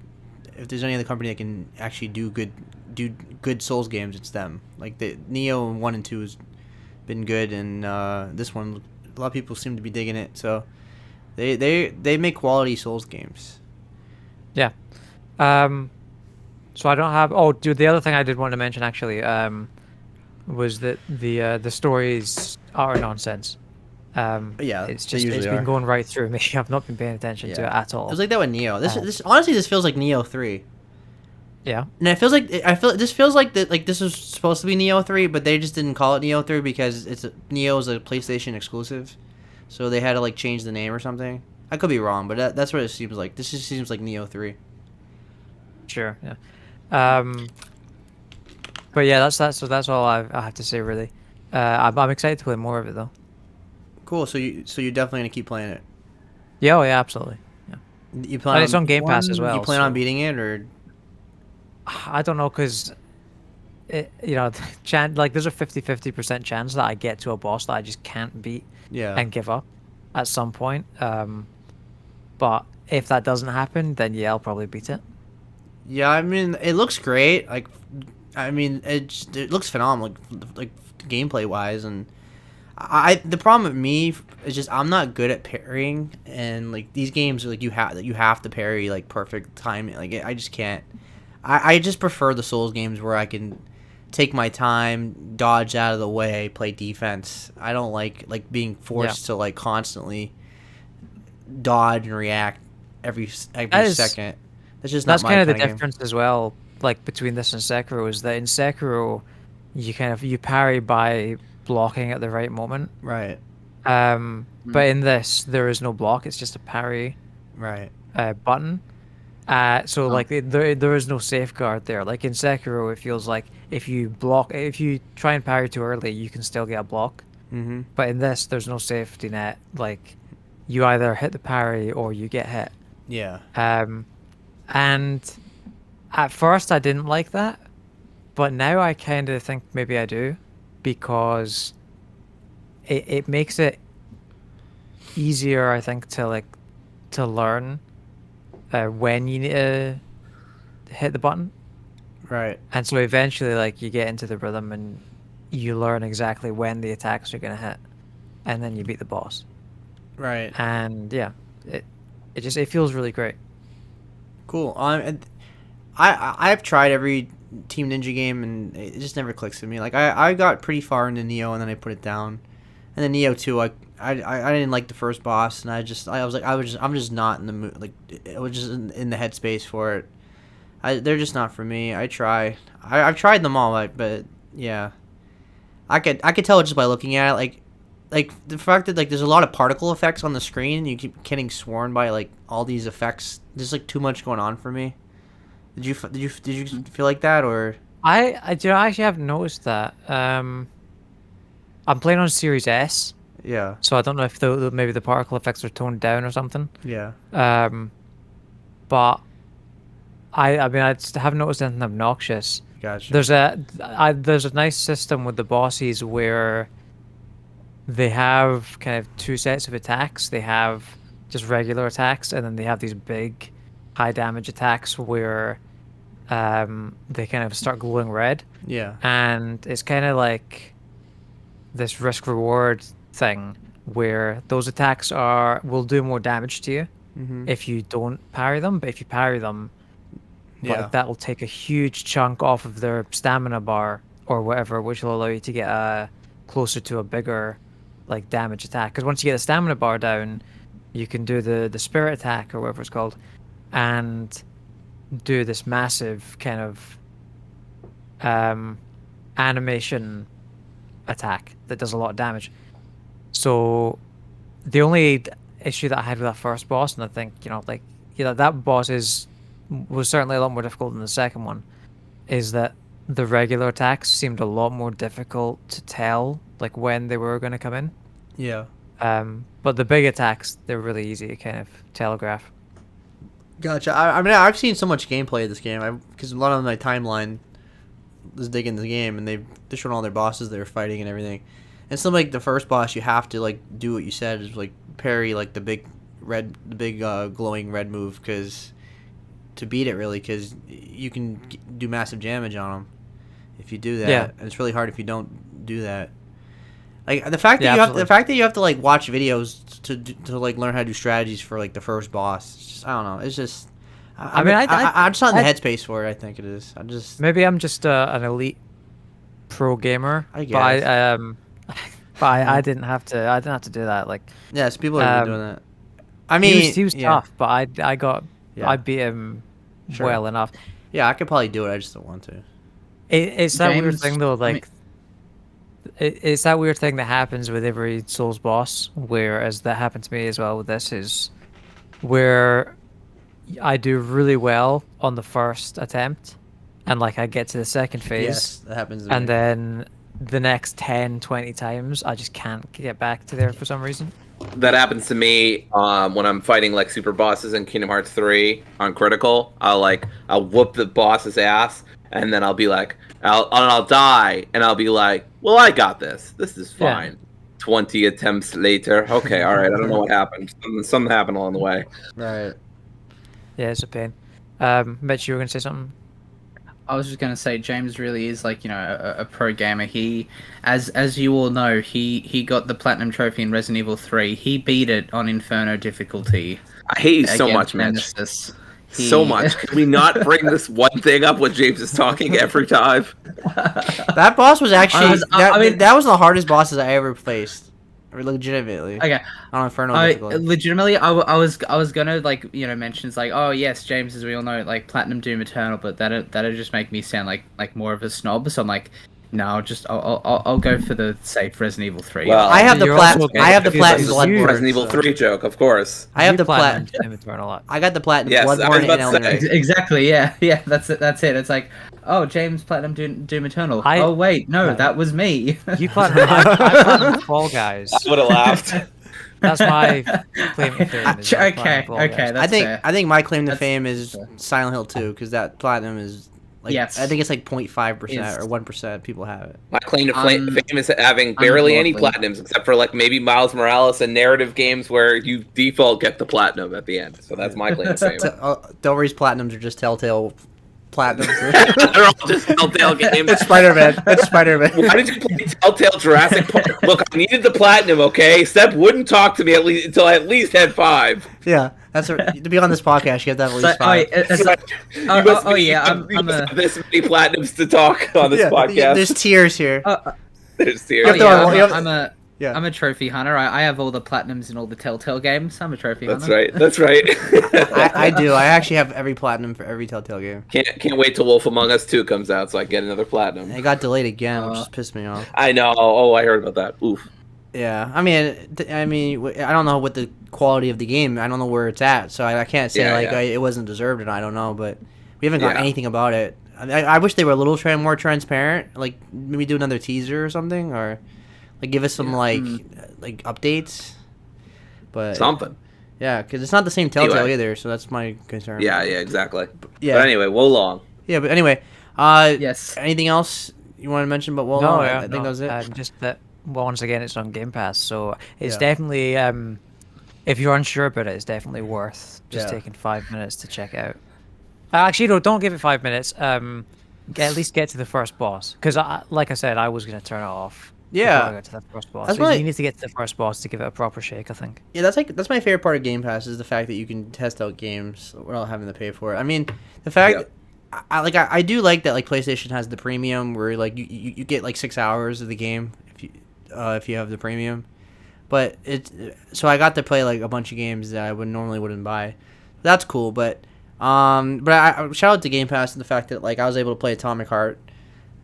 if there's any other company that can actually do good Souls games, it's them. Like the Neo 1 and 2 has been good, and this one a lot of people seem to be digging it. So they make quality Souls games. Yeah. So I don't have. Oh, dude, the other thing I did want to mention actually was that the stories are nonsense. Yeah, it's they just usually it's been are. going right through me. I've not been paying attention to it at all. It was like that with Neo. This honestly, this feels like Neo 3. Yeah. And it feels like this feels like that, like this was supposed to be Neo 3, but they just didn't call it Neo 3 because Neo is a PlayStation exclusive, so they had to like change the name or something. I could be wrong, but that's what it seems like. This just seems like Neo 3. Sure. Yeah. But yeah, that's all I have to say really. I'm excited to play more of it though. Cool. So you're definitely gonna keep playing it. Yeah. Oh yeah. Absolutely. Yeah. You plan And it's on Game Pass as well. You plan so- on beating it, or I don't know, because there's a 50% chance that I get to a boss that I just can't beat and give up at some point. But if that doesn't happen, then yeah, I'll probably beat it. Yeah, I mean, it looks great. Like, I mean, it looks phenomenal, like gameplay wise, and the problem with me is just I'm not good at parrying, and like these games, like you have to parry like perfect timing. Like I just can't. I just prefer the Souls games where I can take my time, dodge out of the way, play defense. I don't like being forced to like constantly dodge and react every second. That's just That's not my kind of the game. difference as well, like between this and Sekiro, is that in Sekiro, you parry by blocking at the right moment. Right. But in this, there is no block. It's just a parry Right. button. So like there is no safeguard there. Like in Sekiro, it feels like if you try and parry too early, you can still get a block. Mm-hmm. But in this, there's no safety net. Like you either hit the parry or you get hit. Yeah. And at first I didn't like that, but now I kind of think maybe I do, because it makes it easier, I think, to learn when you need to hit the button. Right. And so eventually, like, you get into the rhythm and you learn exactly when the attacks are going to hit, and then you beat the boss. Right. And yeah, it feels really great. Cool. I've tried every Team Ninja game and it just never clicks with me. Like I got pretty far into Neo and then I put it down, and then Neo 2, I didn't like the first boss, and I'm just not in the mood. Like I was just in the headspace for it. They're just not for me. I've tried them all, but yeah, I could tell just by looking at it. Like the fact that like there's a lot of particle effects on the screen, and you keep getting sworn by like all these effects. There's like too much going on for me. Did you feel like that, or? I actually haven't noticed that. I'm playing on Series S, Yeah. so I don't know if maybe the particle effects are toned down or something. Yeah. But I mean, I just haven't noticed anything obnoxious. Gotcha. There's a nice system with the bosses where they have kind of two sets of attacks. They have just regular attacks, and then they have these big high damage attacks where they kind of start glowing red. Yeah. And it's kind of like this risk reward thing where those attacks will do more damage to you if you don't parry them, but if you parry them, like, that'll take a huge chunk off of their stamina bar or whatever, which will allow you to get closer to a bigger like damage attack. Because once you get the stamina bar down, you can do the spirit attack or whatever it's called, and do this massive kind of animation attack that does a lot of damage. So the only issue that I had with that first boss, and I think that boss was certainly a lot more difficult than the second one, is that the regular attacks seemed a lot more difficult to tell like when they were going to come in. Yeah. But the big attacks, they're really easy to kind of telegraph. Gotcha. I mean, I've seen so much gameplay of this game because a lot of my timeline was digging the game, and they're showing all their bosses they were fighting and everything. And so like the first boss, you have to like do what you said, is like parry like the big glowing red move, because to beat it really, because you can do massive damage on them if you do that. Yeah. And it's really hard if you don't do that. Like the fact that you have to like watch videos to like learn how to do strategies for like the first boss. It's just, I don't know. It's just. I'm just not in the headspace for it. I think it is. Maybe I'm just an elite pro gamer. I guess. But I didn't have to do that. Like, yes, people are doing that. I mean, he was tough, but I beat him Sure. well enough. Yeah, I could probably do it. I just don't want to. It's that weird James, thing though. Like, it's that weird thing that happens with every Souls boss, whereas that happened to me as well with this, is where I do really well on the first attempt, and like I get to the second phase, Yes, that happens to me. and then the next 10, 20 times I just can't get back to there for some reason. That happens to me when I'm fighting like super bosses in Kingdom Hearts 3 on critical. I'll whoop the boss's ass, and then I'll be like, I'll die, and I'll be like, well, I got this. This is fine. Yeah. 20 attempts later. Okay, all right. I don't know what happened. Something happened along the way. Right. Yeah, it's a pain. Mitch, you were gonna say something? I was just gonna say James really is like, a pro gamer. He, as you all know, he got the platinum trophy in Resident Evil 3. He beat it on Inferno difficulty. I hate you so against much, Mitch. Nemesis. So much. Can we not bring this one thing up when James is talking every time? That boss was actually. I mean, that was the hardest bosses I ever faced. Or legitimately. Okay. On Inferno I difficulty. legitimately, I was gonna like mention it's like, oh yes, James, as we all know, like Platinum Doom Eternal, but that'd just make me sound like more of a snob. So I'm like, no, I'll go for the safe Resident Evil 3. Well, I have the You're platinum. also- I have the platinum you- Bloodborne. Resident Evil 3 joke, of course. I have You the Platinum platinum. Doom Eternal. I got the platinum Yes, I was Bloodborne about and to Elden say. Ring. Exactly. Yeah. That's it. That's it. It's like, oh, James Platinum Doom Eternal. Oh wait, no, that was me. You Platinum. I Platinum Fall Guys. I would have laughed. That's my claim to fame. is I Platinum Fall Okay. Guys. That's fair. I think my claim to That's fame is fair. Silent Hill 2 because that platinum is like Yes. I think it's like 0.5% Is- or 1% people have it. My claim to Un- fame is having barely any ungodly. platinums, except for like maybe Miles Morales and narrative games where you default get the platinum at the end. So that's my claim to fame. Don't worry, platinums are just Telltale platinums. They're all just Telltale games. It's Spider-Man. That's Spider-Man. Why did you play Telltale Jurassic Park? Look, I needed the platinum, okay? Seb wouldn't talk to me at least until I at least had 5. Yeah, that's to be on this podcast. You have to have at So, least 5. I'm a. this many platinums to talk on this podcast. There's tiers here. There's You have tears. to- Yeah, you have- yeah. I'm a trophy hunter. I have all the platinums in all the Telltale games. I'm a trophy That's hunter. right. That's right. I do. I actually have every platinum for every Telltale game. Can't wait till Wolf Among Us 2 comes out so I get another platinum. It got delayed again, which just pissed me off. I know. Oh, I heard about that. Oof. Yeah, I mean, I don't know what the quality of the game. I don't know where it's at, so I can't say it wasn't deserved, and I don't know. But we haven't got anything about it. I wish they were a little more transparent. Like maybe do another teaser or something, or like give us some like updates. But Something. yeah, because it's not the same Telltale Anyway. either, so that's my concern. Yeah, exactly. Yeah. But anyway, Wolong. Yeah, but anyway, Yes. anything else you want to mention about Wolong? No, I think that was it. Just that once again, it's on Game Pass, so it's Yeah. definitely if you're unsure about it, it's definitely worth just Yeah. taking 5 minutes to check out. Actually, no, don't give it 5 minutes. At least get to the first boss, because like I said, I was gonna turn it off. Yeah. before I got to that first boss. That's So why- you need to get to the first boss to give it a proper shake, I think. Yeah, that's my favorite part of Game Pass is the fact that you can test out games without having to pay for it. I mean, the fact I do like that like PlayStation has the premium where like you get like 6 hours of the game if you have the premium. But so I got to play like a bunch of games that I normally wouldn't buy. That's cool, but I shout out to Game Pass and the fact that like I was able to play Atomic Heart.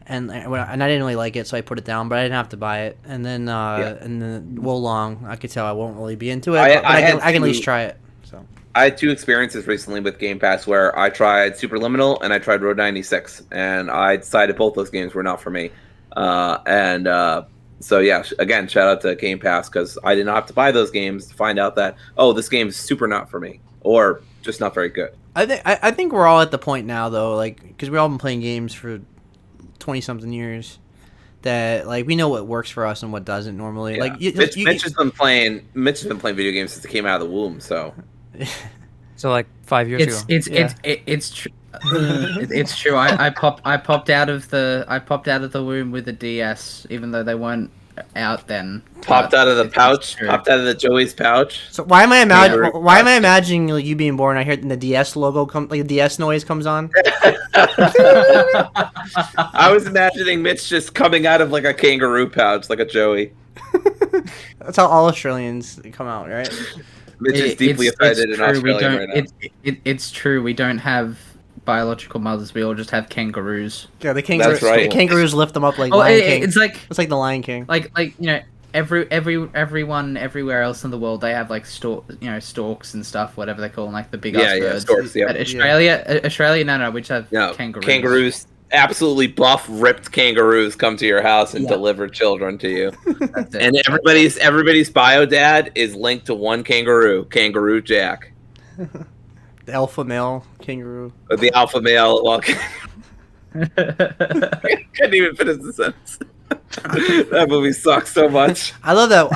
And I didn't really like it, so I put it down. But I didn't have to buy it. And then Wolong, I could tell I won't really be into it. But I can at least try it. So I had 2 experiences recently with Game Pass where I tried Superliminal and I tried Road 96, and I decided both those games were not for me. So yeah, again, shout out to Game Pass because I did not have to buy those games to find out that this game is super not for me or just not very good. I think we're all at the point now though, like because we've all been playing games for 20-something years, that like we know what works for us and what doesn't normally. Yeah. Like Mitch has been playing video games since he came out of the womb. So So like 5 years ago. It's true. It's true. I popped out of the womb with a DS, even though they weren't out then. popped out of the It's pouch, true. popped out of the Joey's pouch. So why am I Yeah. imagining like, you being born? I hear the DS logo the DS noise comes on. I was imagining Mitch just coming out of like a kangaroo pouch, like a Joey. That's how all Australians come out, right? Mitch is deeply offended in true. Australia right now. It's true. We don't have biological mothers. We all just have kangaroos. Yeah, the kangaroos. That's right. The kangaroos lift them up like Oh, Lion King. it's like It's like the Lion King. everyone everywhere else in the world, they have like storks and stuff, whatever they call them, like the big ass birds. storks, yeah. But Australia, no, we just have No, kangaroos. kangaroos, absolutely buff, ripped kangaroos come to your house and Yeah. deliver children to you. That's it. And everybody's bio dad is linked to one kangaroo, Kangaroo Jack. The alpha male kangaroo. Or the alpha male. Well, couldn't even finish the sentence. That movie sucks so much. I love that.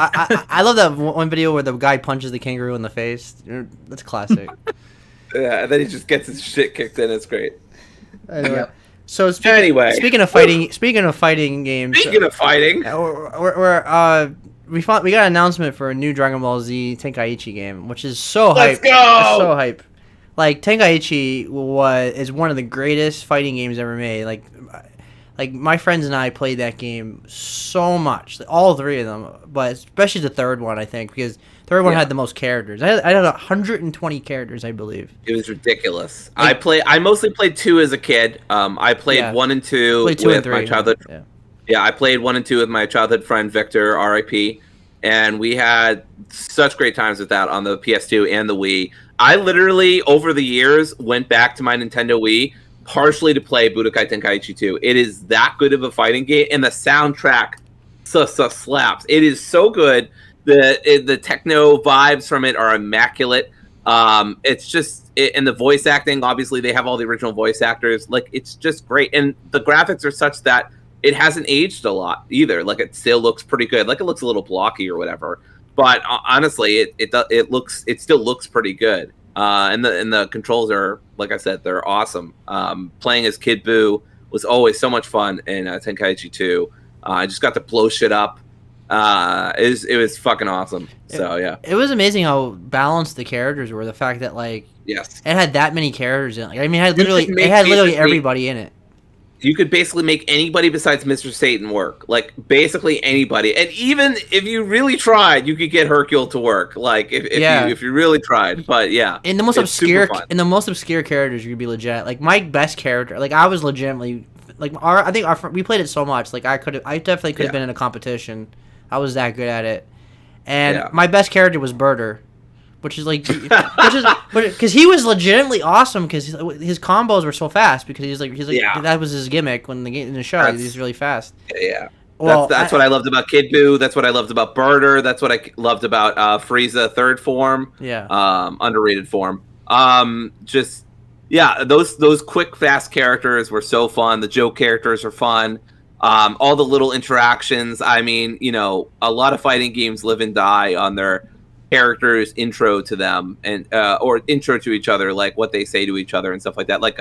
I love that one video where the guy punches the kangaroo in the face. That's classic. Yeah, and then he just gets his shit kicked in. It's great. Anyway. Yep. So Anyway. speaking of fighting games, Speaking of fighting, we got an announcement for a new Dragon Ball Z Tenkaichi game, which is so Let's hype. go! It's so hype. Like Tenkaichi is one of the greatest fighting games ever made. Like Like my friends and I played that game so much, all three of them, but especially the third one, I think, because the third one had the most characters. I had 120 characters, I believe. It was ridiculous. I mostly played 2 as a kid. I played 1 and 2 with my childhood. Yeah, I played 1 and 2 with my childhood friend Victor, R.I.P. And we had such great times with that on the PS2 and the Wii. I literally, over the years, went back to my Nintendo Wii partially to play Budokai Tenkaichi 2. It is that good of a fighting game, and the soundtrack slaps. It is so good. The techno vibes from it are immaculate. It's just, and the voice acting, obviously they have all the original voice actors. Like, it's just great. And the graphics are such that it hasn't aged a lot either. Like, it still looks pretty good. Like, it looks a little blocky or whatever. But honestly, it still looks pretty good. And the controls are, like I said, they're awesome. Playing as Kid Buu was always so much fun in Tenkaichi 2. I just got to blow shit up. It was fucking awesome. So yeah, it was amazing how balanced the characters were. The fact that it had that many characters in it. Like, I mean, it had literally everybody in it. You could basically make anybody besides Mr. Satan work. Like, basically anybody. And even if you really tried, you could get Hercule to work. Like, if you really tried. But yeah. In the most obscure characters, you could be legit. Like, my best character, like, I was legitimately, like, we played it so much. Like, I definitely could have been in a competition. I was that good at it. And my best character was Birder. Which is because he was legitimately awesome because his combos were so fast because he's like that was his gimmick in the show. He's really fast. Yeah. Well, that's what I loved about Kid Buu. That's what I loved about Birder. That's what I loved about Frieza third form. Yeah. Underrated form. Those quick, fast characters were so fun. The joke characters are fun. All the little interactions. I mean, a lot of fighting games live and die on their characters' intro to them and or intro to each other, like what they say to each other and stuff like that. Like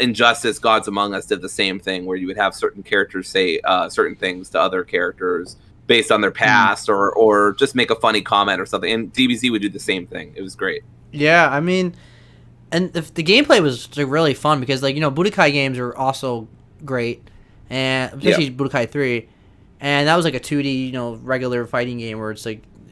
Injustice, Gods Among Us did the same thing, where you would have certain characters say certain things to other characters based on their past, or just make a funny comment or something. And DBZ would do the same thing. It was great. Yeah, I mean, and the gameplay was really fun because, like, Budokai games are also great, and especially Budokai 3, and that was like a 2D, regular fighting game where it's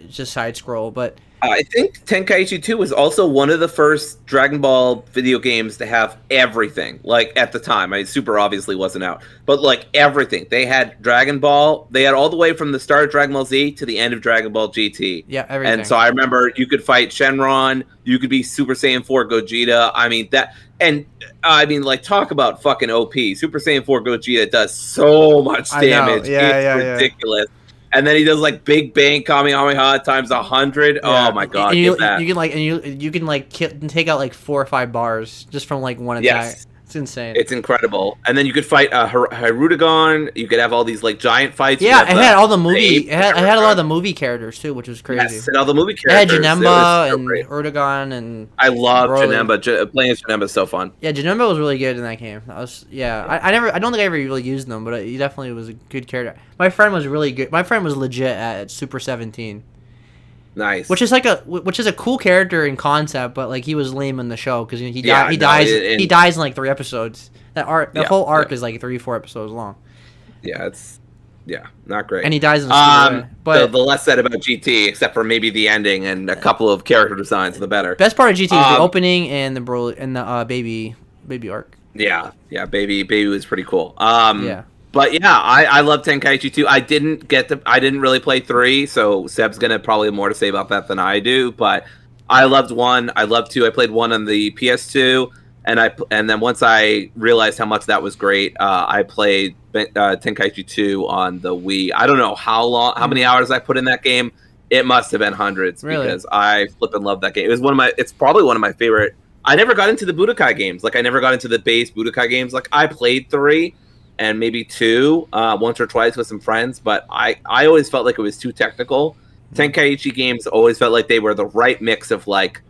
just side scroll. But I think Tenkaichi 2 was also one of the first Dragon Ball video games to have everything. Like, at the time, Super obviously wasn't out, but like everything. They had Dragon Ball. They had all the way from the start of Dragon Ball Z to the end of Dragon Ball GT. Yeah, everything. And so I remember you could fight Shenron. You could be Super Saiyan 4 Gogeta. I mean that, and like, talk about fucking OP. Super Saiyan 4 Gogeta does so much damage. It's ridiculous. And then he does like Big Bang Kamehameha times 100. Oh my god! You can take out like 4 or 5 bars just from like one attack. Yes. It's insane. It's incredible. And then you could fight Hirudegarn. You could have all these like giant fights. Yeah, it had all the movie. It had a lot of the movie characters too, which was crazy. Yes, and all the movie characters. It had Janemba and Hirudegarn and. I love Janemba. Playing as Janemba is so fun. Yeah, Janemba was really good in that game. I don't think I ever really used them, but he definitely was a good character. My friend was really good. My friend was legit at Super 17. Nice. Which is a cool character in concept, but like he was lame in the show because he dies in like 3 episodes. That whole arc is like 3-4 episodes long. Yeah, not great. And he dies in the but the less said about GT, except for maybe the ending and a couple of character designs, the better. Best part of GT is the opening and the baby arc. Yeah, baby was pretty cool. But yeah, I love Tenkaichi 2. I didn't really play 3, so Seb's gonna probably have more to say about that than I do. But I loved 1. I loved 2. I played 1 on the PS2, and then once I realized how much that was great, I played Tenkaichi 2 on the Wii. I don't know how many hours I put in that game. It must have been hundreds, because I flippin' love that game. It's probably one of my favorite. I never got into the Budokai games. Like, I never got into the base Budokai games. Like, I played 3. And maybe 2, once or twice with some friends, but I always felt like it was too technical. Tenkaichi games always felt like they were the right mix of like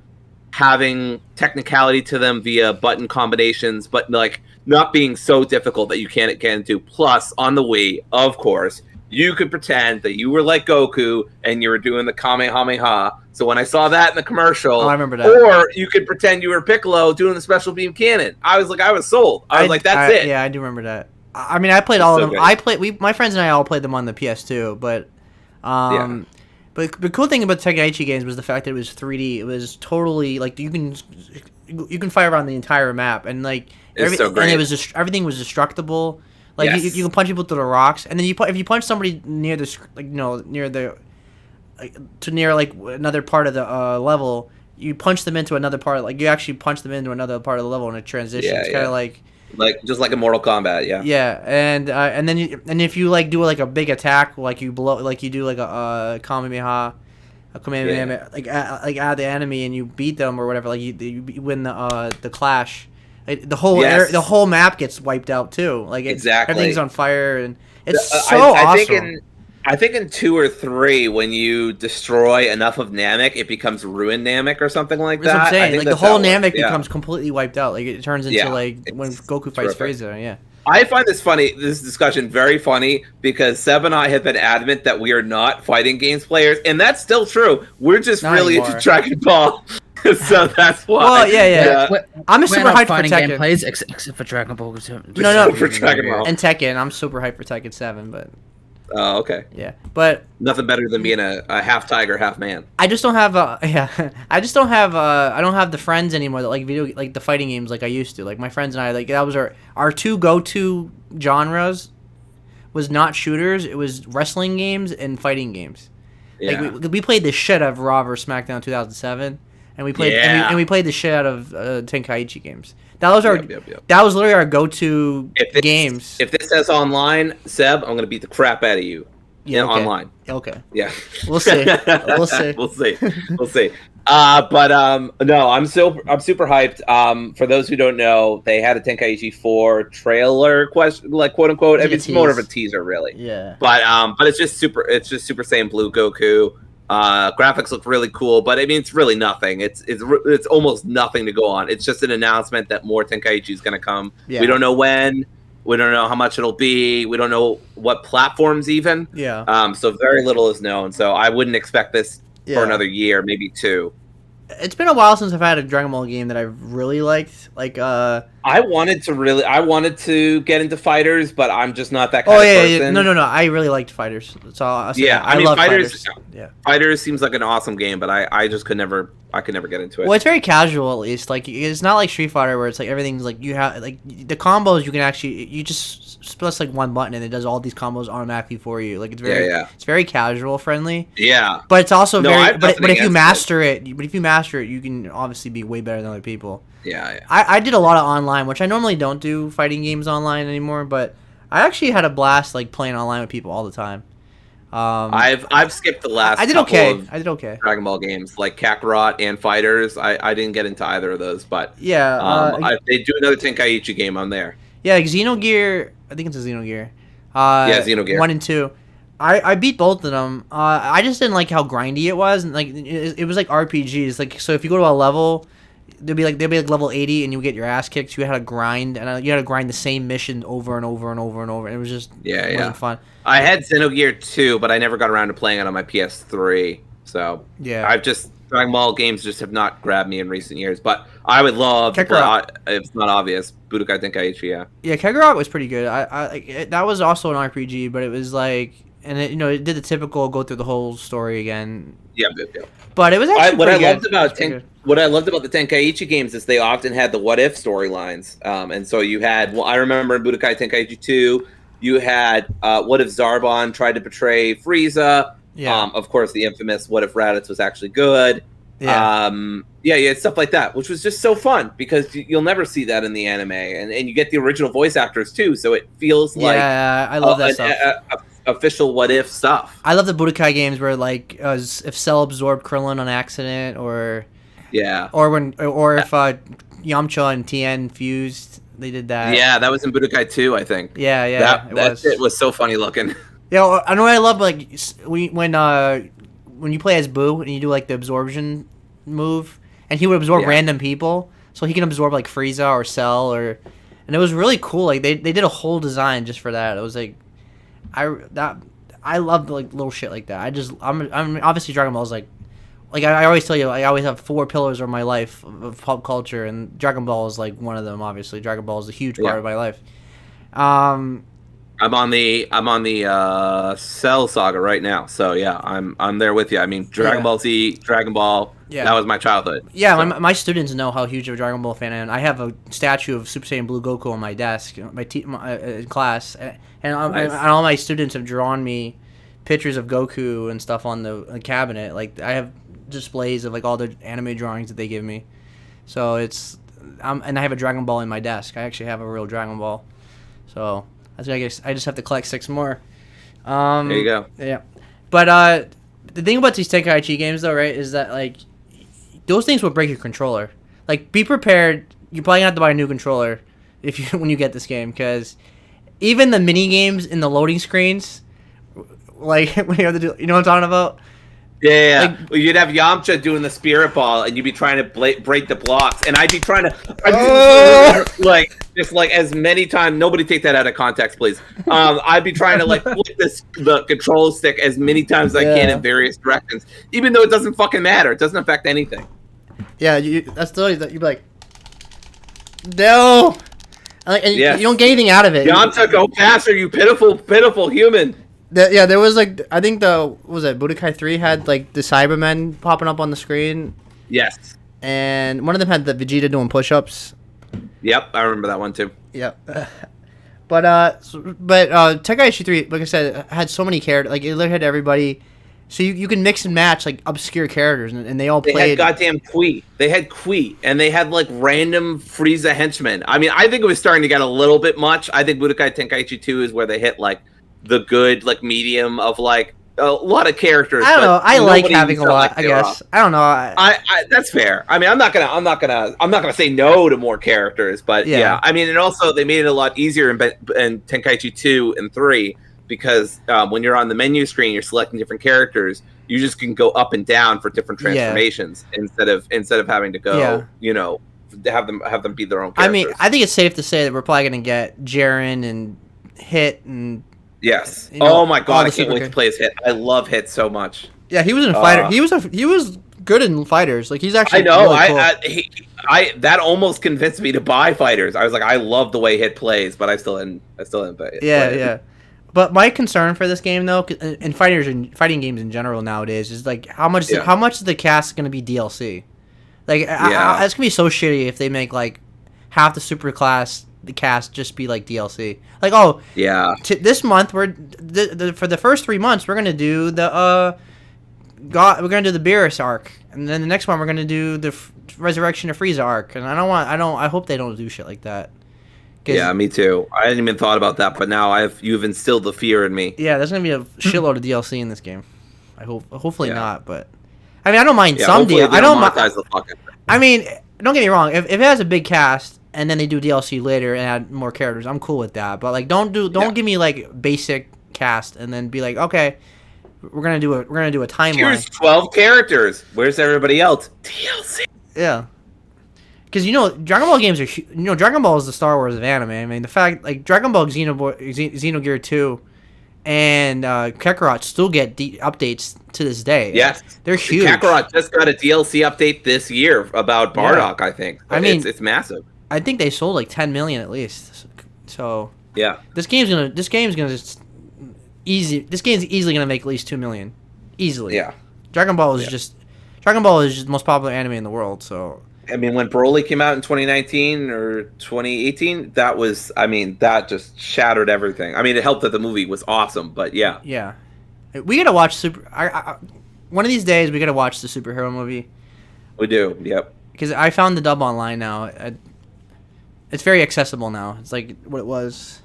having technicality to them via button combinations, but like not being so difficult that you can't get into. Plus, on the Wii, of course, you could pretend that you were like Goku and you were doing the Kamehameha. So when I saw that in the commercial, I remember that. Or you could pretend you were Piccolo doing the special beam cannon. I was sold. I was like, that's it. Yeah, I do remember that. I mean, I played all so of them. great. My friends and I all played them on the PS2, but but the cool thing about the Tenkaichi games was the fact that it was 3D. It was totally like you can fire around the entire map, and like so great. and it was just everything was destructible. Like Yes. you can punch people through the rocks, and then if you punch somebody near the near the near like another part of the level, you punch them into another part. Like you actually punch them into another part of the level, and it transitions. Yeah, It's kind yeah. of like just like in Mortal Kombat, yeah. yeah, and then and if you like do like a big attack, like you blow, like you do like a Kamehameha, like at the enemy, and you beat them or whatever, like you win the clash. Like, the whole map gets wiped out too. Like Exactly. everything's on fire, and it's I awesome. I think in 2 or 3, when you destroy enough of Namek, it becomes Ruined Namek or something like That's that. what I'm I saying. think Like the that's whole how it works, Namek becomes completely wiped out. Like it turns into Yeah, like when it's Goku fights terrific. Frieza. Yeah. I find this discussion very funny because Seb and I have been adamant that we are not fighting games players, and that's still true. We're just Not really anymore. into Dragon Ball, so that's why. Well, yeah. I'm We're super not hyped for fighting Tekken. game plays except for Dragon Ball. No. For Dragon Ball. And Tekken. I'm super hyped for Tekken 7, but Oh, okay. yeah. But Nothing better than being a half tiger, half man. I just don't have I just don't have I don't have the friends anymore that like the fighting games like I used to. Like my friends and I, like that was our two go-to genres was not shooters, it was wrestling games and fighting games. Yeah. Like we played the shit out of Raw vs SmackDown 2007, and we played and we played the shit out of Tenkaichi games. That was our Yep. that was literally our go-to games. If this says online, Seb, I'm gonna beat the crap out of you. Yeah, okay. Online. Okay. Yeah. We'll see. We'll see. We'll see. No, I'm super hyped. For those who don't know, they had a Tenkaichi 4 trailer, like quote unquote. I mean, it's more of a teaser, really. Yeah. But it's just Super Saiyan Blue Goku. Graphics look really cool, but I mean, it's really nothing. It's almost nothing to go on. It's just an announcement that more Tenkaichi is going to come. Yeah. We don't know when. We don't know how much it'll be. We don't know what platforms even. Yeah. So very little is known. So I wouldn't expect this for another year, maybe 2. It's been a while since I've had a Dragon Ball game that I've really liked. Like I wanted to get into fighters, but I'm just not that kind of person. No. I really liked Fighters. So I'll say that. I mean, love Fighters. Yeah. Fighters seems like an awesome game, but I just could never get into it. Well, it's very casual at least. Like it's not like Street Fighter where it's like everything's like you have like the combos you can actually you just press like one button and it does all these combos automatically for you. Like it's very it's very casual friendly. Yeah. But it's also very but if you master it, you can obviously be way better than other people. Yeah. I did a lot of online, which I normally don't do fighting games online anymore, but I actually had a blast like playing online with people all the time. I've skipped the last. I did okay. Dragon Ball games like Kakarot and Fighters. I didn't get into either of those, but yeah. If they do another Tenkaichi game, I'm there. Yeah, like Xenogear. I think it's a Xenogear. Xenogear 1 and 2. I beat both of them. I just didn't like how grindy it was, and like it was like RPGs. Like so, if you go to a level, they'd be like level 80, and you get your ass kicked. You had to grind, and you had to grind the same mission over and over and over and over. And it was just wasn't fun. I had Xenogear 2, but I never got around to playing it on my PS3. So yeah, Dragon Ball games just have not grabbed me in recent years. But I would love to play, if it's not obvious, Budokai Tenkaichi. Yeah, Kakarot was pretty good. That was also an RPG, but it was like, and it did the typical go through the whole story again. Yeah. But it was actually what I loved about the Tenkaichi games is they often had the what if storylines. And so you had, I remember in Budokai Tenkaichi 2, you had what if Zarbon tried to betray Frieza. Yeah. Of course, the infamous what if Raditz was actually good. Yeah. Yeah, stuff like that, which was just so fun because you'll never see that in the anime, and you get the original voice actors too, so it feels like I love that stuff. Official what if stuff. I love the Budokai games where like if Cell absorbed Krillin on accident, or if Yamcha and Tien fused, they did that. Yeah, that was in Budokai 2, I think. Yeah, that shit was so funny looking. Yeah, I know what I love, like when you play as Boo and you do like the absorption move, and he would absorb random people, so he can absorb like Frieza or Cell, and it was really cool. Like they did a whole design just for that. It was like I love like little shit like that. I'm obviously Dragon Ball is like I always tell you, I always have 4 pillars of my life of pop culture, and Dragon Ball is like one of them. Obviously, Dragon Ball is a huge part of my life. I'm on the Cell Saga right now, so yeah, I'm there with you. I mean, Dragon Yeah. Ball Z, Dragon Ball, Yeah. that was my childhood. Yeah, so. my students know how huge of a Dragon Ball fan I am. I have a statue of Super Saiyan Blue Goku on my desk, in class, and Nice. all my students have drawn me pictures of Goku and stuff on the cabinet. Like I have displays of like all the anime drawings that they give me. So and I have a Dragon Ball in my desk. I actually have a real Dragon Ball. So I guess I just have to collect 6 more. There you go. Yeah, but the thing about these Tenkaichi games though, right, is that like those things will break your controller. Like, be prepared. You're probably gonna have to buy a new controller when you get this game, because even the mini games in the loading screens, like when you have to do, you know what I'm talking about? Yeah. Like- Well, you'd have Yamcha doing the spirit ball, and you'd be trying to break the blocks, and I'd be trying to, just like as many times. Nobody take that out of context, please. I'd be trying to like flip the control stick as many times as I can Yeah. in various directions, even though it doesn't fucking matter. It doesn't affect anything. Yeah, that's the you'd be like, no, and Yes. you don't get anything out of it. Yamcha, go faster, you pitiful human. Yeah, there was like, I think what was it, Budokai 3 had like the Cybermen popping up on the screen, Yes. and one of them had the Vegeta doing push-ups. Yep, I remember that one too. Yep. But Tenkaichi 3, like I said, had so many characters. Like, it literally had everybody. So you can mix and match like obscure characters, and they all They played. had goddamn Kui. They had Kui, and they had like random Frieza henchmen. I mean, I think it was starting to get a little bit much. I think Budokai Tenkaichi 2 is where they hit like the good like medium of like a lot of characters. I don't know. but I like nobody having a felt lot. like I they were guess off. I don't know. I that's fair. I mean, I'm not gonna say no to more characters, but Yeah. yeah. I mean, and also they made it a lot easier in Tenkaichi 2 and 3 because when you're on the menu screen, you're selecting different characters. You just can go up and down for different Yeah. transformations instead of having to go, Yeah. you know, have them be their own I characters. mean, I think it's safe to say that we're probably gonna get Jiren and Hit and yes. you know, Oh my all god, the I can't wait super to play as Hit. I love Hit so much. yeah, he was in fighter. He was good in fighters. Like, he's actually I know. really cool. I that almost convinced me to buy fighters. I was like, I love the way Hit plays, but I still didn't play it. Yeah. But my concern for this game, though, and fighting games in general nowadays, is like how much is the cast going to be DLC? Like, it's gonna be so shitty if they make like half the super class the cast just be like DLC. Like, oh Yeah. this month for the first 3 months we're gonna do the we're gonna do the Beerus arc, and then the next one we're gonna do the Resurrection of Frieza arc, and I hope they don't do shit like that. Yeah, me too. I hadn't even thought about that, but now you've instilled the fear in me. Yeah, there's gonna be a shitload of DLC in this game. Hopefully Yeah. not, but I mean, I don't mind Yeah, some hopefully deal. they I don't mind. monetize the fuck out of it. I mean, don't get me wrong. If it has a big cast and then they do DLC later and add more characters, I'm cool with that. But like, don't give me like basic cast and then be like, okay, we're gonna do a timeline. Here's 12 characters. Where's everybody else? DLC. Yeah. Because Dragon Ball games are Dragon Ball is the Star Wars of anime. I mean, the fact like Dragon Ball Xenogear 2 and Kakarot still get updates to this day. Yes, they're huge. Kakarot just got a DLC update this year about Bardock. I think. I mean, it's massive. I think they sold like 10 million at least. So Yeah. this game's easily gonna make at least 2 million, easily. Yeah. Dragon Ball is just the most popular anime in the world. So I mean, when Broly came out in 2019 or 2018, that just shattered everything. I mean, it helped that the movie was awesome, but yeah. yeah, we gotta watch one of these days. We gotta watch the superhero movie. We do. Yep. Because I found the dub online now. It's very accessible now. It's like what it was.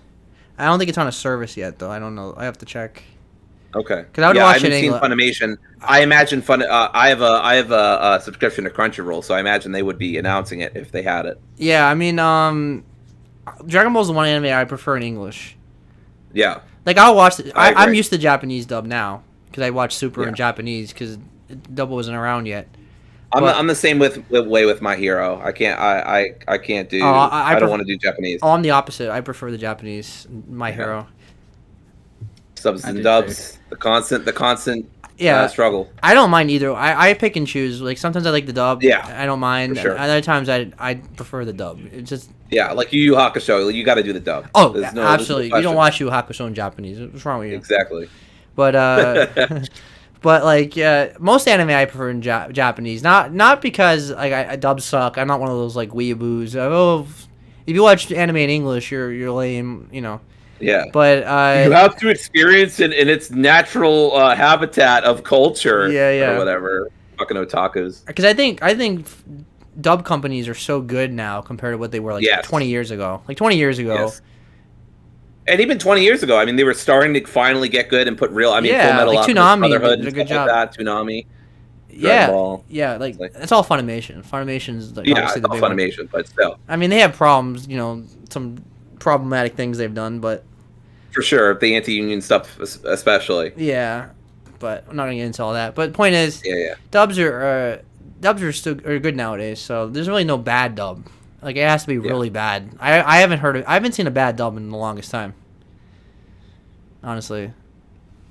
I don't think it's on a service yet, though. I don't know. I have to check. Okay. Because I would I watch haven't it in seen English. Funimation. I imagine I have a subscription to Crunchyroll, so I imagine they would be announcing it if they had it. Yeah, I mean, Dragon Ball is the one anime I prefer in English. Yeah. Like, I'll watch it. I I'm agree. used to Japanese dub now because I watch Super in Yeah. Japanese because dub wasn't around yet. I'm the same with My Hero. I can't do. I don't want to do Japanese Oh, I'm the opposite. I prefer the Japanese My Yeah. Hero. subs I and do dubs. The constant Yeah, struggle. I don't mind either. I pick and choose. Like sometimes I like the dub. Yeah, I don't mind. for sure. Other times I prefer the dub. It's just Yeah, like Yu Yu Hakusho, you got to do the dub. oh, There's no absolutely. You question. don't watch Yu Yu Hakusho in Japanese. What's wrong with you? Exactly. But but like most anime I prefer in Japanese. Not because like I dubs suck. I'm not one of those like weeaboos. Oh, if you watch anime in English, you're lame. You know. Yeah. But you have to experience it in its natural habitat of culture. Yeah. Or whatever. Fucking otakus. Because I think dub companies are so good now compared to what they were like 20 years ago. Like 20 years ago. Yes. And even 20 years ago, I mean, they were starting to finally get good and put real. I mean, yeah, Full Metal like Alchemist Toonami Brotherhood did a and good stuff job. like that. Toonami. Yeah, like that's all Funimation. Funimation's like obviously the big Funimation, one. but still. I mean, they have problems, you know, some problematic things they've done, but for sure, the anti-union stuff, especially. Yeah, but I'm not gonna get into all that. But point is, dubs are still good nowadays. So there's really no bad dub. Like it has to be really bad. I haven't seen a bad dub in the longest time. Honestly.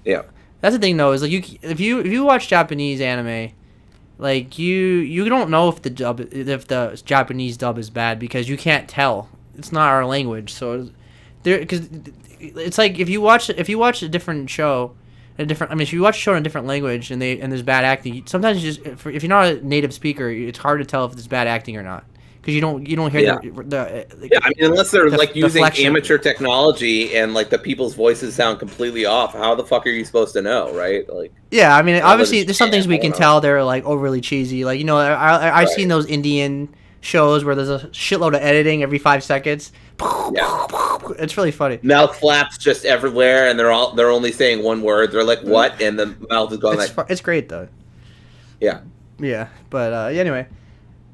Yeah. That's the thing though, is like if you watch Japanese anime, like you don't know if the Japanese dub is bad because you can't tell. It's not our language, so because it's like if you watch a different show, if you watch a show in a different language and there's bad acting, sometimes if you're not a native speaker, it's hard to tell if it's bad acting or not. Because you don't hear I mean, unless they're like using amateur technology and like the people's voices sound completely off, how the fuck are you supposed to know, right? Like I mean, obviously there's some things we can tell they're like overly cheesy. Like I've seen those Indian shows where there's a shitload of editing every 5 seconds. It's really funny. Mouth flaps just everywhere, and they're only saying one word. They're like what, and the mouth is going it's great though. Yeah. But anyway.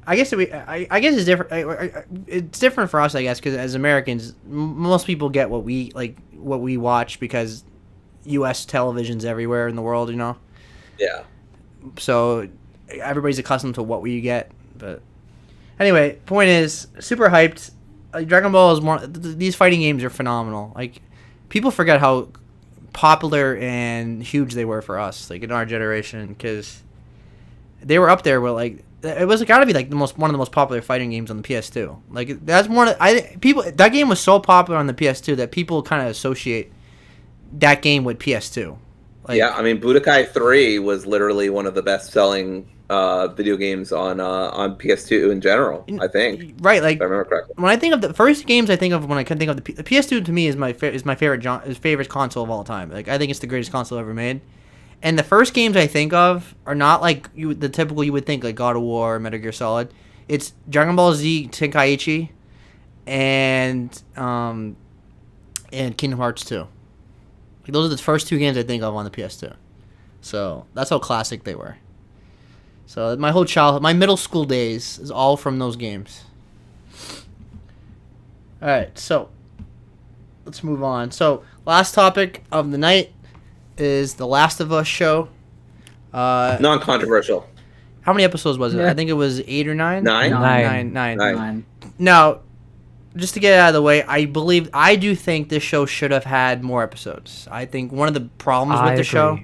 I guess it's different. It's different for us, I guess, because as Americans, most people get what we watch because U.S. television's everywhere in the world, you know. Yeah. So everybody's accustomed to what we get, but anyway, point is, super hyped. Dragon Ball is more. These fighting games are phenomenal. Like people forget how popular and huge they were for us, like in our generation, because they were up there with like. It was got to be like one of the most popular fighting games on the PS2. Like that's more. That game was so popular on the PS2 that people kind of associate that game with PS2. Like, I mean, Budokai 3 was literally one of the best-selling video games on PS2 in general. I think. Right, like if I remember correctly. When I think of the first games, I think of when I can think of the PS2 to me is my favorite console of all time. Like I think it's the greatest console ever made. And the first games I think of are not like the typical you would think, like God of War or Metal Gear Solid. It's Dragon Ball Z Tenkaichi and Kingdom Hearts 2. Like, those are the first two games I think of on the PS2. So that's how classic they were. So my whole childhood, my middle school days is all from those games. Alright, so let's move on. So last topic of the night is the Last of Us show. Non-controversial. How many episodes was it? I think it was 8 or 9? Nine. Now, just to get it out of the way, I do think this show should have had more episodes. I think one of the problems with the show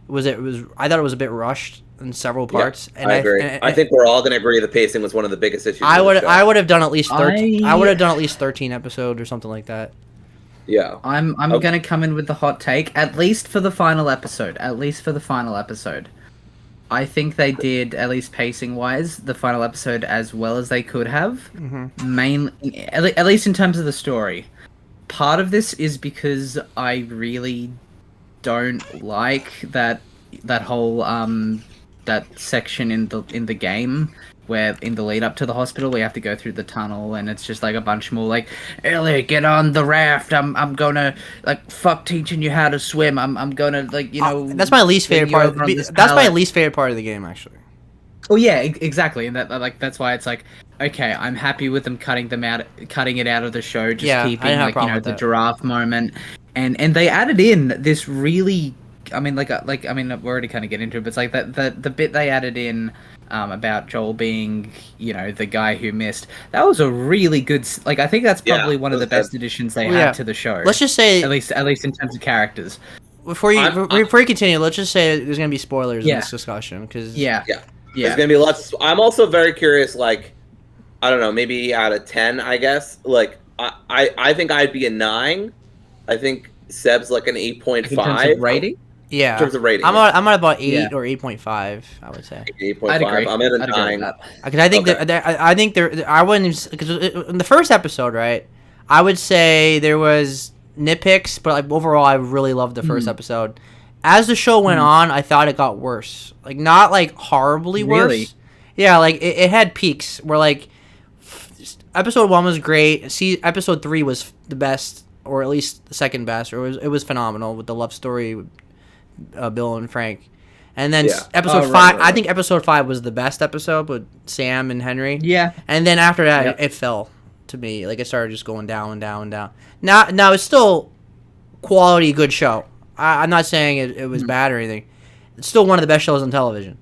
was I thought it was a bit rushed in several parts. Yeah, and I agree. I think we're all going to agree the pacing was one of the biggest issues. I would have done at least 13. I would have done at least 13 episodes or something like that. Yeah. I'm gonna come in with the hot take, at least for the final episode. I think they did, at least pacing wise, the final episode as well as they could have. Mm-hmm. Mainly, at least in terms of the story. Part of this is because I really don't like that whole that section in the game where in the lead up to the hospital we have to go through the tunnel and it's just like a bunch more like, Elliot, get on the raft, I'm gonna like fuck teaching you how to swim, I'm gonna like, you know, that's my least favorite part. That's my least favorite part of the game, actually. Oh yeah, exactly, and that's why it's like, okay, I'm happy with them cutting it out of the show, just keeping like, you know, the giraffe moment, and they added in this really, I mean, we're already kind of getting into it, but it's like the bit they added in about Joel being, you know, the guy who missed. That was a really good, like, I think that's probably one of the best additions they had to the show. Let's just say, at least in terms of characters. before you I'm- before you continue, let's just say there's gonna be spoilers in Yeah. this discussion because Yeah. Yeah. Yeah. There's gonna be lots. I'm also very curious. Like, I don't know, maybe out of 10, I guess. Like, I think I'd be a 9. I think Seb's like an 8.5. In terms of rating? yeah, In terms of rating, I'm at about 8 Yeah. or 8.5. I would say 8.5. I'd agree. I'm at a I'd agree 9. with that. because I think Okay. I think there I wouldn't because in the first episode, right? I would say there was nitpicks, but like overall, I really loved the first episode. As the show went on, I thought it got worse. Like not like horribly worse. Really? Yeah, like it had peaks where like episode 1 was great. See, episode 3 was the best, or at least the second best, or it was phenomenal with the love story with Bill and Frank. And then Yeah. episode Oh, 5, right. I think episode 5 was the best episode with Sam and Henry. Yeah. And then after that, Yep. it fell to me. Like it started just going down and down and down. Now it's still quality, good show. I'm not saying it was bad or anything. It's still one of the best shows on television.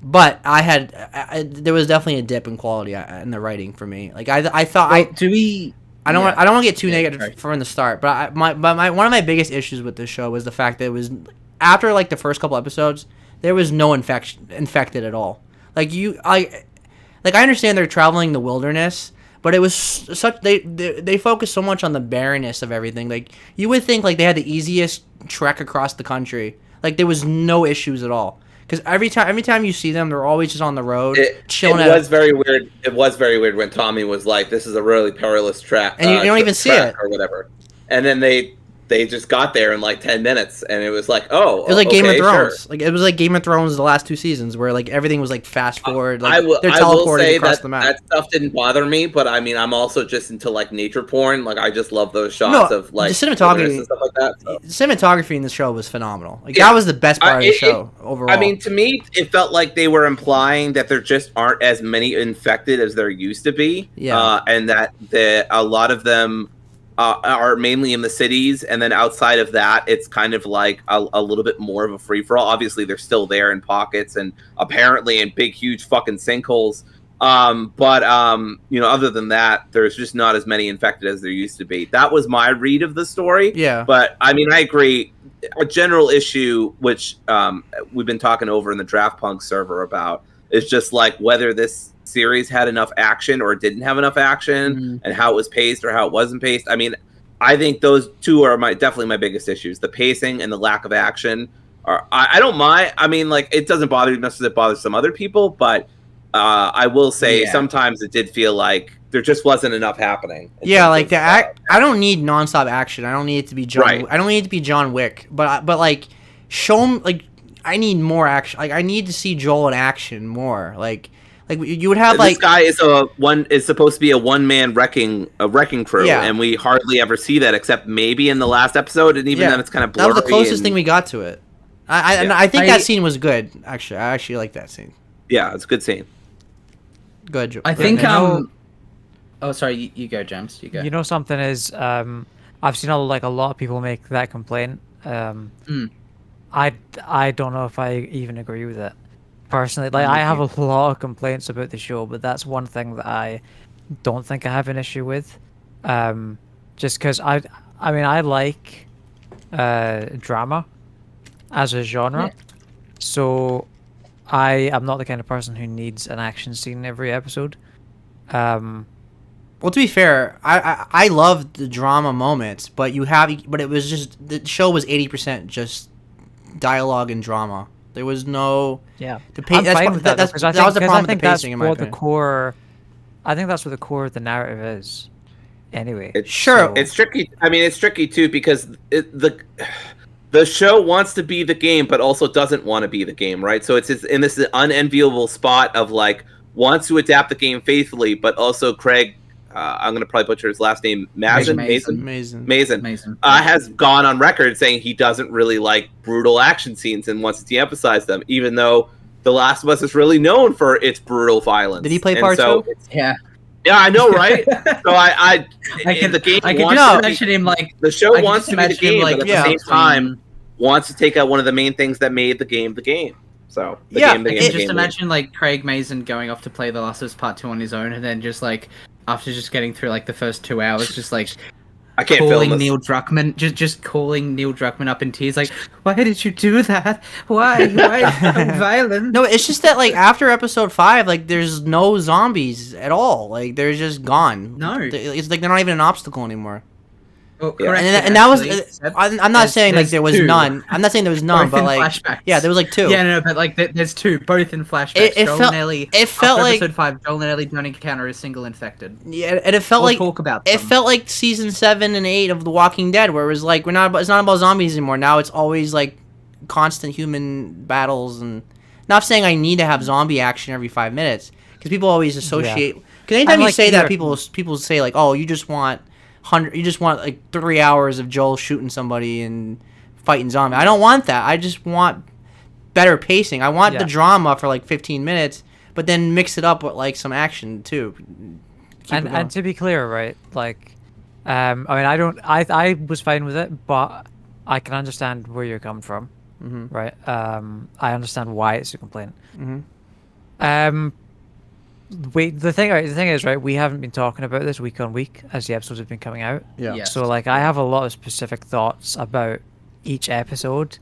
But there was definitely a dip in quality in the writing for me. Like I thought Wait, do we? I don't want to get too Yeah, negative sorry. from the start, but one of my biggest issues with this show was the fact that it was after like the first couple episodes, there was no infected at all. Like I understand they're traveling the wilderness, but it was such they focused so much on the barrenness of everything. Like you would think like they had the easiest trek across the country. Like there was no issues at all. Because every time you see them, they're always just on the road, chilling. It was very weird. It was very weird when Tommy was like, "This is a really perilous track," And you don't even see it. or whatever. And then they just got there in like 10 minutes, and it was like, "Oh, It was like Game of okay, Thrones. sure." Like it was like Game of Thrones the last 2 seasons, where like everything was like fast forward. Like I will teleporting say across that the map. that stuff didn't bother me, but I mean, I'm also just into like nature porn. Like I just love those shots of like the cinematography wilderness and stuff like that. So. The cinematography in the show was phenomenal. Like Yeah. that was the best part of the show overall. I mean, to me, it felt like they were implying that there just aren't as many infected as there used to be. Yeah. And that a lot of them are mainly in the cities, and then outside of that, it's kind of like a little bit more of a free for all. Obviously, they're still there in pockets, and apparently in big, huge fucking sinkholes. But other than that, there's just not as many infected as there used to be. That was my read of the story. Yeah. But I mean, I agree. A general issue, which we've been talking over in the Draft Punk server about, is just like whether this series had enough action or didn't have enough action, and how it was paced or how it wasn't paced. I mean, I think those two are definitely my biggest issues: the pacing and the lack of action. I don't mind. I mean, like it doesn't bother me much as it bothers some other people, but I will say sometimes it did feel like there just wasn't enough happening. Yeah, like I don't need nonstop action. I don't need it to be John. Right. I don't need it to be John Wick. But like, show 'em, like I need more action. Like I need to see Joel in action more. Like you would have this like guy is supposed to be a one-man wrecking crew, Yeah. and we hardly ever see that except maybe in the last episode, and even then it's kind of that blurry. was the closest and- thing we got to it. I think that scene was good. Actually, I actually like that scene. Yeah, it's a good scene. Go ahead, Joe. I think Yeah, Oh, sorry. You go, James. You go. You know something is I've seen a lot of people make that complaint. I don't know if I even agree with it personally. Like I have a lot of complaints about the show, but that's one thing that I don't think I have an issue with. Just because I mean I like drama as a genre, so I am not the kind of person who needs an action scene every episode. Well, to be fair, I loved the drama moments, but it was just the show was 80% just dialogue and drama. There was no Yeah, I'm that's fine fine with that that's- because I that think, was the because problem I with the think that's pacing, in my what the opinion. core. I think that's what the core of the narrative is. Anyway, Sure. It's tricky. I mean, it's tricky too because the show wants to be the game, but also doesn't want to be the game, right? So it's in this unenviable spot of like wants to adapt the game faithfully, but also Craig. I'm going to probably butcher his last name. Mason. Has gone on record saying he doesn't really like brutal action scenes and wants to de-emphasize them, even though The Last of Us is really known for its brutal violence. Did he play And part so two? Yeah. Yeah, I know, right? So I can the game just wants to be- imagine him like the show I can wants just to be the imagine him, game, like, but at yeah. the same time wants to take out one of the main things that made the game the game. So the Yeah, game, the I game, can the just game, imagine like Craig Mazin going off to play The Last of Us Part 2 on his own, and then just like after just getting through like the first 2 hours, just like I can't film calling this. Neil Druckmann, just calling Neil Druckmann up in tears, like, why did you do that? Why so violent? No, it's just that like after episode 5, like there's no zombies at all. Like they're just gone. No. It's like they're not even an obstacle anymore. Well, Yeah. correct, And that was. actually, except I'm not saying like there's there was two. none. I'm not saying there was none, Both but in like flashbacks. yeah, there was like 2. Yeah, no, but like there's 2, both in flashbacks. It Joel felt- and Ellie. it felt after like- episode 5. Joel and Ellie don't encounter a single infected. Yeah, and it felt We'll like talk about it them. felt like season 7 and 8 of The Walking Dead, where it was like it's not about zombies anymore. Now it's always like constant human battles, and not saying I need to have zombie action every 5 minutes because people always associate. Because anytime I'm you like say that, here. people say like, oh, you just want like 3 hours of Joel shooting somebody and fighting zombies. I don't want that. I just want better pacing. I want the Yeah. drama for like 15 minutes, but then mix it up with like some action too. Keep it going. And to be clear, right? Like, I mean, I was fine with it, but I can understand where you're coming from, right? I understand why it's a complaint. The thing is, right? We haven't been talking about this week on week as the episodes have been coming out. Yeah. Yes. So like, I have a lot of specific thoughts about each episode.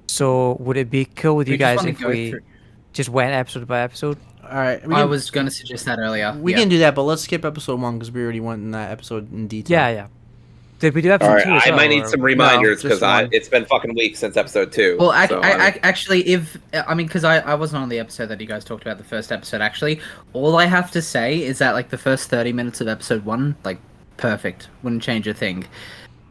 So would it be cool with you We just guys wanna if go we through- just went episode by episode? All right, I was going to suggest that earlier. we yeah. can do that, but let's skip episode 1 because we already went in that episode in detail. Yeah. Did we do All episode right, 2 as I well, might need or- some reminders just because one. it's been fucking weeks since episode 2. Well, so, actually, because I wasn't on the episode that you guys talked about, the first episode, actually, all I have to say is that, like, the first 30 minutes of episode 1, like, perfect. Wouldn't change a thing.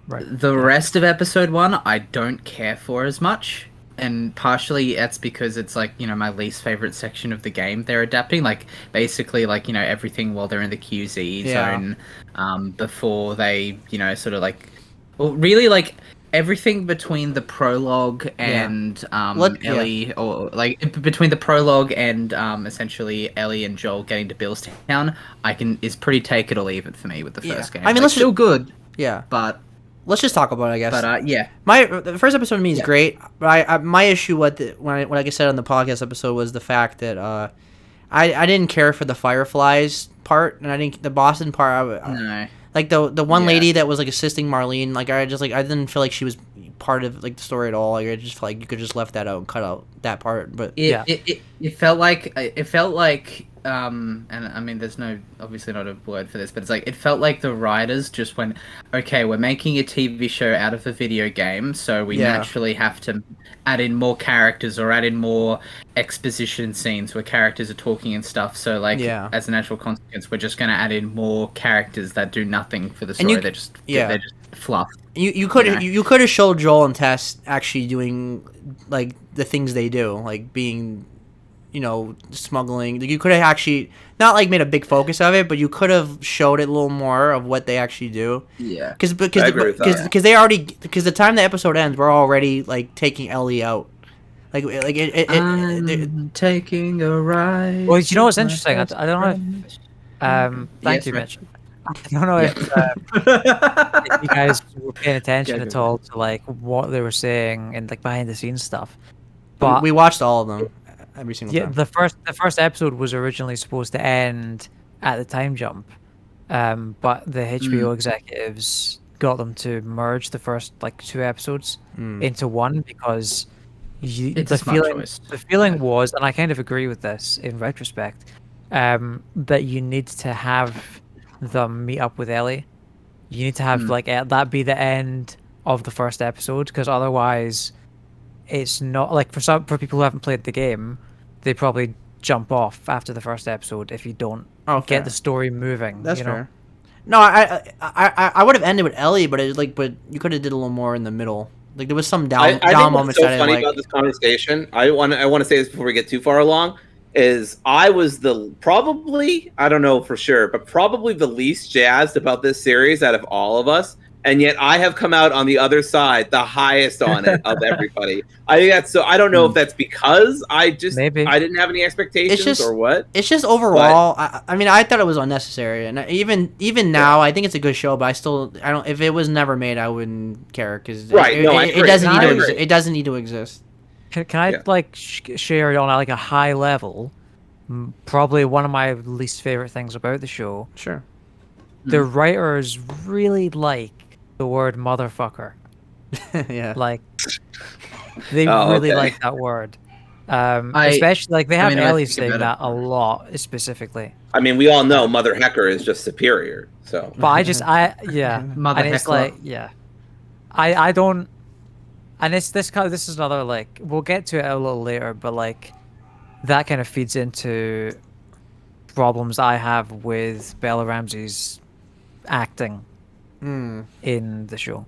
Right. The rest of episode 1, I don't care for as much. And partially that's because it's, like, you know, my least favorite section of the game they're adapting. Like, basically, like, you know, everything while they're in the QZ Yeah. zone, before they, you know, sort of, like... Well, really, like, everything between the prologue and Ellie, or like between the prologue and essentially Ellie and Joel getting to Billstown, is pretty take it or leave it for me with the first game. I mean, Like, let's still good, Yeah. but Let's just talk about it, I guess. yeah, The first episode to me is Yeah. great, but my issue when I said on the podcast episode was the fact that I didn't care for the Fireflies part, and the Boston part. no, Like the one Yeah. lady that was like assisting Marlene, like I didn't feel like she was part of like the story at all. Like I just felt like you could just left that out and cut out that part. But Yeah. it felt like and I mean, there's obviously not a word for this, but it's like it felt like the writers just went, okay, we're making a TV show out of a video game, so we Yeah. naturally have to add in more characters or add in more exposition scenes where characters are talking and stuff. So like, Yeah. as a natural consequence, we're just going to add in more characters that do nothing for the And story. you- They're just fluff. you could Yeah. you could have showed Joel and Tess actually doing like the things they do, like being, you know, smuggling. Like, you could have actually not like made a big focus of it, but you could have showed it a little more of what they actually do. Yeah. Because I agree with that. they already, because the time the episode ends, we're already like taking Ellie out. Like I'm taking a ride. Well, you know what's with my interesting? best I don't know friend. Thank Yes, you, right. Mitch. I don't know if you guys were paying attention Yeah, at go all to like what they were saying and like behind the scenes stuff. But we watched all of them every single yeah, time. the first episode was originally supposed to end at the time jump, but the HBO executives got them to merge the first like 2 episodes into one because It's a smart choice. the feeling was, and I kind of agree with this in retrospect, that you need to have them meet up with Ellie. You need to have like that be the end of the first episode, because otherwise, it's not like for people who haven't played the game, they probably jump off after the first episode if you don't Oh, fair. get the story moving. That's you know? fair. No, I would have ended with Ellie, but but you could have did a little more in the middle. Like there was some down I think what's moments so that I funny didn't about like. this conversation, I want to say this before we get too far along, is I was probably, I don't know for sure, but probably the least jazzed about this series out of all of us, and yet I have come out on the other side, the highest on it of everybody. I think that's so. I don't know if that's because I Maybe. didn't have any expectations just- or what. It's just overall. I mean, I thought it was unnecessary, and even now, I think it's a good show. But I don't. If it was never made, I wouldn't care because Right, it, no, I it agree. doesn't No, need I to. agree. It doesn't need to exist. Can I Yeah. like share it on like a high level? Probably one of my least favorite things about the show. Sure. The writers really like the word motherfucker. Yeah. Like, they Oh, really okay. like that word. Especially, like, they I have mean, if I Ellie think saying about that a lot, specifically. I mean, we all know Mother Hecker is just superior. So But yeah. Mother And it's heckler. like, yeah. I don't. And this is another, like, we'll get to it a little later, but, like, that kind of feeds into problems I have with Bella Ramsey's acting in the show.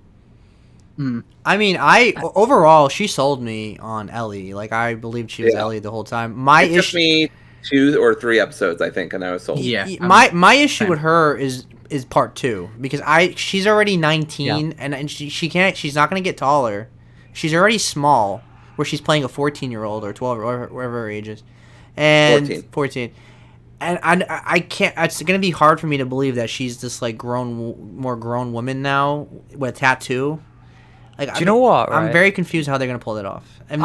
I mean, overall she sold me on Ellie. Like I believed she was Yeah. Ellie the whole time. My it took issue, me 2 or 3 episodes, I think, and I was sold. Yeah. my issue same. with her is part 2 because she's already 19 and she's not gonna get taller. She's already small, where she's playing a 14-year-old or 12 or whatever her age is, and 14. And I can't. It's gonna be hard for me to believe that she's this like more grown woman now with a tattoo. Like, Do you know what? I'm right? very confused how they're gonna pull that off. And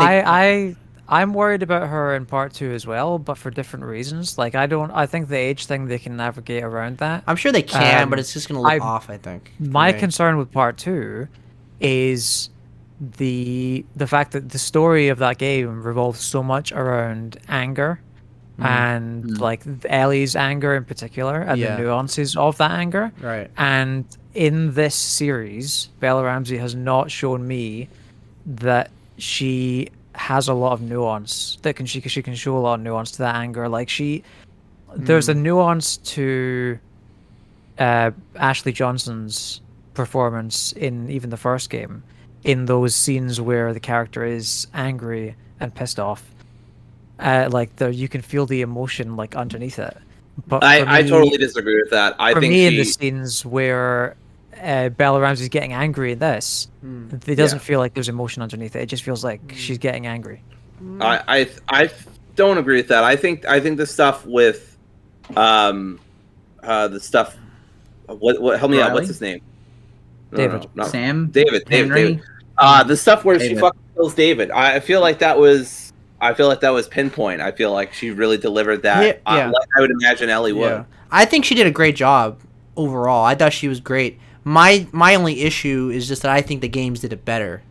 I'm worried about her in part 2 as well, but for different reasons. Like, I think the age thing, they can navigate around that. I'm sure they can, but Um, it's just gonna look I- off. I think. for My me. concern with part 2 is the fact that the story of that game revolves so much around anger and like Ellie's anger in particular and Yeah. the nuances of that anger. Right. And in this series, Bella Ramsey has not shown me that she has a lot of nuance. That she can show a lot of nuance to that anger. Like there's a nuance to Ashley Johnson's performance in even the first game, in those scenes where the character is angry and pissed off. Like you can feel the emotion like underneath it. But I totally disagree with that. I for think me, in she, the scenes where Bella Ramsey's getting angry in this, it doesn't feel like there's emotion underneath it. It just feels like she's getting angry. I don't agree with that. I think the stuff with the stuff. What? Help me out. Riley? What's his name? David. Sam? David. Henry? The stuff where she David. fucking kills David. I feel like that was pinpoint. I feel like she really delivered that. Yeah. Like I would imagine Ellie would. Yeah. I think she did a great job overall. I thought she was great. My only issue is just that I think the games did it better.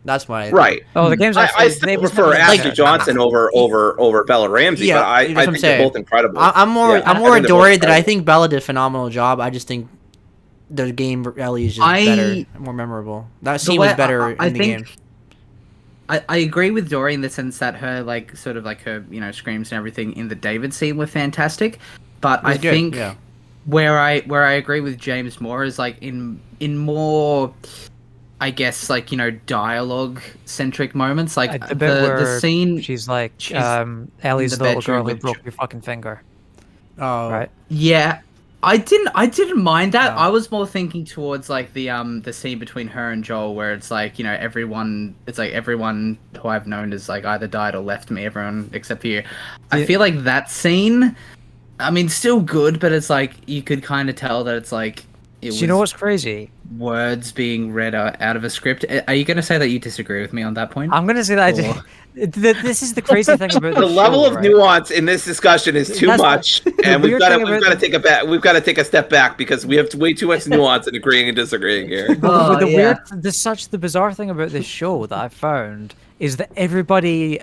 That's why. Right. Oh, the game's I actually, still they prefer like, Ashley Johnson over Bella Ramsey, Yeah, but I that's what I'm think they're saying. both incredible. I'm more Yeah, I'm I more think they're both Dory that I incredible. think Bella did a phenomenal job. I just think the game Ellie is just better, more memorable. That scene was better in the game. I agree with Dory in the sense that her like sort of like her screams and everything in the David scene were fantastic, but I good, think yeah. where I agree with James more is like in more, I guess, like dialogue centric moments, like the bit where the scene. she's like she's Ellie's in the the little bedroom girl who with broke your fucking finger, Oh, right? Yeah, I didn't mind that. No. I was more thinking towards like the scene between her and Joel, where it's like everyone who I've known has like either died or left me. Everyone except for you. I feel like that scene. I mean, still good, but it's like you could kind of tell that it's like it was You know what's crazy? words being read out of a script. Are you going to say that you disagree with me on that point? I'm gonna say that I did. This is the crazy thing about The the level show, of right? nuance in this discussion is too That's much, the and we've weird got thing to about we've got to take a step back because we have way too much nuance in agreeing and disagreeing here. Oh, the yeah. the bizarre thing about this show that I've found is that everybody,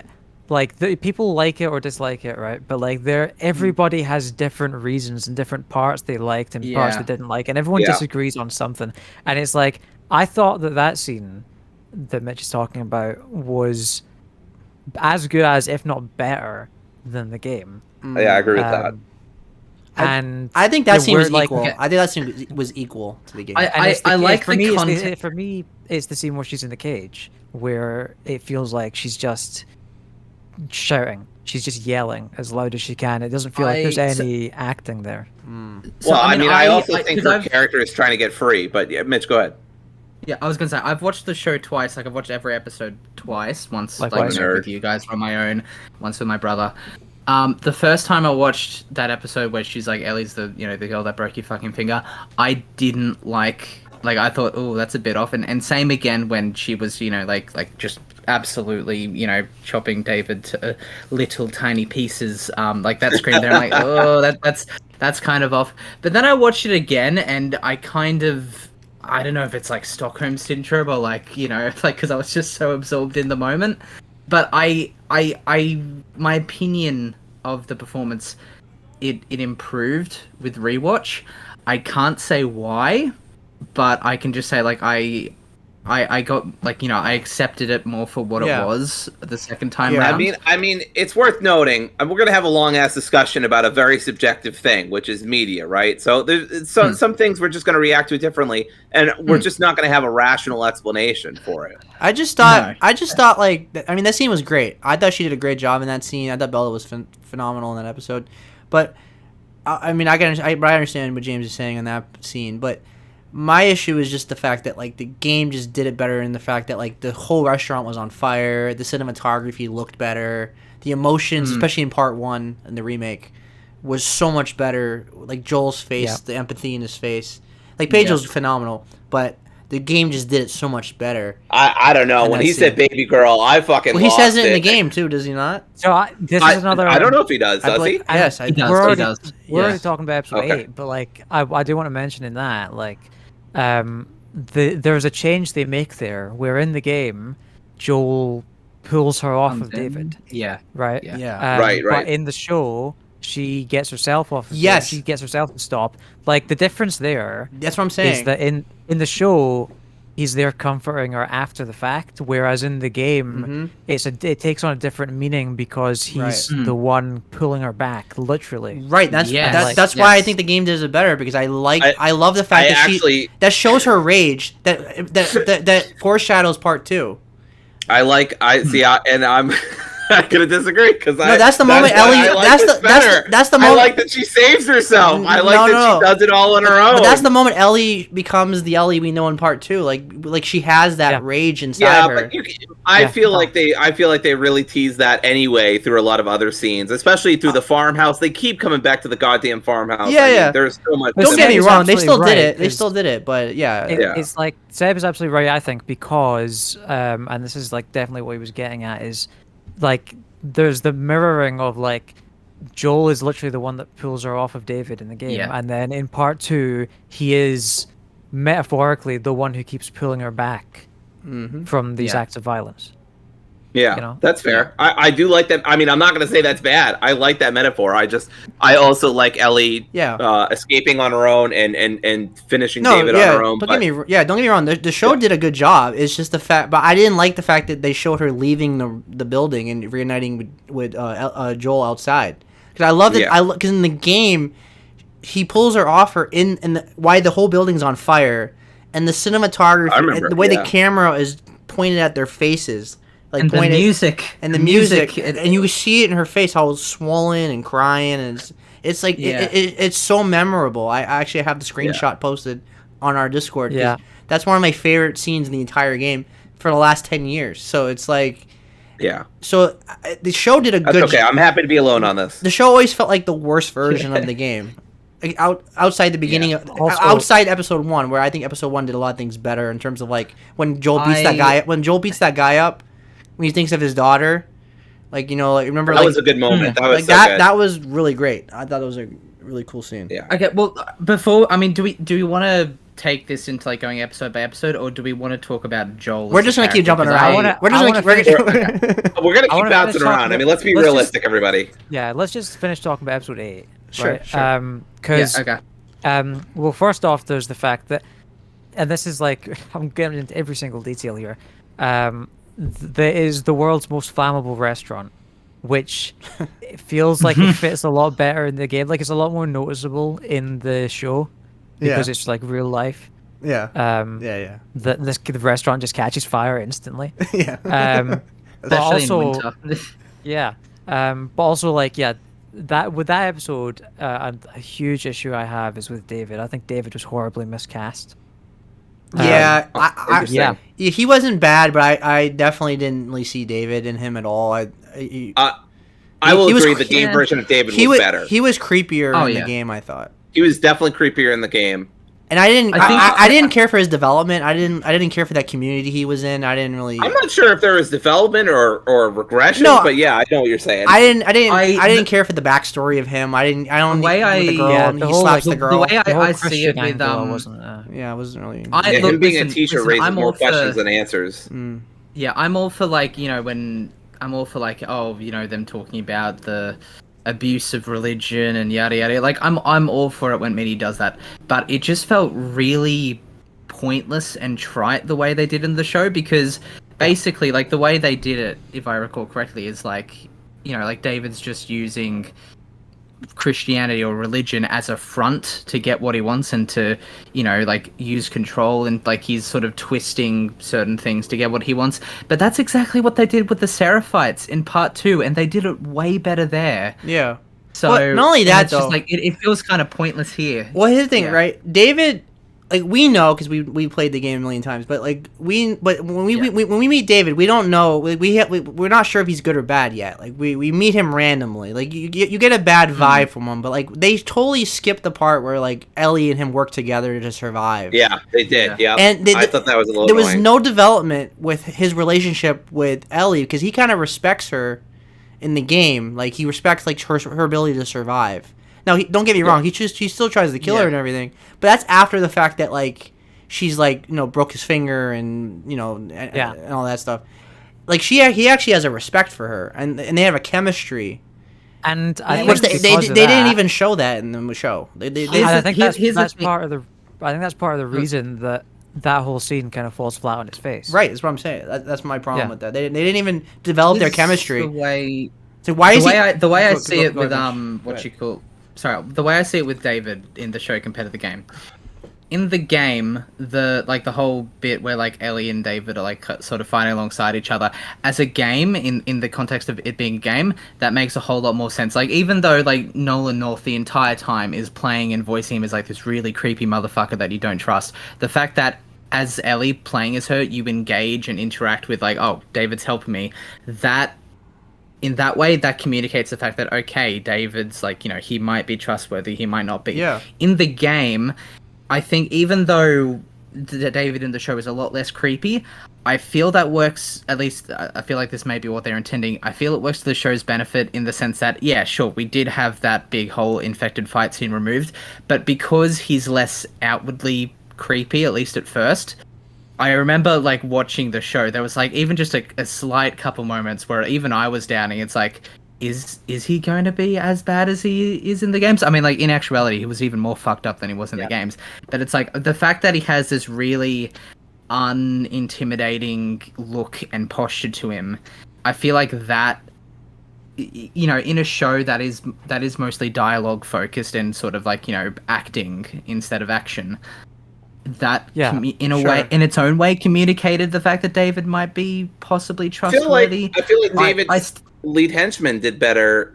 like, the people like it or dislike it, right? But like, everybody has different reasons and different parts they liked and parts Yeah. they didn't like, and everyone Yeah. disagrees on something. And it's like, I thought that scene that Mitch is talking about was as good as, if not better, than the game. Yeah, I agree with that. And I think that the scene was word, like, equal. I think that scene was equal to the game. And it's I like for the me, content. for me, it's the scene where she's in the cage, where it feels like she's just shouting. She's just yelling as loud as she can. It doesn't feel like there's any acting there. So, Well, I mean, I also think 'cause her I've- character is trying to get free. But yeah, Mitch, go ahead. Yeah, I was gonna say I've watched the show twice. Like I've watched every episode twice. Once Likewise. like with you guys on my own, once with my brother. The first time I watched that episode where she's like Ellie's the the girl that broke your fucking finger, I didn't like I thought, oh, that's a bit off. And same again when she was like just absolutely chopping David to little tiny pieces. Like that scream there, I'm like, oh, that's kind of off. But then I watched it again and I kind of I don't know if it's like Stockholm syndrome or like, you know, like because I was just so absorbed in the moment. But my opinion of the performance, it improved with rewatch. I can't say why, but I can just say like I got like, you know, I accepted it more for what it was the second time round. I mean, it's worth noting, and we're gonna have a long ass discussion about a very subjective thing, which is media, right? So there's some things we're just gonna react to differently, and we're just not gonna have a rational explanation for it. I just thought like, I mean, that scene was great. I thought she did a great job in that scene. I thought Bella was phenomenal in that episode. But I mean, I understand what James is saying in that scene, but my issue is just the fact that like the game just did it better in the fact that like the whole restaurant was on fire, the cinematography looked better, the emotions, especially in part 1 in the remake, was so much better. Like Joel's face, the empathy in his face, like Pedro's phenomenal, but the game just did it so much better. I don't know. When he said "baby girl," I fucking. Well, he says it in the game too, does he not? So this is another. I don't know if he does. Does he? Yes, he does. We're already talking about episode 8, but like I do want to mention in that like, there's a change they make there where in the game, Joel pulls her off of David. Yeah. Right. Yeah. Right. But in the show, she gets herself off. Yes. She gets herself to stop. Like the difference there. That's what I'm saying. Is that in the show, he's there comforting her after the fact, whereas in the game, it takes on a different meaning because he's the one pulling her back, literally. Right. That's why I think the game does it better, because I love the fact that that shows her rage that foreshadows part 2. And I'm I'm gonna disagree because that's the moment Ellie. That's the moment. I like that she saves herself. I like that she does it all on her own. But that's the moment Ellie becomes the Ellie we know in part 2. Like she has that rage inside her. But I feel like they really tease that anyway through a lot of other scenes, especially through the farmhouse. They keep coming back to the goddamn farmhouse. Yeah. There's so much. Don't get me wrong. They still did it. They still did it. But it's like Seb is absolutely right. I think because and this is like definitely what he was getting at is. Like, there's the mirroring of, like, Joel is literally the one that pulls her off of David in the game. Yeah. And then in part 2, he is metaphorically the one who keeps pulling her back from these acts of violence. Yeah, you know? That's fair. I do like that. I mean, I'm not going to say that's bad. I like that metaphor. I also like Ellie escaping on her own and finishing David on her own. Don't get me wrong. The show did a good job. It's just the fact, but I didn't like the fact that they showed her leaving the building and reuniting with Joel outside. Because I loved it. Because in the game, he pulls her off her why the whole building's on fire, and the cinematography, and the way the camera is pointed at their faces. Like and the music, and you see it in her face, how it's swollen and crying, and it's like it's so memorable. I actually have the screenshot posted on our Discord. Yeah, that's one of my favorite scenes in the entire game for the last 10 years. So it's like, So the show did a good. Okay, I'm happy to be alone on this. The show always felt like the worst version of the game. Like outside the beginning of outside episode 1, where I think episode 1 did a lot of things better in terms of like when Joel beats that guy up. When he thinks of his daughter, like, you know, like, remember, that was a good moment. That was that was really great. I thought it was a really cool scene. Yeah. Okay. Well, before, I mean, do we want to take this into like going episode by episode, or do we want to talk about Joel? We're just gonna keep jumping around. We're gonna keep bouncing around. I mean, let's be realistic, everybody. Yeah. Let's just finish talking about episode 8. Sure. Because well, first off, there's the fact that, and this is like I'm getting into every single detail here. There is the world's most flammable restaurant, which it feels like it fits a lot better in the game. Like, it's a lot more noticeable in the show because it's like real life. Yeah. The restaurant just catches fire instantly. Yeah. But also, but also like that with that episode, a huge issue I have is with David. I think David was horribly miscast. He wasn't bad, but I definitely didn't really see David in him at all. I will agree. The game version of David was better. He was creepier in the game, I thought. He was definitely creepier in the game. And I think- I didn't care for his development. I didn't care for that community he was in. I didn't really. I'm not sure if there was development or regression, No, but yeah, I know what you're saying. I didn't care for the backstory of him. I don't The way with the girl Yeah, and the he whole, slaps like, the girl. The way The whole I see it Christian with angle wasn't Yeah, it wasn't really. I- Yeah, look, him being a listen, teacher listen, raises I'm more all for- questions than answers. Yeah, I'm all for like, when I'm all for like, them talking about the abuse of religion and yada yada. Like I'm all for it when Minnie does that. But it just felt really pointless and trite the way they did in the show, because basically like the way they did it, if I recall correctly, is like, like David's just using Christianity or religion as a front to get what he wants and to, like use control, and like he's sort of twisting certain things to get what he wants. But that's exactly what they did with the Seraphites in part 2, and they did it way better there. Yeah. So Well, not only and that, it's just though- like it feels kind of pointless here. Well, here's the thing, Yeah. right? David, like we know because we played the game a million times, but like when we meet David, we don't know. We're not sure if he's good or bad yet. Like we meet him randomly. Like you get a bad vibe from him, but like they totally skipped the part where like Ellie and him work together to survive. Yeah, they did. Yeah, And I thought that was a little. There was annoying. no development with his relationship with Ellie because he kind of respects her in the game. Like he respects like her ability to survive. Now, don't get me wrong. He still tries to kill her and everything, but that's after the fact that like she's like broke his finger and and all that stuff. Like he actually has a respect for her, and they have a chemistry. And I Which think they because of didn't that- even show that in the show. They I think here's the that's thing. part of the. I think that's part of the reason that whole scene kind of falls flat on its face. right. That's what I'm saying. That's my problem Yeah. with that. They didn't even develop their This- chemistry. The way So why is the way I Go- see go- it go with ahead. Go ahead. the way I see it with David in the show compared to the game. In the game, the whole bit where like Ellie and David are like sort of fighting alongside each other as a game, in the context of it being a game, that makes a whole lot more sense. Like even though like Nolan North the entire time is playing and voicing him as like this really creepy motherfucker that you don't trust, the fact that as Ellie playing as her, you engage and interact with like, oh, David's helping me, that in that way, that communicates the fact that, okay, David's like, he might be trustworthy, he might not be. Yeah. In the game, I think even though David in the show is a lot less creepy, I feel that works, at least I feel like this may be what they're intending. I feel it works to the show's benefit in the sense that, yeah, sure, we did have that big whole infected fight scene removed, but because he's less outwardly creepy, at least at first, I remember like watching the show, there was like even just a slight couple moments where even I was doubting. It's like, is he going to be as bad as he is in the games? I mean, like in actuality, he was even more fucked up than he was in the games. But it's like the fact that he has this really unintimidating look and posture to him, I feel like that, in a show that is mostly dialogue focused and sort of like, acting instead of action, that in a way, in its own way, communicated the fact that David might be possibly trustworthy. I feel like David's lead henchman did better.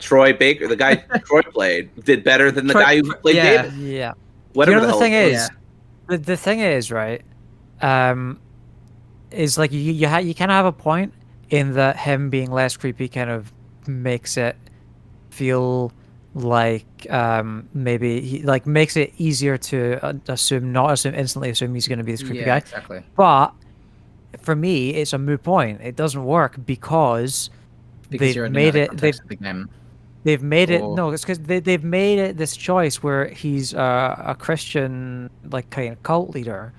Troy Baker, the guy Troy played, did better than the guy who played David. Yeah. Whatever the hell thing it is, was. the thing is, right, is like you kind of have a point in that him being less creepy kind of makes it feel like maybe he like makes it easier to instantly assume he's going to be this creepy guy. Exactly. But for me, it's a moot point. It doesn't work because Because you're in another context of the game. they've made it Or- no, it's because they've made it this choice where he's a Christian like kind of cult leader,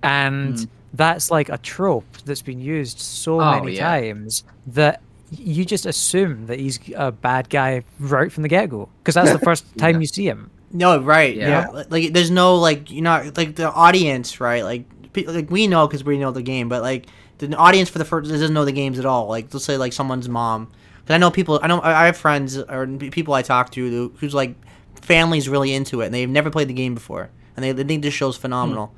and that's like a trope that's been used so many times that you just assume that he's a bad guy right from the get-go because that's the first time you see him. No, right. Yeah. Yeah. Like there's no like like the audience, right? Like like we know because we know the game, but like the audience for the first doesn't know the games at all. Like let's say like someone's mom. Because I know people. I have friends or people I talk to who's like family's really into it and they've never played the game before and they think this show's phenomenal.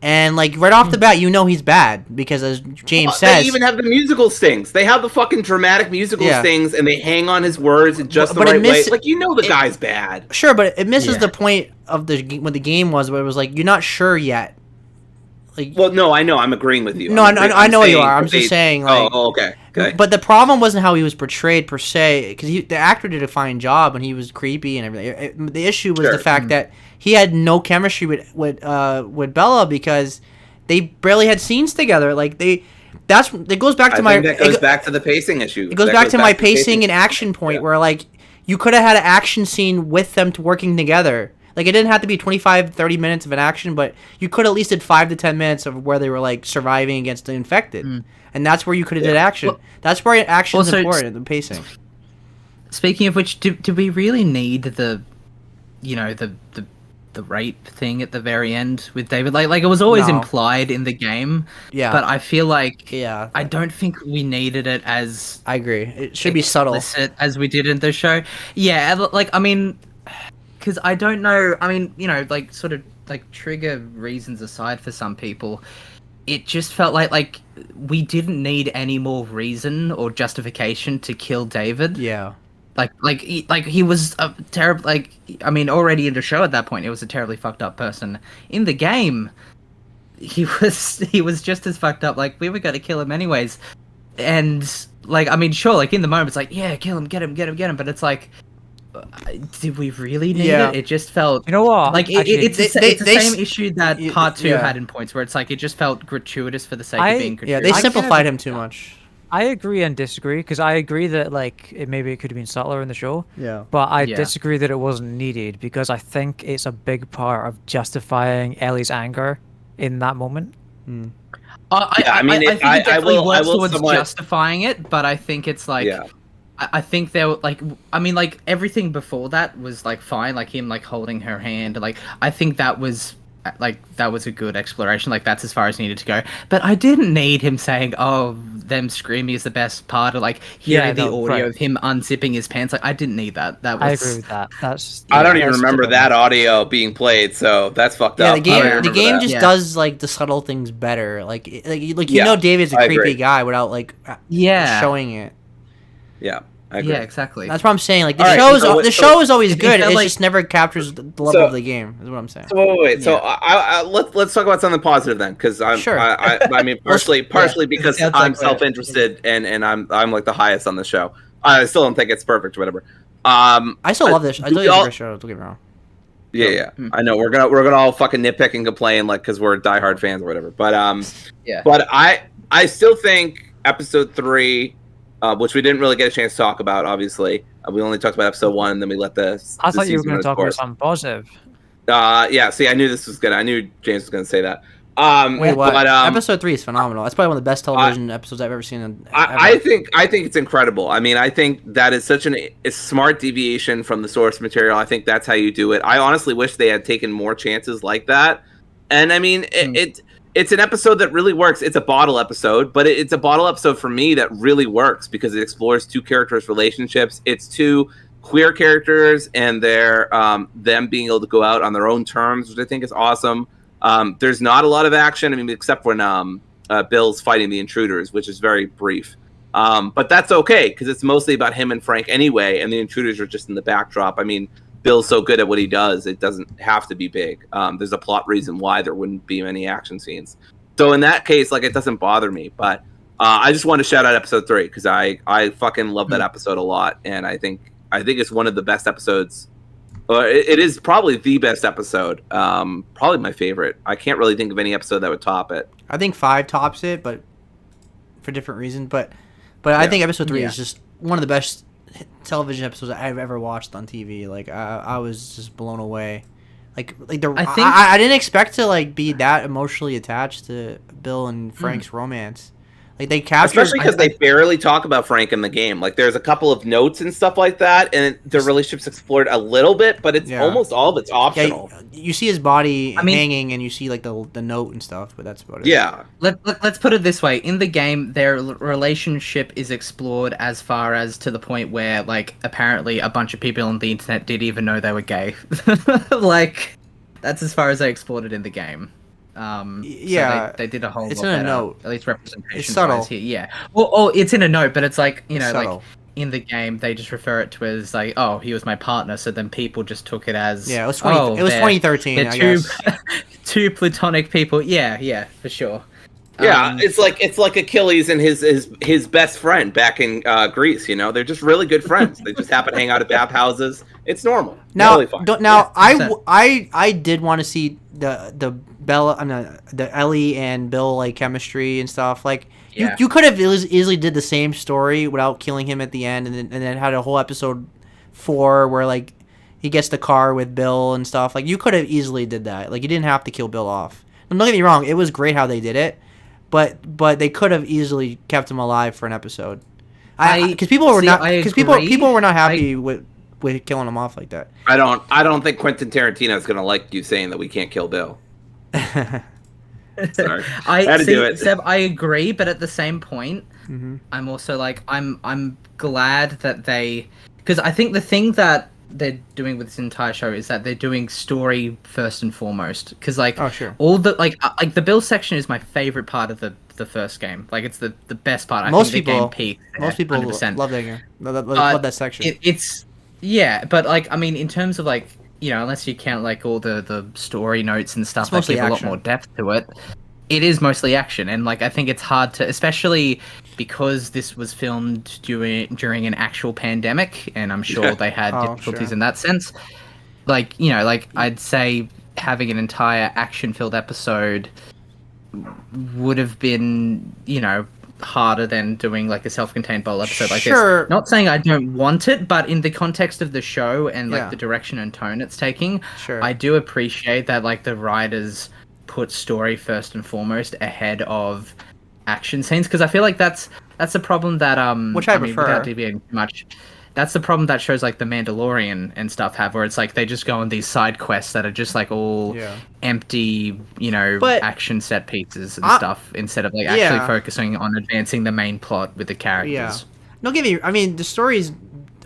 And like right off the bat, he's bad because as James says, they even have the musical stings. They have the fucking dramatic musical stings, and they hang on his words in just the But it right way. miss- Like the guy's bad. Sure, but it misses the point of what the game was, where it was like you're not sure yet. Like, Well, no, I know. I'm agreeing with you. no, I know you are. I'm saying just saying, like, okay. But the problem wasn't how he was portrayed per se, because the actor did a fine job and he was creepy and everything. The issue was the fact that he had no chemistry with Bella, because they barely had scenes together. Like it goes back to back to the pacing issue. It goes back to my pacing and action point, where like you could have had an action scene with them working together. Like, it didn't have to be 25, 30 minutes of an action, but you could at least did 5 to 10 minutes of where they were, like, surviving against the infected. And that's where you could have did action. Well, that's where action is important, the pacing. Speaking of which, do we really need the rape thing at the very end with David? Like it was always implied in the game. Yeah. But I feel like I don't think we needed it as... I agree. It should be subtle. As we did in the show. Yeah, like, I mean... Because I don't know, I mean, like, sort of, like, trigger reasons aside for some people, it just felt like we didn't need any more reason or justification to kill David. Yeah. Like he was a terrible, like, I mean, already in the show at that point, he was a terribly fucked up person. In the game, he was just as fucked up, like, we were going to kill him anyways. And, like, I mean, sure, like, in the moment, it's like, yeah, kill him, get him, but it's like... did we really need it? It just felt... You know what? Like, it's the same issue that Part 2 had in points, where it's like, it just felt gratuitous for the sake of being gratuitous. Yeah, they simplified him too much. I agree and disagree, because I agree that, like, maybe it could have been subtler in the show. Yeah. But I disagree that it wasn't needed, because I think it's a big part of justifying Ellie's anger in that moment. I think it definitely works towards justifying it, but I think it's like... Yeah. I think there were, like, I mean, like, everything before that was, like, fine, like, him, like, holding her hand, like, I think that was, like, that was a good exploration, like, that's as far as needed to go, but I didn't need him saying, oh, them screaming is the best part, or, like, hearing the audio of him unzipping his pants, like, I didn't need that. That was... I agree with that. That's... I don't even remember that audio being played, so that's fucked up. The game just does, like, the subtle things better, like David's a creepy guy without, like, showing it. Yeah. Yeah, exactly. That's what I'm saying. Like, the show is always good. It just never captures the level of the game. Is what I'm saying. So wait. So let's talk about something positive then, because I'm sure. I mean, partially because I'm self-interested and I'm like the highest on the show. I still don't think it's perfect, or whatever. I still love this. I think it's a great show. Don't get me wrong. Yeah. I know we're gonna all fucking nitpick and complain, like, because we're diehard fans or whatever. But But I still think episode 3. Which we didn't really get a chance to talk about, obviously. We only talked about episode 1, and then we let the thought you were going to talk about something positive. Yeah, see, I knew this was good. I knew James was going to say that. Wait, what? But, episode 3 is phenomenal. That's probably one of the best television episodes I've ever seen. I think it's incredible. I mean, I think that is such a smart deviation from the source material. I think that's how you do it. I honestly wish they had taken more chances like that. And, I mean, it's an episode that really works. It's a bottle episode, but it's a bottle episode for me that really works because it explores 2 characters' relationships. It's 2 queer characters and their them being able to go out on their own terms, which I think is awesome. There's not a lot of action, I mean, except when Bill's fighting the intruders, which is very brief. But that's okay because it's mostly about him and Frank anyway, and the intruders are just in the backdrop. I mean, Bill's so good at what he does, it doesn't have to be big. There's a plot reason why there wouldn't be many action scenes. So in that case, like, it doesn't bother me. But I just want to shout out episode 3 because I fucking love that episode a lot, and I think it's one of the best episodes. It is probably the best episode. Probably my favorite. I can't really think of any episode that would top it. I think 5 tops it, but for different reasons. But I think episode 3 is just one of the best television episodes I've ever watched on TV. Like, I was just blown away. I didn't expect to, like, be that emotionally attached to Bill and Frank's romance. Like, they captured, especially because they barely talk about Frank in the game. Like, there's a couple of notes and stuff like that, and their relationship's explored a little bit, but it's almost all of it's optional. Yeah, you see his body hanging, and you see, like, the note and stuff, but that's about it. Yeah. Let's put it this way: in the game, their relationship is explored as far as to the point where, like, apparently a bunch of people on the internet didn't even know they were gay. Like, that's as far as they explored it in the game. So they did a whole lot better, note. At least representation. It's subtle. Here, yeah. Well, it's in a note, but it's like, you know, like in the game they just refer it to as like, oh, he was my partner. So then people just took it as it was 2013. I guess two platonic people. Yeah, for sure. Yeah, it's like Achilles and his best friend back in Greece. You know, they're just really good friends. They just happen to hang out at bathhouses. It's normal. Now, Totally fine. I did want to see the Bella, the Ellie and Bill like chemistry and stuff. Like you could have easily did the same story without killing him at the end, and then had a whole episode 4 where like he gets the car with Bill and stuff. Like you could have easily did that. Like you didn't have to kill Bill off. And don't get me wrong, it was great how they did it. But they could have easily kept him alive for an episode. Because people were not happy with killing him off like that. I don't think Quentin Tarantino is gonna like you saying that we can't kill Bill. Sorry, I had to do it. Seb, I agree, but at the same point, Mm-hmm. I'm also like I'm glad that because I think the thing that they're doing with this entire show is that they're doing story first and foremost. Because like all the like the Bill section is my favorite part of the first game. Like it's the best part. Most think people the game peaked. Most people 100%. love that game. Love that section. It's but like I mean in terms of like unless you count like all the story notes and stuff that give a lot more depth to it. It is mostly action, and like I think it's hard to, especially because this was filmed during an actual pandemic, and I'm sure they had difficulties in that sense. Like like I'd say having an entire action-filled episode would have been harder than doing like a self-contained bowl episode like this. Not saying I don't want it, but in the context of the show and like the direction and tone it's taking, I do appreciate that like the writers put story first and foremost ahead of action scenes, because I feel like that's the problem that which I prefer. Without deviating too much, that's the problem that shows like The Mandalorian and stuff have, where it's like they just go on these side quests that are just like all empty action set pieces and stuff, instead of like actually focusing on advancing the main plot with the characters. Don't get me, I mean the stories,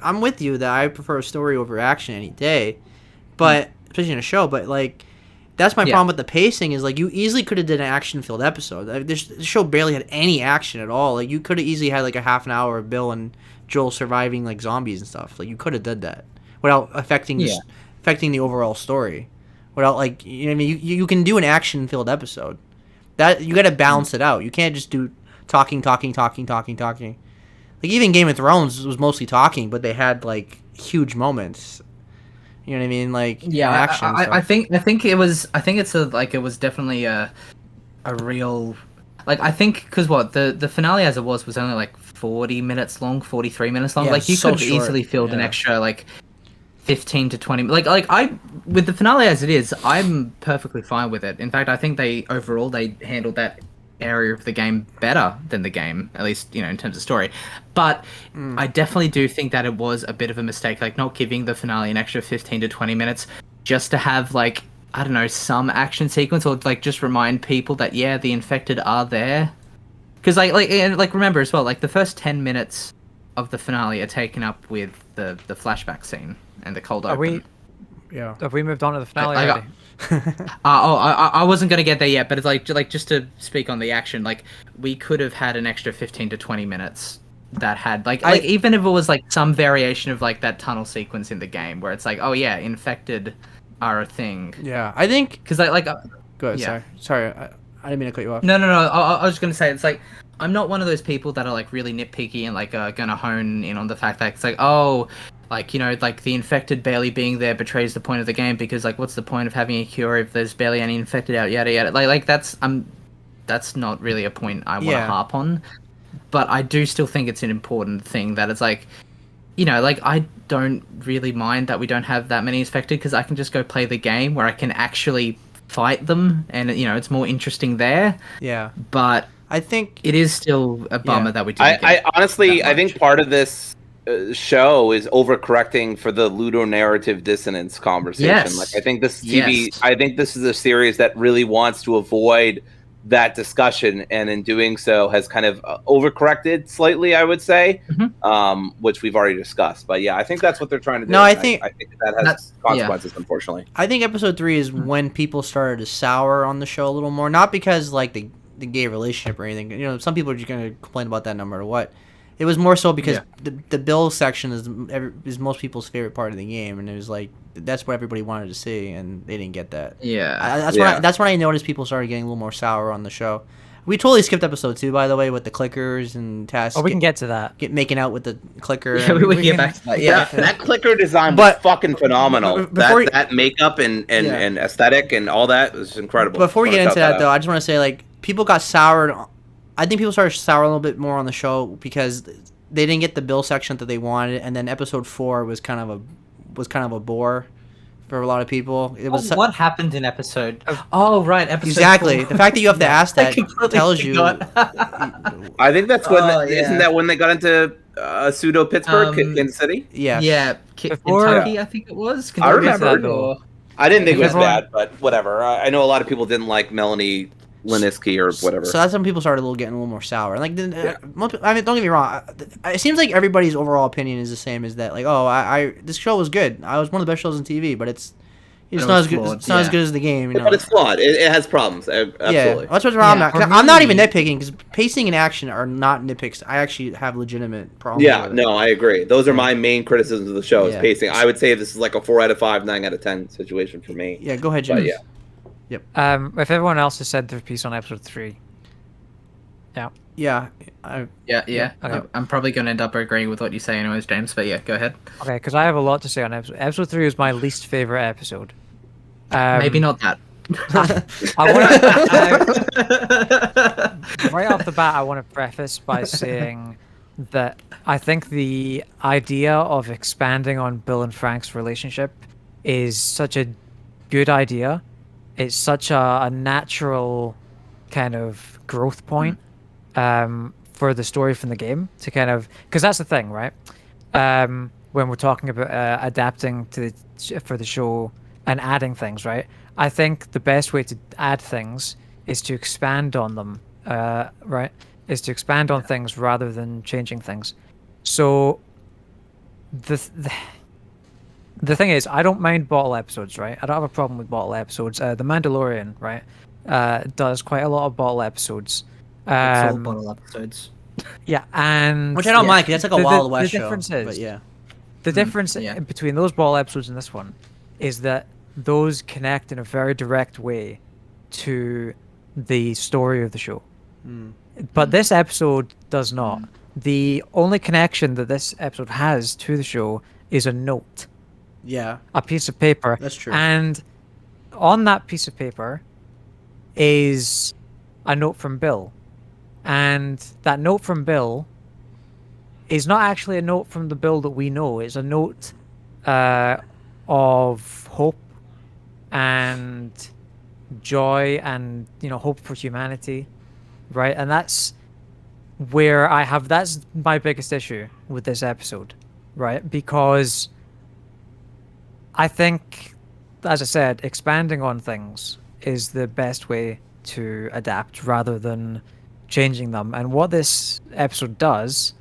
I'm with you that I prefer a story over action any day, but especially in a show, but like that's my problem with the pacing is like you easily could have did an action-filled episode. Like, this show barely had any action at all. Like you could have easily had like a half an hour of Bill and Joel surviving like zombies and stuff. Like you could have did that without affecting the overall story. Without like what I mean, you can do an action-filled episode. That you got to balance it out. You can't just do talking. Like even Game of Thrones was mostly talking, but they had like huge moments. You know what I mean? Like action. I think it was definitely a real, like I think because the finale as it was only like 40 minutes long, 43 minutes long. Like you could have easily filled an extra like 15 to 20. Like I with the finale as it is, I'm perfectly fine with it. In fact, I think they handled that area of the game better than the game, at least in terms of story. But I definitely do think that it was a bit of a mistake, like not giving the finale an extra 15 to 20 minutes just to have like I don't know, some action sequence, or like just remind people that the infected are there. Because like remember as well, like the first 10 minutes of the finale are taken up with the flashback scene and the cold open. Have we moved on to the finale already? I wasn't gonna get there yet, but it's like just to speak on the action, like we could have had an extra 15 to 20 minutes that had like even if it was like some variation of like that tunnel sequence in the game where it's like infected are a thing. I think because like go ahead, sorry I didn't mean to cut you off. No, I was just gonna say, it's like I'm not one of those people that are like really nitpicky and like gonna hone in on the fact that it's like like like the infected barely being there betrays the point of the game, because like what's the point of having a cure if there's barely any infected out, yada yada. Like that's not really a point I want to harp on, but I do still think it's an important thing that it's like like I don't really mind that we don't have that many infected, because I can just go play the game where I can actually fight them, and it's more interesting there. But I think it is still a bummer that we do. I honestly I think part of this show is overcorrecting for the ludonarrative dissonance conversation. Like I think this I think this is a series that really wants to avoid that discussion, and in doing so has kind of overcorrected slightly, I would say, which we've already discussed. But I think that's what they're trying to do. No, I think that has consequences, unfortunately. I think episode 3 is when people started to sour on the show a little more, not because like the gay relationship or anything. Some people are just going to complain about that no matter what. It was more so because Yeah. the Bill section is most people's favorite part of the game, and it was like that's what everybody wanted to see, and they didn't get that. Yeah. That's when I noticed people started getting a little more sour on the show. We totally skipped episode 2, by the way, with the clickers and tasks. Oh, we can get to that. Making out with the clicker. Yeah, and- we can get can- back to that. Yeah, Yeah. that clicker design was But- fucking phenomenal. before you- that makeup and aesthetic and all that was incredible. Before we Just get wanna into shout that, though, out. I just want to say, like, people got soured. I think people started sour a little bit more on the show because they didn't get the Bill section that they wanted, and then episode 4 was kind of a bore for a lot of people. It was What happened in episode? Oh, right, episode. exactly 4. the fact that you have to ask I that completely tells you. forgot. I think that's when Oh, isn't yeah. that when they got into pseudo Pittsburgh, Kansas City? Yeah. Yeah. Before- Kentucky, I think it was. I remember. Kentucky, or- I didn't think it was Everyone- bad, but whatever. I know a lot of people didn't like Melanie Liniski or whatever. So that's when people started getting a little more sour. Like, I mean, don't get me wrong. It seems like everybody's overall opinion is the same. Is that like, oh, this show was good. I was one of the best shows on TV, but it's It not was as good. flawed, It's not as yeah. good as the game. You know? But it's flawed. It has problems. Yeah, Absolutely. that's what's wrong. Yeah, for I'm not even me- nitpicking because pacing and action are not nitpicks. I actually have legitimate problems. Yeah, with it. no, I agree. Those are my main criticisms of the show. Is Yeah. pacing. I would say this is like a 4 out of 5, 9 out of 10 situation for me. Yeah, go ahead, But James. yeah. If everyone else has said their piece on episode 3, Yeah, Yeah. Okay. I'm probably going to end up agreeing with what you say, anyways, James. But yeah, go ahead. okay, because I have a lot to say on episode 3 is my least favorite episode. Maybe not that. I want right off the bat, I want to preface by saying that I think the idea of expanding on Bill and Frank's relationship is such a good idea. It's such a natural kind of growth point for the story from the game to kind of, because that's the thing, right? When we're talking about adapting to for the show and adding things, right? I think the best way to add things is to expand on them, right? Is to expand on things rather than changing things. So the thing is, I don't mind bottle episodes, right? I don't have a problem with bottle episodes. The Mandalorian, right, does quite a lot of bottle episodes. Full bottle episodes. Yeah, and which I don't Yeah. mind because that's like a The- Wild the West show. difference is- But yeah, the difference yeah. between those ball episodes and this one is that those connect in a very direct way to the story of the show. But this episode does not. The only connection that this episode has to the show is a note, yeah, a piece of paper. that's true. And on that piece of paper is a note from Bill. And that note from Bill is not actually a note from the Bill that we know. It's a note of hope and joy and, hope for humanity, right? And that's where that's my biggest issue with this episode, right? Because I think, as I said, expanding on things is the best way to adapt rather than changing them. And what this episode does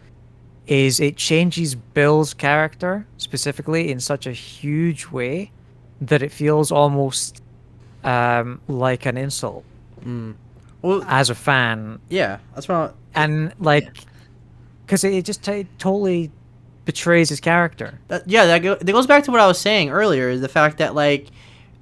is it changes Bill's character specifically in such a huge way that it feels almost like an insult Well, as a fan. yeah, that's what. And because it just totally betrays his character. That goes back to what I was saying earlier. Is the fact that like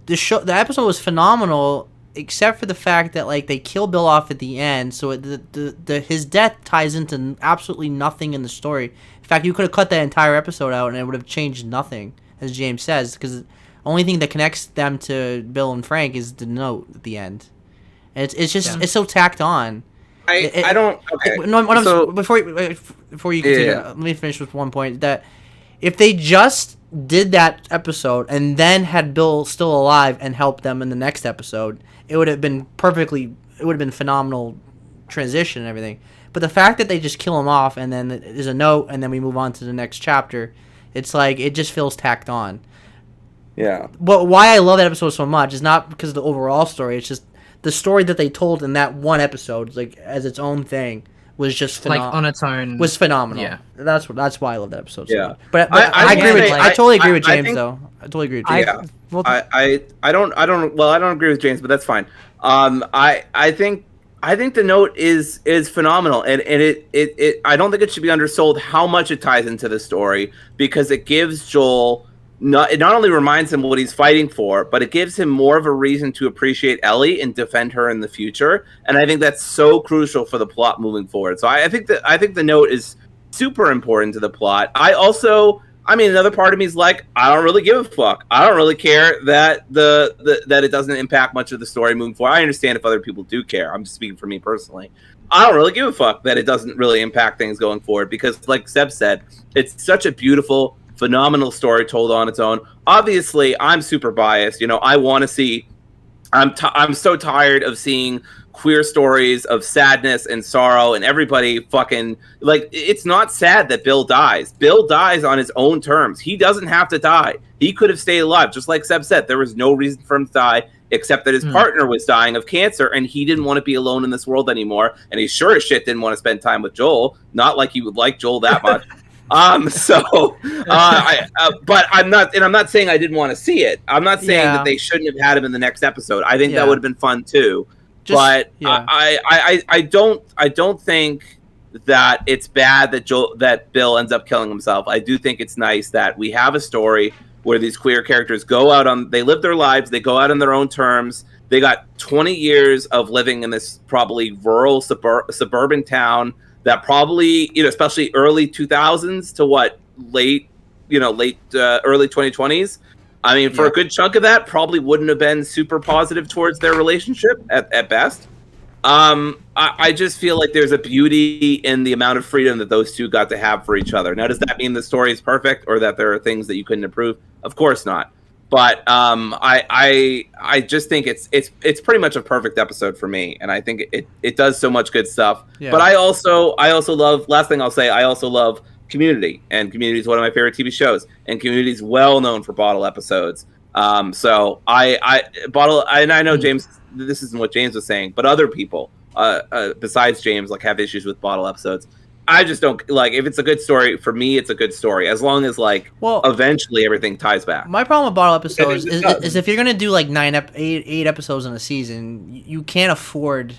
the episode was phenomenal, except for the fact that like they kill Bill off at the end, so his death ties into absolutely nothing in the story. In fact, you could have cut that entire episode out, and it would have changed nothing, as James says, because the only thing that connects them to Bill and Frank is the note at the end. And it's just it's so tacked on. I don't. Okay. No, So- before you continue, Yeah. let me finish with one point. That if they just did that episode and then had Bill still alive and helped them in the next episode, it would have been phenomenal transition and everything. But the fact that they just kill him off and then there's a note and then we move on to the next chapter, it's like it just feels tacked on. Yeah. But why I love that episode so much is not because of the overall story. It's just the story that they told in that one episode, like as its own thing, was just Like on its own. was phenomenal. Yeah. That's why I love that episode. So Yeah. much. But I I agree with. say- I totally agree with I James think- though. I totally agree with James. Yeah. Well, I don't agree with James, but that's fine. I think I think the note is phenomenal, and it I don't think it should be undersold how much it ties into the story, because it gives Joel it not only reminds him what he's fighting for, but it gives him more of a reason to appreciate Ellie and defend her in the future. And I think that's so crucial for the plot moving forward. So I think the note is super important to the plot. Another part of me is like, I don't really give a fuck. I don't really care that that it doesn't impact much of the story moving forward. I understand if other people do care. I'm just speaking for me personally. I don't really give a fuck that it doesn't really impact things going forward, because, like Seb said, it's such a beautiful, phenomenal story told on its own. Obviously, I'm super biased. I want to see. I'm so tired of seeing queer stories of sadness and sorrow, and everybody fucking like. It's not sad that Bill dies. Bill dies on his own terms. He doesn't have to die. He could have stayed alive, just like Seb said. There was no reason for him to die except that his partner was dying of cancer, and he didn't want to be alone in this world anymore. And he sure as shit didn't want to spend time with Joel. Not like he would like Joel that much. But I'm not saying I didn't want to see it. I'm not saying that they shouldn't have had him in the next episode. I think that would have been fun too. I don't think that it's bad that Bill ends up killing himself. I do think it's nice that we have a story where these queer characters they live their lives, they go out on their own terms. They got 20 years of living in this probably rural suburban town that probably, especially early 2000s to early 2020s. I mean, for a good chunk of that, probably wouldn't have been super positive towards their relationship at best. I just feel like there's a beauty in the amount of freedom that those two got to have for each other. Now, does that mean the story is perfect or that there are things that you couldn't improve? Of course not. But I just think it's pretty much a perfect episode for me, and I think it does so much good stuff. Yeah. But I also love. Last thing I'll say, I also love Community, and Community is one of my favorite TV shows, and Community is well known for bottle episodes. So I know James. This isn't what James was saying, but other people besides James have issues with bottle episodes. I just don't like. If it's a good story for me, it's a good story as long as eventually everything ties back. My problem with bottle episodes is if you're gonna do eight episodes in a season, you can't afford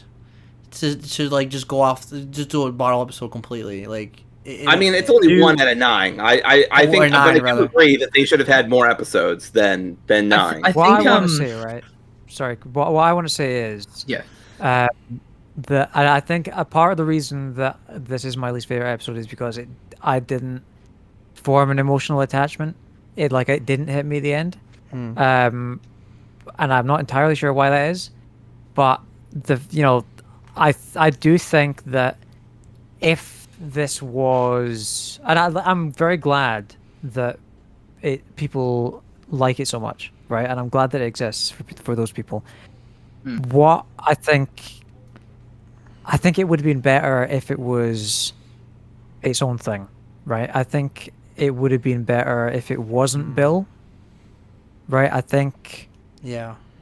to just go off just do a bottle episode completely. It's only 1 out of 9. I think I'm going to agree that they should have had more episodes than 9. I want to say, right? Sorry. What I want to say is, I think a part of the reason that this is my least favorite episode is because I didn't form an emotional attachment. It didn't hit me at the end, and I'm not entirely sure why that is. But I do think that if this was, and I'm very glad that people like it so much, right? And I'm glad that it exists for those people. What I think it would have been better if it was its own thing, right? I think it would have been better if it wasn't Bill, right? I think,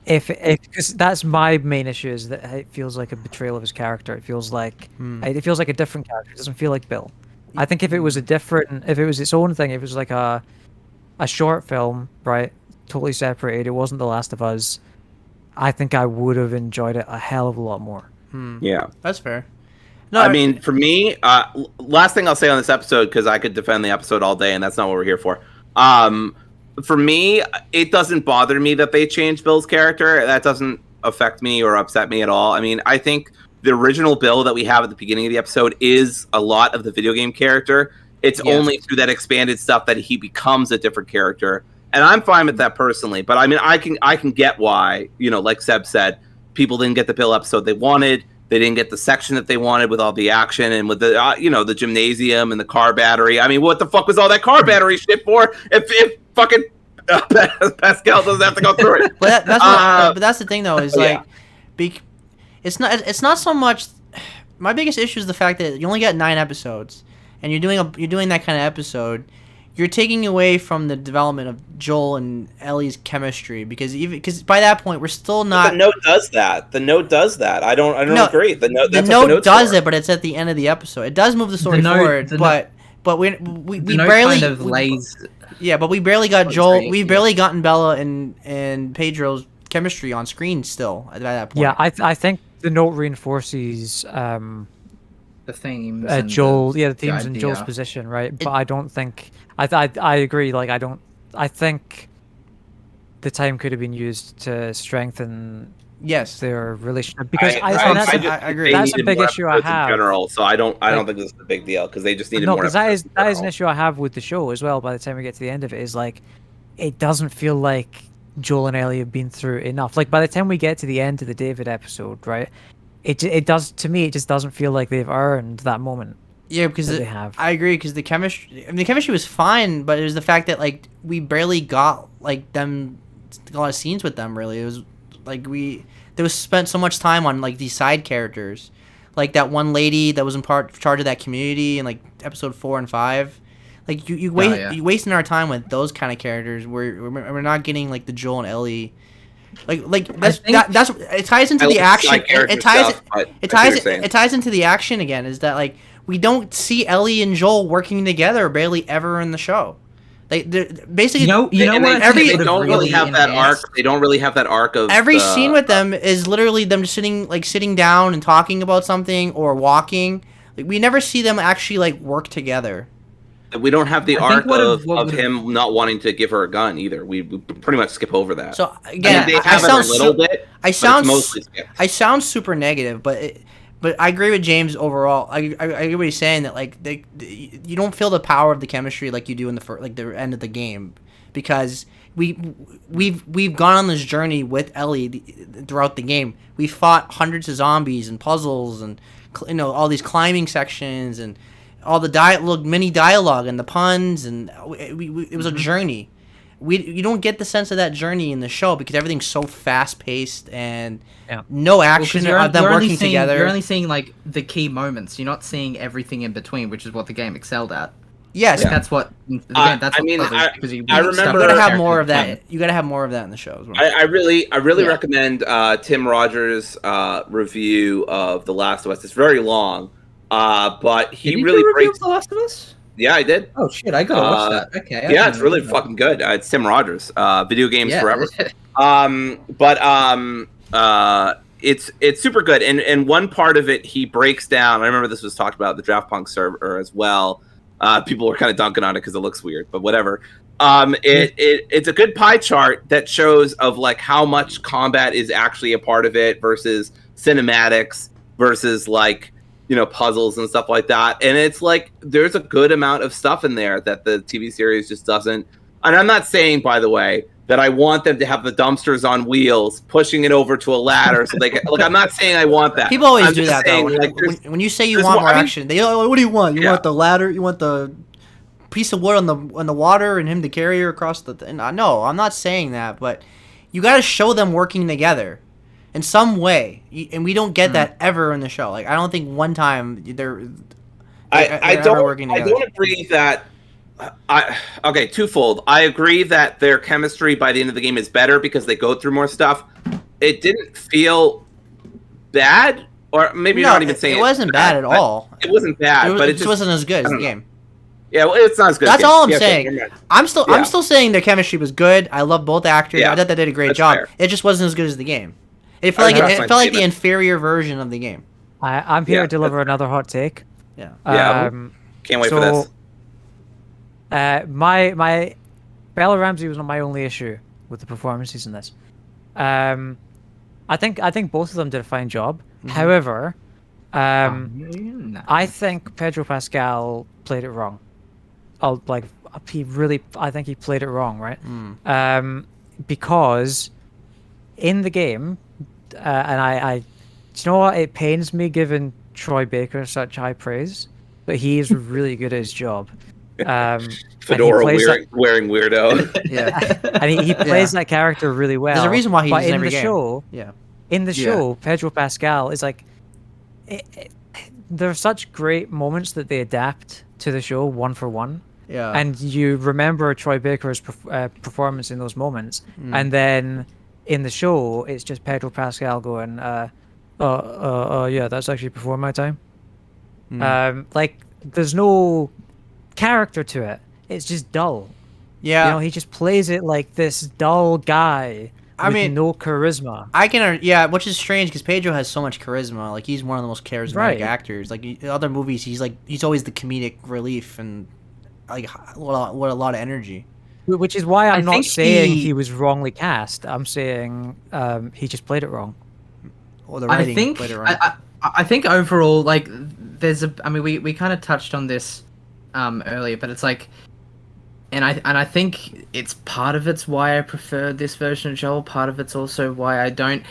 because that's my main issue, is that it feels like a betrayal of his character. It feels like a different character. It doesn't feel like Bill. I think if it was its own thing, if it was like a short film, right, totally separated, it wasn't The Last of Us, I think I would have enjoyed it a hell of a lot more. Yeah, that's fair. No, I mean, for me, last thing I'll say on this episode, because I could defend the episode all day, and that's not what we're here for. For me, it doesn't bother me that they changed Bill's character. That doesn't affect me or upset me at all. I mean, I think the original Bill that we have at the beginning of the episode is a lot of the video game character. It's only through that expanded stuff that he becomes a different character. And I'm fine with that personally. But I mean, I can get why, like Seb said, people didn't get the Bill episode they wanted. They didn't get the section that they wanted with all the action and with the, the gymnasium and the car battery. I mean, what the fuck was all that car battery shit for? If fucking Pascal doesn't have to go through it. But that's the thing, though, is it's not so much. My biggest issue is the fact that you only got 9 episodes, and you're doing that kind of episode. You're taking away from the development of Joel and Ellie's chemistry because by that point we're still not. But the note does that. The note does that. I don't agree. The note does it, but it's at the end of the episode. It does move the story forward, but we barely kind of lays. Yeah, but we barely got Joel. We've barely gotten Bella and Pedro's chemistry on screen still at that point. Yeah, I think the note reinforces The themes. And Joel, the the themes and Joel's idea. position, right? But I don't think I agree. Like I think the time could have been used to strengthen Yes. their relationship because I agree. That's a big issue I have. In general, so I don't think this is a big deal because they just needed No, more. because that is an issue I have with the show as well. By the time we get to the end of it, is like it doesn't feel like Joel and Ellie have been through enough. Like by the time we get to the end of the David episode, right? It does to me. It just doesn't feel like they've earned that moment. Yeah, because they have. I agree because the chemistry. I mean, the chemistry was fine, but it was the fact that like we barely got like them a lot of scenes with them. Really, it was like there was spent so much time on like these side characters, like that one lady that was in charge of that community in like episode 4 and 5. Like you wasting our time with those kind of characters. We're not getting like the Joel and Ellie. Like that's it ties into the action. It ties into the action again. Is that like we don't see Ellie and Joel working together barely ever in the show. Like basically, you know what? They don't really have that arc. They don't really have that arc of every scene with them is literally them just sitting down and talking about something or walking. Like, we never see them actually like work together. We don't have the arc of him not wanting to give her a gun either. We pretty much skip over that. So again, I sound super negative, but I agree with James overall. I agree what he's saying that like you don't feel the power of the chemistry like you do in the end of the game, because we've gone on this journey with Ellie throughout the game. We fought hundreds of zombies and puzzles and all these climbing sections and all the mini dialogue and the puns, and it was a journey. You don't get the sense of that journey in the show because everything's so fast paced and no action of them working together. You're only seeing like the key moments. You're not seeing everything in between, which is what the game excelled at. Yes, that's what. I remember. You gotta have more of that. You gotta have more of that in the show. I really recommend Tim Rogers' review of The Last of Us. It's very long. But he really breaks The Last of Us. Yeah, I did. Oh shit, I gotta watch that. Okay. Yeah, it's really fucking good. It's Tim Rogers. Video games forever. It's super good. And one part of it, he breaks down. I remember this was talked about at the Draft Punk server as well. People were kind of dunking on it because it looks weird, but whatever. It's a good pie chart that shows of like how much combat is actually a part of it versus cinematics versus like puzzles and stuff like that. And it's like there's a good amount of stuff in there that the TV series just doesn't. And I'm not saying, by the way, that I want them to have the dumpsters on wheels pushing it over to a ladder so they can. Look, I'm not saying I want that. People always do that though. When you say you want more action, they what do you want? You want the ladder? You want the piece of wood on the water and him to carry her across the thing? No, I'm not saying that, but you got to show them working together in some way, and we don't get that ever in the show. Like I don't think one time I don't agree that. Okay, twofold. I agree that their chemistry by the end of the game is better because they go through more stuff. It didn't feel bad, or maybe you're not even saying it wasn't bad at all. It wasn't bad, but it just wasn't as good as the game. Yeah, well, it's not as good. That's all I'm saying. I'm still saying their chemistry was good. I love both actors. I thought they did a great job. Fair. It just wasn't as good as the game. It felt like the inferior version of the game. I'm here to deliver another hot take. Yeah. Can't wait for this. My Bella Ramsey was not my only issue with the performances in this. I think both of them did a fine job. Mm-hmm. However, I think Pedro Pascal played it wrong. I think he played it wrong, right? Because in the game, and do you know what? It pains me giving Troy Baker such high praise, but he is really good at his job. Fedora wearing weirdo. Yeah, and he plays that character really well. There's a reason why he's in every game. In the show, Pedro Pascal is like, there are such great moments that they adapt to the show one for one. Yeah, and you remember Troy Baker's performance in those moments, and then in the show, it's just Pedro Pascal going, yeah, that's actually before my time. Like, there's no character to it. It's just dull. Yeah, he just plays it like this dull guy I with mean, no charisma. I can, yeah, which is strange because Pedro has so much charisma. Like he's one of the most charismatic Right. actors. Like in other movies, he's always the comedic relief and like what a lot of energy. Which is why I I'm not think saying he- he was wrongly cast. I'm saying he just played it wrong. Or the I writing think played it wrong. I think overall, like, there's a. I mean, we kind of touched on this earlier, but it's like, and I think it's part of it's why I prefer this version of Joel. Part of it's also why I don't.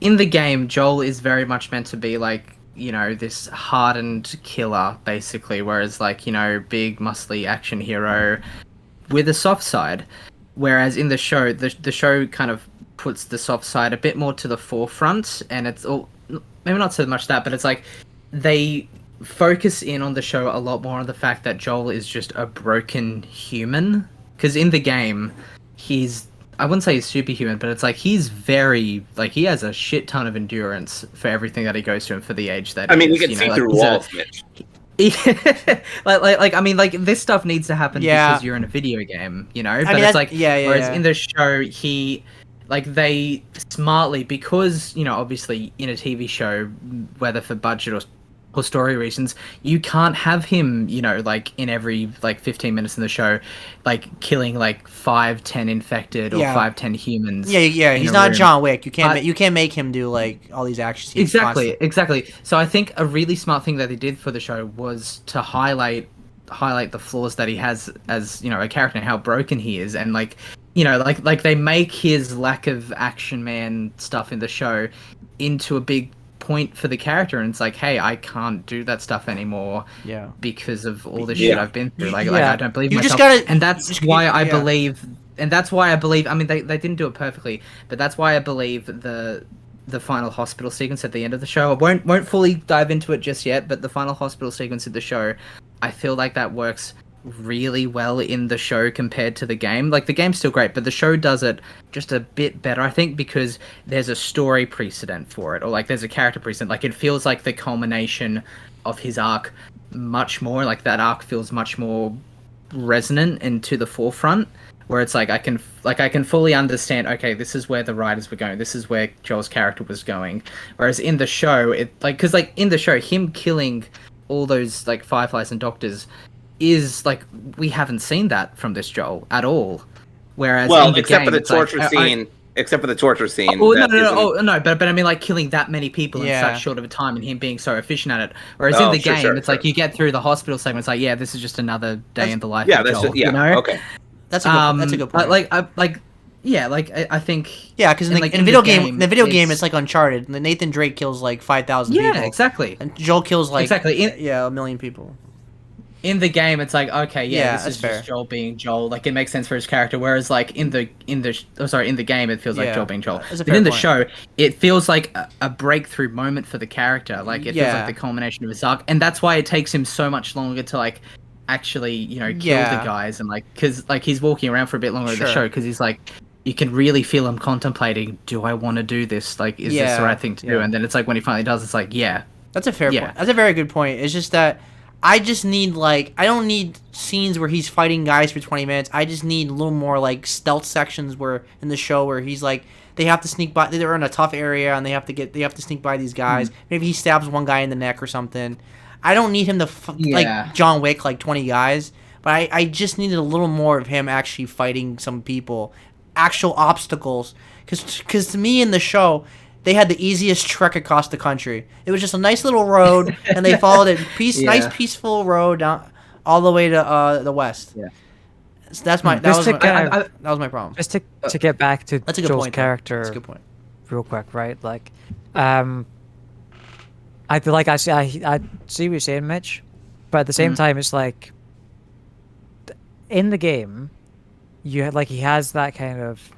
In the game, Joel is very much meant to be like, you know, this hardened killer, basically, whereas like, you know, big muscly action hero with a soft side. Whereas in the show, the show kind of puts the soft side a bit more to the forefront, and it's all maybe not so much that, but it's like they focus in on the show a lot more on the fact that Joel is just a broken human. Because in the game, I wouldn't say he's superhuman, but it's like he's very, like, he has a shit ton of endurance for everything that he goes through and for the age that I mean, he you is, can see know, through he's a- walls, Mitch. like I mean, like, this stuff needs to happen Yeah. because you're in a video game, you know. But mean, it's that- like, yeah, whereas yeah. in the show, they smartly, because, you know, obviously in a TV show, whether for budget or story reasons, you can't have him, you know, like in every like 15 minutes in the show, like killing like 5-10 infected or Yeah. 5-10 humans. Yeah. in He's a not room. John Wick. You can't But- you can't make him do like all these action scenes. Exactly. So I think a really smart thing that they did for the show was to highlight the flaws that he has as, you know, a character and how broken he is, and like, you know, like they make his lack of action man stuff in the show into a big point for the character, and it's like, hey, I can't do that stuff anymore Yeah. because of all the Yeah. shit I've been through. Like Yeah. I don't believe You myself. just gotta- And that's just- why I yeah. believe. And that's why I believe. I mean, they didn't do it perfectly, but that's why I believe the final hospital sequence at the end of the show. I won't fully dive into it just yet, but the final hospital sequence of the show, I feel like that works really well in the show compared to the game. Like, the game's still great, but the show does it just a bit better, I think, because there's a story precedent for it, or like there's a character precedent. Like, it feels like the culmination of his arc much more. Like, that arc feels much more resonant and to the forefront, where it's like I can fully understand, okay, this is where the writers were going, this is where Joel's character was going. Whereas in the show, it like, because like in the show, him killing all those like fireflies and doctors is like, we haven't seen that from this Joel at all. Whereas Well, in the except game, for the it's like, torture scene. Except for the torture scene. Oh, that isn't- no, but I mean, like, killing that many people in Yeah. such short of a time and him being so efficient at it. Whereas Oh, in the sure, game, sure, it's like sure. you get through the hospital segment, it's like, yeah, this is just another day in the life Yeah, of that's Joel, just, yeah. you know? Okay. That's a good But point. I think. Yeah, because in and, the, like, in in the the video game, game, the video game, it's- it's like Uncharted. Nathan Drake kills like 5,000 Yeah, people. exactly. And Joel kills like Exactly. a million people. In the game, it's like, okay, Yeah, yeah, this that's is fair. just Joel being Joel. Like, it makes sense for his character. Whereas, like, in the game, it feels like Yeah, Joel being Joel. that's a But fair in the point. show, it feels like a breakthrough moment for the character. Like, it feels Yeah. like the culmination of his arc, and that's why it takes him so much longer to like actually, you know, kill Yeah. the guys, and like, because like he's walking around for a bit longer in the Sure. show because he's like, you can really feel him contemplating, do I want to do this? Like, is this Yeah, the right thing to do? yeah. And then it's like when he finally does, it's like, yeah. That's a fair Yeah. point. That's a very good point. It's just that I just need like, I don't need scenes where he's fighting guys for 20 minutes. I just need a little more like stealth sections where in the show where he's like, they have to sneak by, they're in a tough area and they have to sneak by these guys. Maybe he stabs one guy in the neck or something. I don't need him to Yeah. like John Wick like 20 guys, but I just needed a little more of him actually fighting some people, actual obstacles. Because to me in the show, they had the easiest trek across the country. It was just a nice little road, and they followed it nice peaceful road down all the way to the west. Yeah. So that was Just to kind of- that was my problem. Just to get back to That's a good Joel's point. Though. character That's a good point. real quick, right? Like, I feel like I see what you're saying, Mitch, but at the same time, it's like in the game, you had like he has that kind of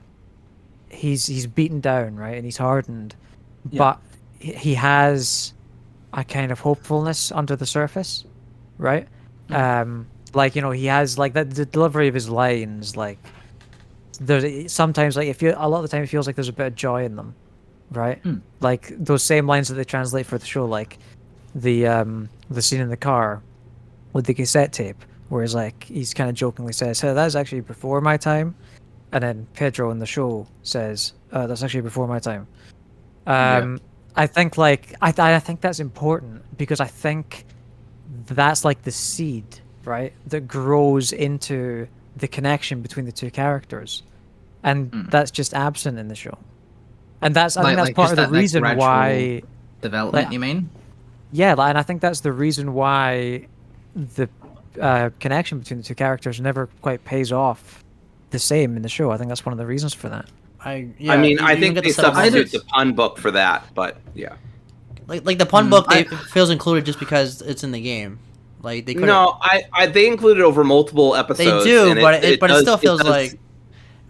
he's beaten down, right, and he's hardened, but he has a kind of hopefulness under the surface, right? Like, you know, he has like the delivery of his lines, like there's sometimes like a lot of the time it feels like there's a bit of joy in them, right? Like those same lines that they translate for the show, like the scene in the car with the cassette tape, where he's like he's kind of jokingly says, "Hey, that's actually before my time," and then Pedro in the show says, "That's actually before my time." Yeah. I think like I think that's important because I think that's like the seed, right, that grows into the connection between the two characters, and that's just absent in the show. And I think that's part of the reason why development. like, You mean? Yeah, and I think that's the reason why the connection between the two characters never quite pays off the same in the show. I think that's one of the reasons for that. I mean, I think they substitute the pun book for that, but yeah. Like the pun book, it feels included just because it's in the game. Like they they include it over multiple episodes. They do, but it still feels like.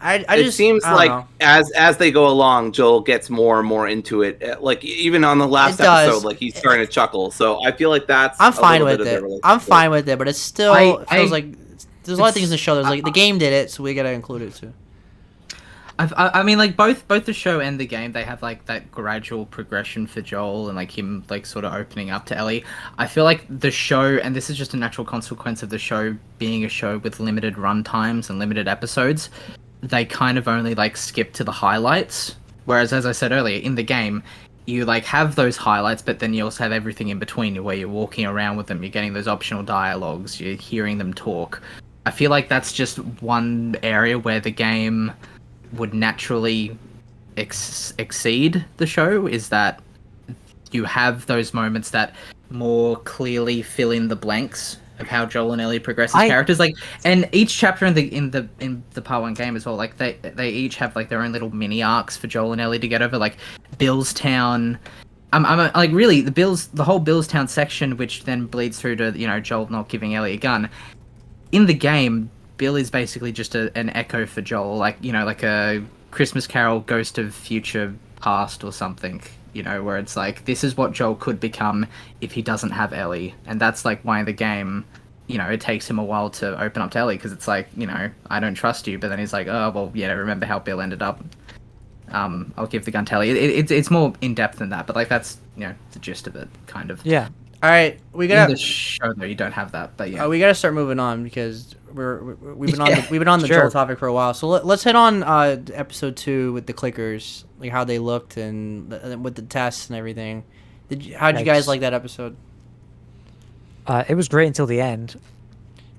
It seems like as they go along, Joel gets more and more into it. Like even on the last episode, like he's starting to chuckle. So I feel like that's. I'm fine with it. I'm fine with it, but it still feels like there's a lot of things in the show. There's like the game did it, so we gotta include it too. I mean, like both the show and the game, they have like that gradual progression for Joel and like him like sort of opening up to Ellie. I feel like the show, and this is just a natural consequence of the show being a show with limited run times and limited episodes. They kind of only like skip to the highlights, whereas as I said earlier, in the game you like have those highlights, but then you also have everything in between where you're walking around with them, you're getting those optional dialogues, you're hearing them talk. I feel like that's just one area where the game would naturally exceed the show, is that you have those moments that more clearly fill in the blanks of how Joel and Ellie progress as characters, like, and each chapter in the part 1 game as well, like they each have like their own little mini arcs for Joel and Ellie to get over, like Billstown. I'm like really the whole Billstown section, which then bleeds through to Joel not giving Ellie a gun. In the game, Bill is basically just an echo for Joel, like like a Christmas Carol, Ghost of Future Past or something. Where it's like, this is what Joel could become if he doesn't have Ellie. And that's like why the game, it takes him a while to open up to Ellie, because it's like, I don't trust you. But then he's like, oh, well, yeah, remember how Bill ended up? I'll give the gun to Ellie. It's more in-depth than that, but like that's, the gist of it, kind of. Yeah. All right, we gotta. In the show, though, you don't have that, but yeah. We gotta start moving on because we've been on the Joel topic for a while. So let's hit on episode 2 with the clickers, like how they looked and with the tests and everything. How'd you guys like that episode? It was great until the end.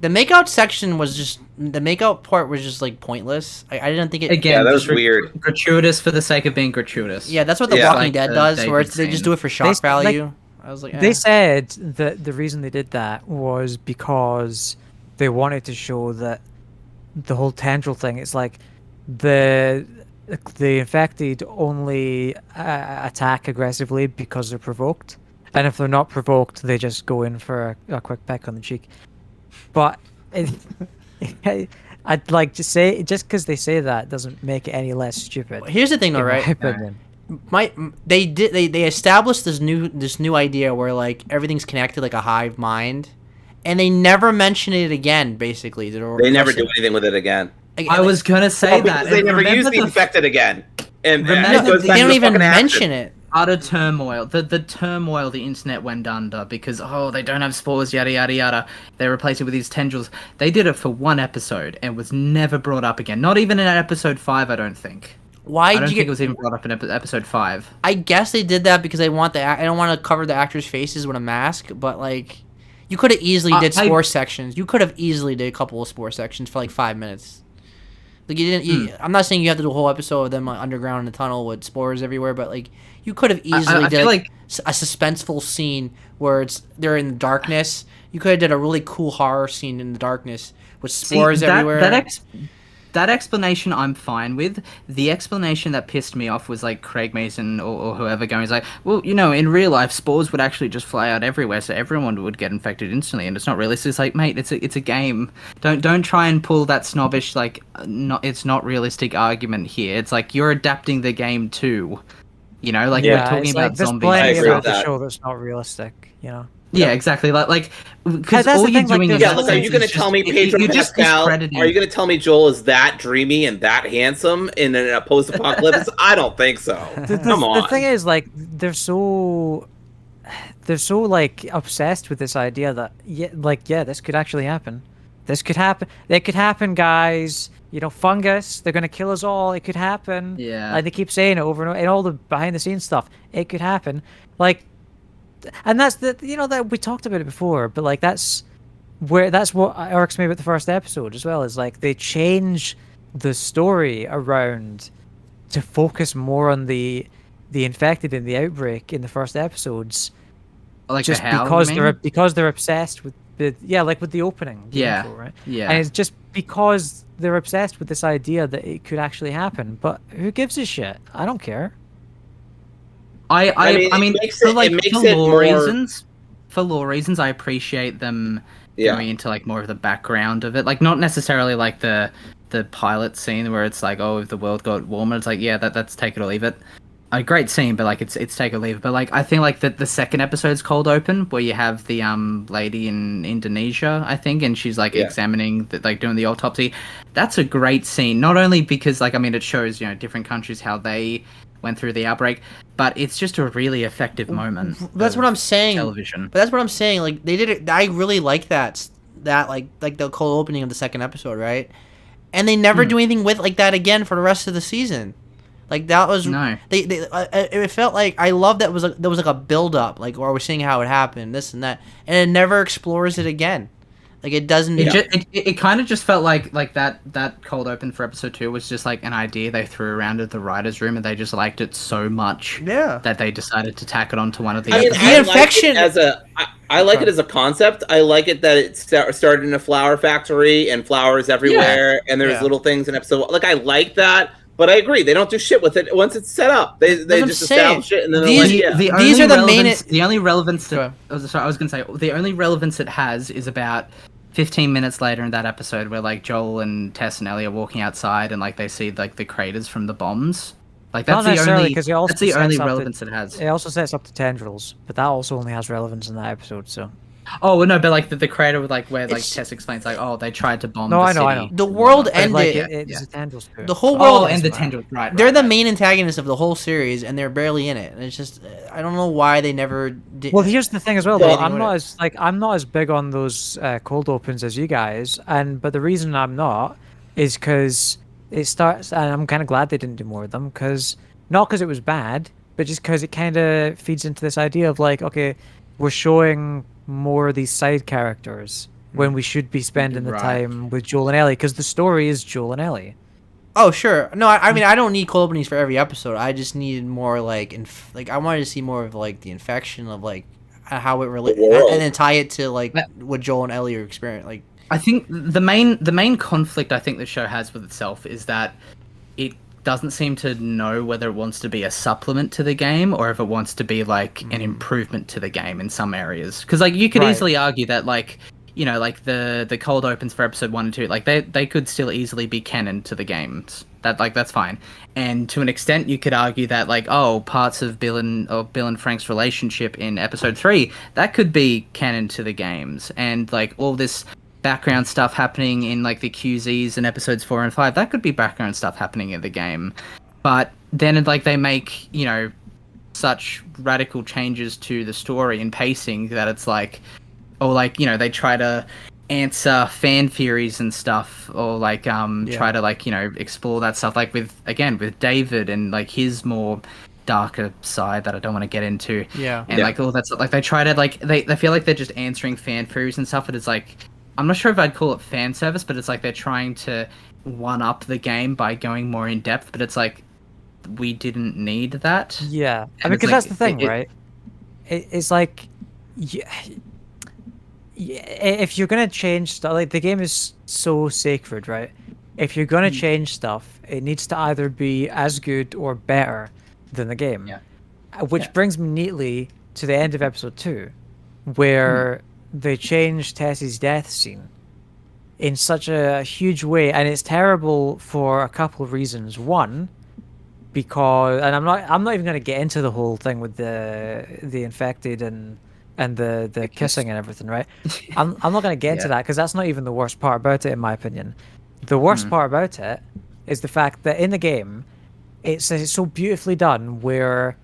The makeout section was just the makeout part was just like pointless. I didn't think it. Again, that was weird. Gratuitous for the sake of being gratuitous. Yeah, that's what The Walking Dead does, where they just do it for shock value. I was like, They said that the reason they did that was because they wanted to show that the whole tendril thing, it's like the infected only attack aggressively because they're provoked, and if they're not provoked, they just go in for a quick peck on the cheek. But I'd like to say, just because they say that doesn't make it any less stupid. Here's the thing, though, right? They established this new idea where like everything's connected like a hive mind, and they never mention it again. Basically, they never do anything with it again. I was gonna say that they never use the infected again, and they don't even mention it. Utter turmoil. The turmoil the internet went under because they don't have spores, yada yada yada. They replaced it with these tendrils. They did it for 1 episode and was never brought up again. Not even in episode 5, I don't think. I don't think it was even brought up in episode 5. I guess they did that because they want I don't want to cover the actors' faces with a mask, but like, you could have easily did spore sections. You could have easily did a couple of spore sections for like 5 minutes. Like you didn't. I'm not saying you have to do a whole episode of them underground in a tunnel with spores everywhere, but like you could have easily did like a suspenseful scene where they're in the darkness. You could have did a really cool horror scene in the darkness with spores everywhere. That explanation I'm fine with. The explanation that pissed me off was like Craig Mason or whoever going, like, well, in real life, spores would actually just fly out everywhere, so everyone would get infected instantly, and it's not realistic. It's like, mate, it's a game. Don't try and pull that snobbish it's not realistic argument here. It's like you're adapting the game too. We're talking about zombies. There's plenty about the show that's not realistic. Yeah, exactly. Because all you're doing is... Are you going to tell me Pedro Pascal... Are you going to tell me Joel is that dreamy and that handsome in a post-apocalypse? I don't think so. Come on. The thing is, they're so obsessed with this idea that, this could actually happen. This could happen. It could happen, guys. fungus. They're gonna kill us all. It could happen. Yeah. Like they keep saying it over and over, and all the behind the scenes stuff. It could happen. Like, and that's that we talked about it before, but like that's what irks me about the first episode as well. Is like they change the story around to focus more on the infected in the outbreak in the first episodes, Like just the how, because they're obsessed with with the opening. The intro, right? Yeah. And it's just because they're obsessed with this idea that it could actually happen. But who gives a shit? I don't care. I mean, it makes for more... lore reasons, I appreciate them Yeah. going into like more of the background of it. Like not necessarily like the pilot scene where it's like, oh, if the world got warmer, it's like, yeah, that's take it or leave it. A great scene, but like it's take or leave it. But like I think like the second episode's cold open where you have the lady in Indonesia, I think, and she's like examining doing the autopsy. That's a great scene. Not only because like I mean it shows different countries how they went through the outbreak, but it's just a really effective moment. That's what I'm saying. Television. But that's what I'm saying. Like they did it. I really like that like the cold opening of the second episode, right? And they never do anything with like that again for the rest of the season. Like that was it felt like I love that there was like a build up, like where we're seeing how it happened, this and that, and it never explores it again. Like it doesn't. It kind of just felt like that cold open for episode 2 was just like an idea they threw around at the writers' room, and they just liked it so much that they decided to tack it onto one of the. The infection I like it as a concept. I like it that it started in a flower factory and flowers everywhere, and there's little things in episode. Like I like that. But I agree, they don't do shit with it once it's set up. They just establish it, and then these are the main. The only relevance. I was gonna say the only relevance it has is about 15 minutes later in that episode where like Joel and Tess and Ellie are walking outside and like they see like the craters from the bombs. Like that's the only relevance it has. It also sets up the tendrils, but that also only has relevance in that episode. So. Oh well, no, but like the crater with like where like Tess explains like, oh, they tried to bomb. No, the city. I know. The world ended. Like, it's a tendrils. The whole world and the tendrils. Right. They're the main antagonists of the whole series, and they're barely in it. And it's just I don't know why they never did. Well, here's the thing as well, though. I'm not as big on those cold opens as you guys, but the reason I'm not is because it starts, and I'm kind of glad they didn't do more of them, not because it was bad, but just because it kind of feeds into this idea of like, okay, we're showing more of these side characters when we should be spending the time with Joel and Ellie, because the story is Joel and Ellie. Oh sure, no, I mean I don't need cold openings for every episode. I just needed more like I wanted to see more of like the infection of like how it relates, and then tie it to like what Joel and Ellie are experiencing. Like I think the main conflict I think the show has with itself is that it doesn't seem to know whether it wants to be a supplement to the game or if it wants to be like an improvement to the game in some areas. Because like you could easily argue that like like the cold opens for episode 1 and 2, like they could still easily be canon to the games. That's fine. And to an extent, you could argue that like parts of Bill and Frank's relationship in episode 3 that could be canon to the games, and like all this background stuff happening in like the QZs in episodes 4 and 5, that could be background stuff happening in the game. But then like they make such radical changes to the story and pacing that it's like, or like they try to answer fan theories and stuff, or like try to like explore that stuff, like with David and like his more darker side that I don't want to get into, like all that stuff. Like they try to like they feel like they're just answering fan theories and stuff, but it's like, I'm not sure if I'd call it fan service, but it's like they're trying to one up the game by going more in depth, but it's like we didn't need that. Yeah, I mean, because that's the thing, right? It's like, if you're gonna change stuff, like the game is so sacred, right? If you're gonna change stuff, it needs to either be as good or better than the game. Yeah. Which brings me neatly to the end of episode 2, where they changed Tessie's death scene in such a huge way, and it's terrible for a couple of reasons. One, because, and I'm not even going to get into the whole thing with the infected and the kissing and everything, right? I'm not going to get into that, because that's not even the worst part about it, in my opinion. The worst part about it is the fact that in the game, it's so beautifully done, where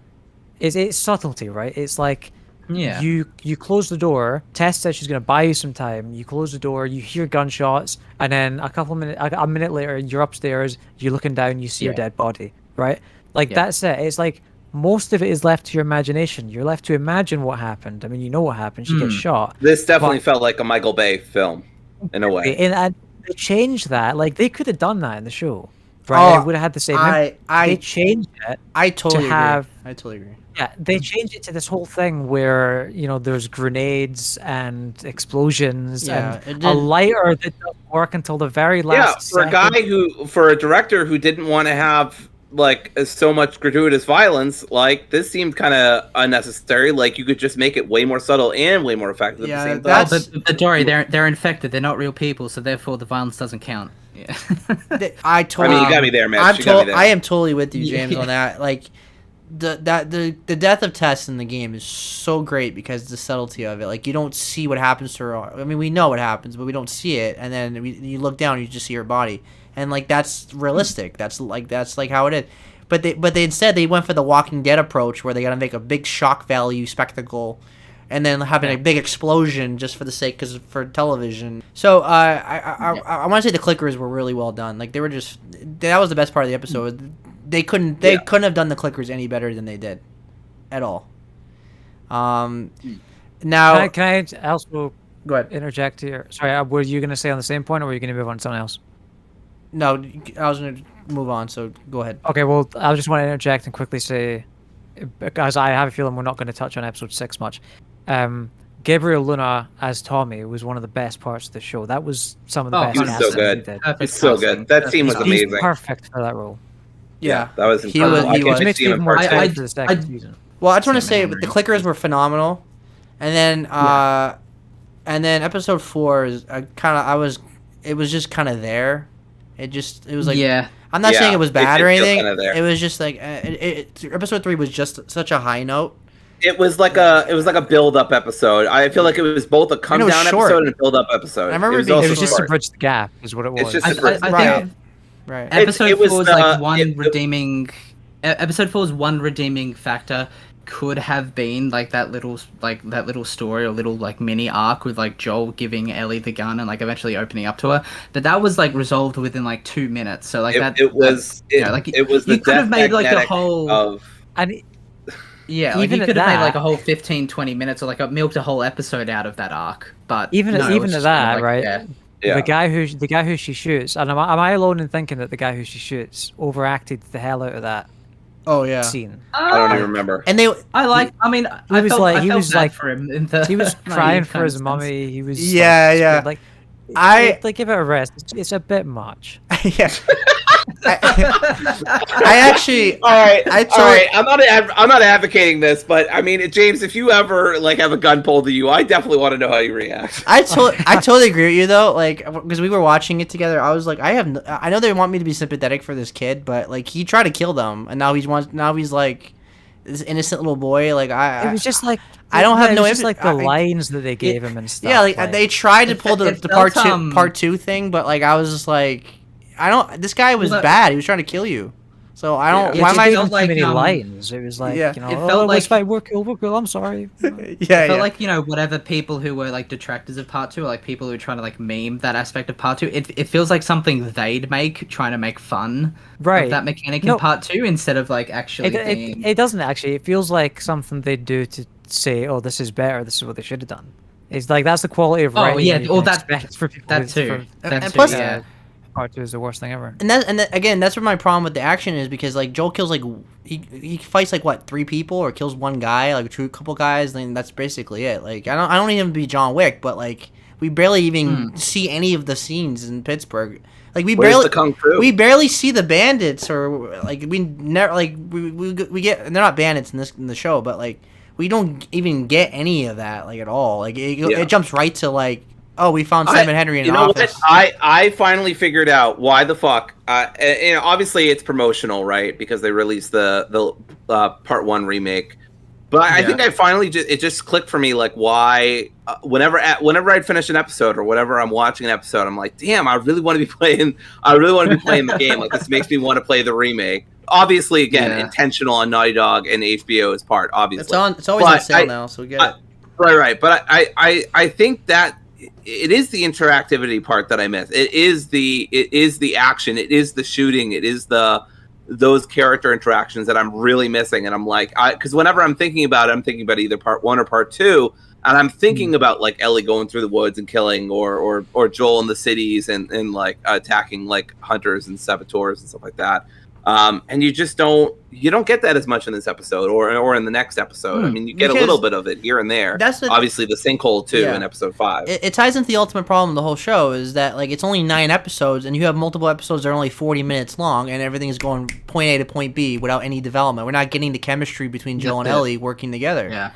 it's subtlety, right? It's like Yeah. You close the door. Tess says she's gonna buy you some time. You close the door. You hear gunshots, and then a minute later, you're upstairs. You're looking down. You see your dead body. Right? Like that's it. It's like most of it is left to your imagination. You're left to imagine what happened. I mean, you know what happened. She gets shot. This definitely felt like a Michael Bay film, in a way. And they changed that. Like they could have done that in the show, right? They would have had the same. They changed it. I totally agree. I totally agree. Yeah, they changed it to this whole thing where there's grenades and explosions and a lighter that doesn't work until the very last. Yeah, for a director who didn't want to have like so much gratuitous violence, like this seemed kind of unnecessary. Like you could just make it way more subtle and way more effective at the same time. But Dory, they're infected. They're not real people, so therefore the violence doesn't count. Yeah. I mean, you got me there, man. I am totally with you, James, on that. Like. The death of Tess in the game is so great because of the subtlety of it. Like you don't see what happens to her. I mean, we know what happens, but we don't see it. And then you look down, and you just see her body, and like that's realistic. That's like how it is. But they instead they went for the Walking Dead approach where they got to make a big shock value spectacle, and then having a big explosion just for the sake for television. So I want to say the clickers were really well done. Like they were that was the best part of the episode. They couldn't have done the clickers any better than they did, at all. Now, can I also go ahead. Interject here? Sorry, were you going to say on the same point, or were you going to move on to something else? No, I was going to move on. So go ahead. Okay, well, I just want to interject and quickly say, because I have a feeling we're not going to touch on episode 6 much. Gabriel Luna as Tommy was one of the best parts of the show. That was some of the best. He was so good. It's so good. That scene was amazing. He's perfect for that role. Yeah, that was incredible. He was. Makes me even more excited for the second season. Well, I just want to say the clickers were phenomenal, and then episode 4 is it was just kind of there. It was like I'm not saying it was bad or anything. It was just like episode 3 was just such a high note. It was like a build up episode. I feel like it was both a come down episode and a build up episode. I remember it was just to bridge the gap, is what it was. It's just to bridge the gap. Right. Episode 4 was like one redeeming. Episode 4's one redeeming factor could have been like that little story or little like mini arc with like Joel giving Ellie the gun and like eventually opening up to her. But that was like resolved within like 2 minutes. So like it was the you could have made like a whole even you could have made like a whole 15-20 minutes or like milked a whole episode out of that arc. But even at that, like, right? Yeah. The guy who she shoots, and am I alone in thinking that the guy who she shoots overacted the hell out of that? Oh yeah. Scene. I don't even remember. And he was like for him. He was crying for his mummy. He was like give it a rest. It's a bit much. Yeah. I actually. All right. I'm not advocating this, but I mean, James, if you ever like have a gun pulled to you, I definitely want to know how you react. I totally agree with you though. Like, because we were watching it together, I was like, I know they want me to be sympathetic for this kid, but like he tried to kill them, and now he's like this innocent little boy. Like it was just like. I don't have just like the lines that they gave him and stuff. Yeah, like they tried to pull the part two thing, but like I was just like, this guy was bad. He was trying to kill you. So I don't. Why am I even too many lines? It was like it felt like we're cool. I'm sorry. It felt like whatever people who were like detractors of part 2, or like people who were trying to like meme that aspect of part 2. It feels like something they'd make, trying to make fun of that mechanic in part 2 instead of like actually. It doesn't actually. It feels like something they do to say, "Oh, this is better. This is what they should have done." It's like that's the quality of writing. Oh yeah, all that for people. That too. And plus, part 2 is the worst thing ever. And again, that's where my problem with the action is, because like Joel kills like he fights like what, 3 people or kills 1 guy, like a couple guys, then that's basically it. Like I don't even be John Wick, but like we barely even see any of the scenes in Pittsburgh. Like we barely see the bandits, or like we never like we get, and they're not bandits in the show, but like we don't even get any of that like at all. Like it jumps right to like, oh, we found Simon Henry in an office. I finally figured out why the fuck. Obviously it's promotional, right? Because they released the part 1 remake. But I think I finally just clicked for me, like why. Whenever I'd finish an episode or whenever I'm watching an episode, I'm like, damn, I really want to be playing the game. Like this makes me want to play the remake. obviously, again, Yeah. intentional on Naughty Dog and HBO's part, obviously. It's always on But sale now, so we get it. Right. But I think that it is the interactivity part that I miss. It is the action. It is the shooting. It is those character interactions that I'm really missing. And I'm like, because whenever I'm thinking about it, I'm thinking about either part 1 or part 2. And I'm thinking about like Ellie going through the woods and killing, or Joel in the cities and like attacking like hunters and saboteurs and stuff like that. And you don't get that as much in this episode or in the next episode. I mean, you get a little bit of it here and there. Obviously the sinkhole too in episode 5. It ties into the ultimate problem of the whole show is that like it's only 9 episodes and you have multiple episodes that are only 40 minutes long and everything is going point A to point B without any development. We're not getting the chemistry between Joel and Ellie working together. Yeah.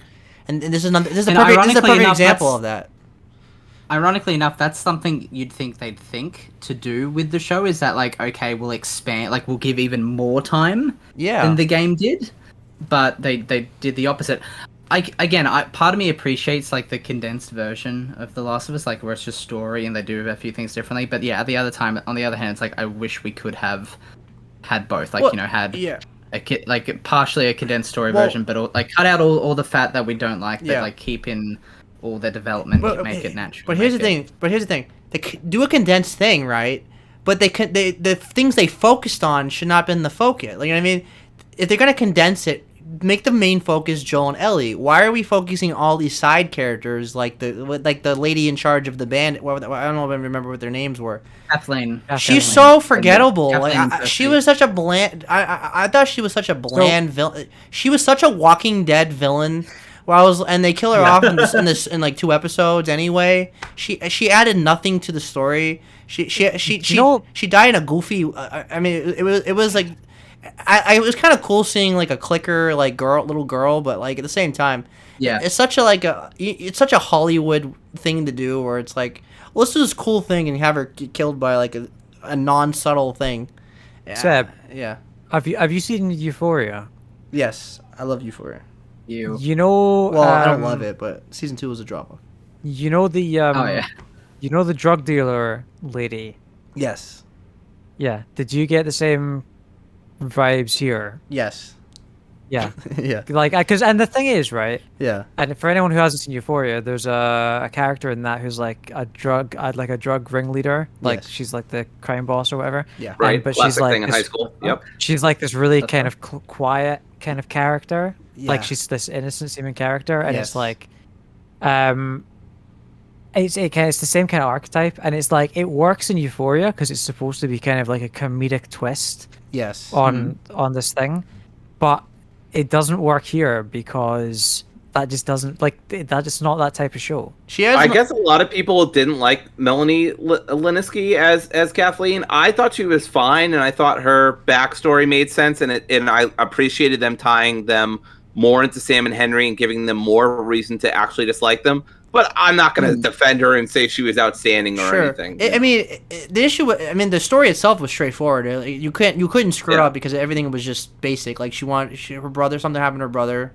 And this is a perfect example of that. Ironically enough, that's something you'd think they'd think to do with the show, is that like, okay, we'll expand, like we'll give even more time than the game did, but they did the opposite. Part of me appreciates like the condensed version of The Last of Us, like where it's just story and they do a few things differently. But yeah, on the other hand, it's like I wish we could have had both, like like partially a condensed story version, but like cut out all the fat that we don't like, but like keep in all the development to make it natural. But here's the thing. They do a condensed thing, right? But the things they focused on should not have been the focus. Like, you know what I mean? If they're gonna condense it, make the main focus Joel and Ellie. Why are we focusing all these side characters like the lady in charge of the band? I don't know if I remember what their names were. Kathleen. She's so forgettable. Like, she was such a bland. I thought she was such a bland villain. She was such a Walking Dead villain. And they kill her off in like 2 episodes anyway. She added nothing to the story. She died in a goofy. I mean, it was like, it was kind of cool seeing like a clicker like little girl, but like at the same time, it's such a Hollywood thing to do where it's like, well, let's do this cool thing and have her get killed by like a non-subtle thing. Seb, yeah. Have you seen Euphoria? Yes, I love Euphoria. You know, well, I don't love it, but season 2 was a drop off. You know the you know the drug dealer lady. Yes. Yeah. Did you get the same vibes here? Yes. Yeah. Yeah. Like, and the thing is, right? Yeah. And for anyone who hasn't seen Euphoria, there's a character in that who's like a drug ringleader. Like she's like the crime boss or whatever. Yeah. Right. But Classic she's like thing in high school. Yep. She's like this really kind of quiet kind of character. Yeah. Like she's this innocent seeming character, and Yes. it's like, it's the same kind of archetype, and it's like it works in Euphoria because it's supposed to be kind of like a comedic twist. Yes. On this thing, but it doesn't work here because that just doesn't that just not that type of show. I guess a lot of people didn't like Melanie Lynskey as Kathleen. I thought she was fine, and I thought her backstory made sense, and I appreciated them tying them more into Sam and Henry and giving them more reason to actually dislike them. But I'm not going to defend her and say she was outstanding or anything. The story itself was straightforward. You couldn't screw it up because everything was just basic. Like her brother, something happened to her brother,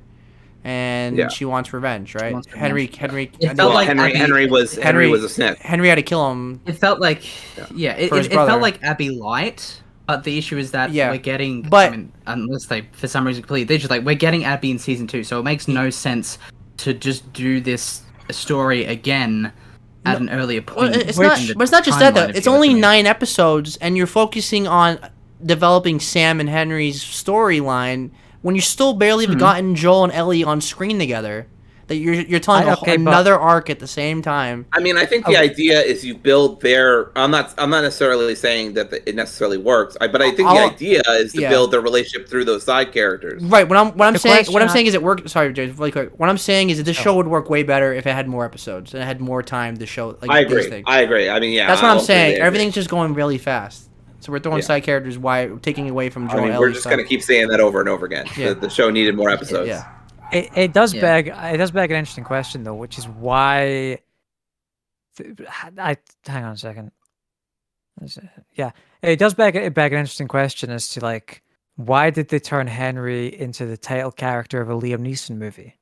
and she wants revenge, right? Henry was a snitch. Henry had to kill him. It felt like it felt like Abby Light. But the issue is that we're getting, unless they for some reason completely, they're just like, we're getting Abby in season 2, so it makes no sense to just do this story again at an earlier point. But it's not just that though. It's only 9 episodes, and you're focusing on developing Sam and Henry's storyline when you still barely have gotten Joel and Ellie on screen together. That you're telling another arc at the same time. I mean, I think the idea is you build their. I'm not necessarily saying that it necessarily works, but I think the idea is to build their relationship through those side characters. Right. What I'm saying is it worked. Sorry, James, really quick. What I'm saying is that this show would work way better if it had more episodes and it had more time to show. Like, I agree. These things. I agree. I mean, yeah. That's what I'm saying. Everything's just going really fast. So we're throwing side characters, taking away from Joel. We're just going to keep saying that over and over again. Yeah. The show needed more episodes. Yeah. It does beg an interesting question though, which is why. Hang on a second. Yeah, it does beg an interesting question as to like why did they turn Henry into the title character of a Liam Neeson movie?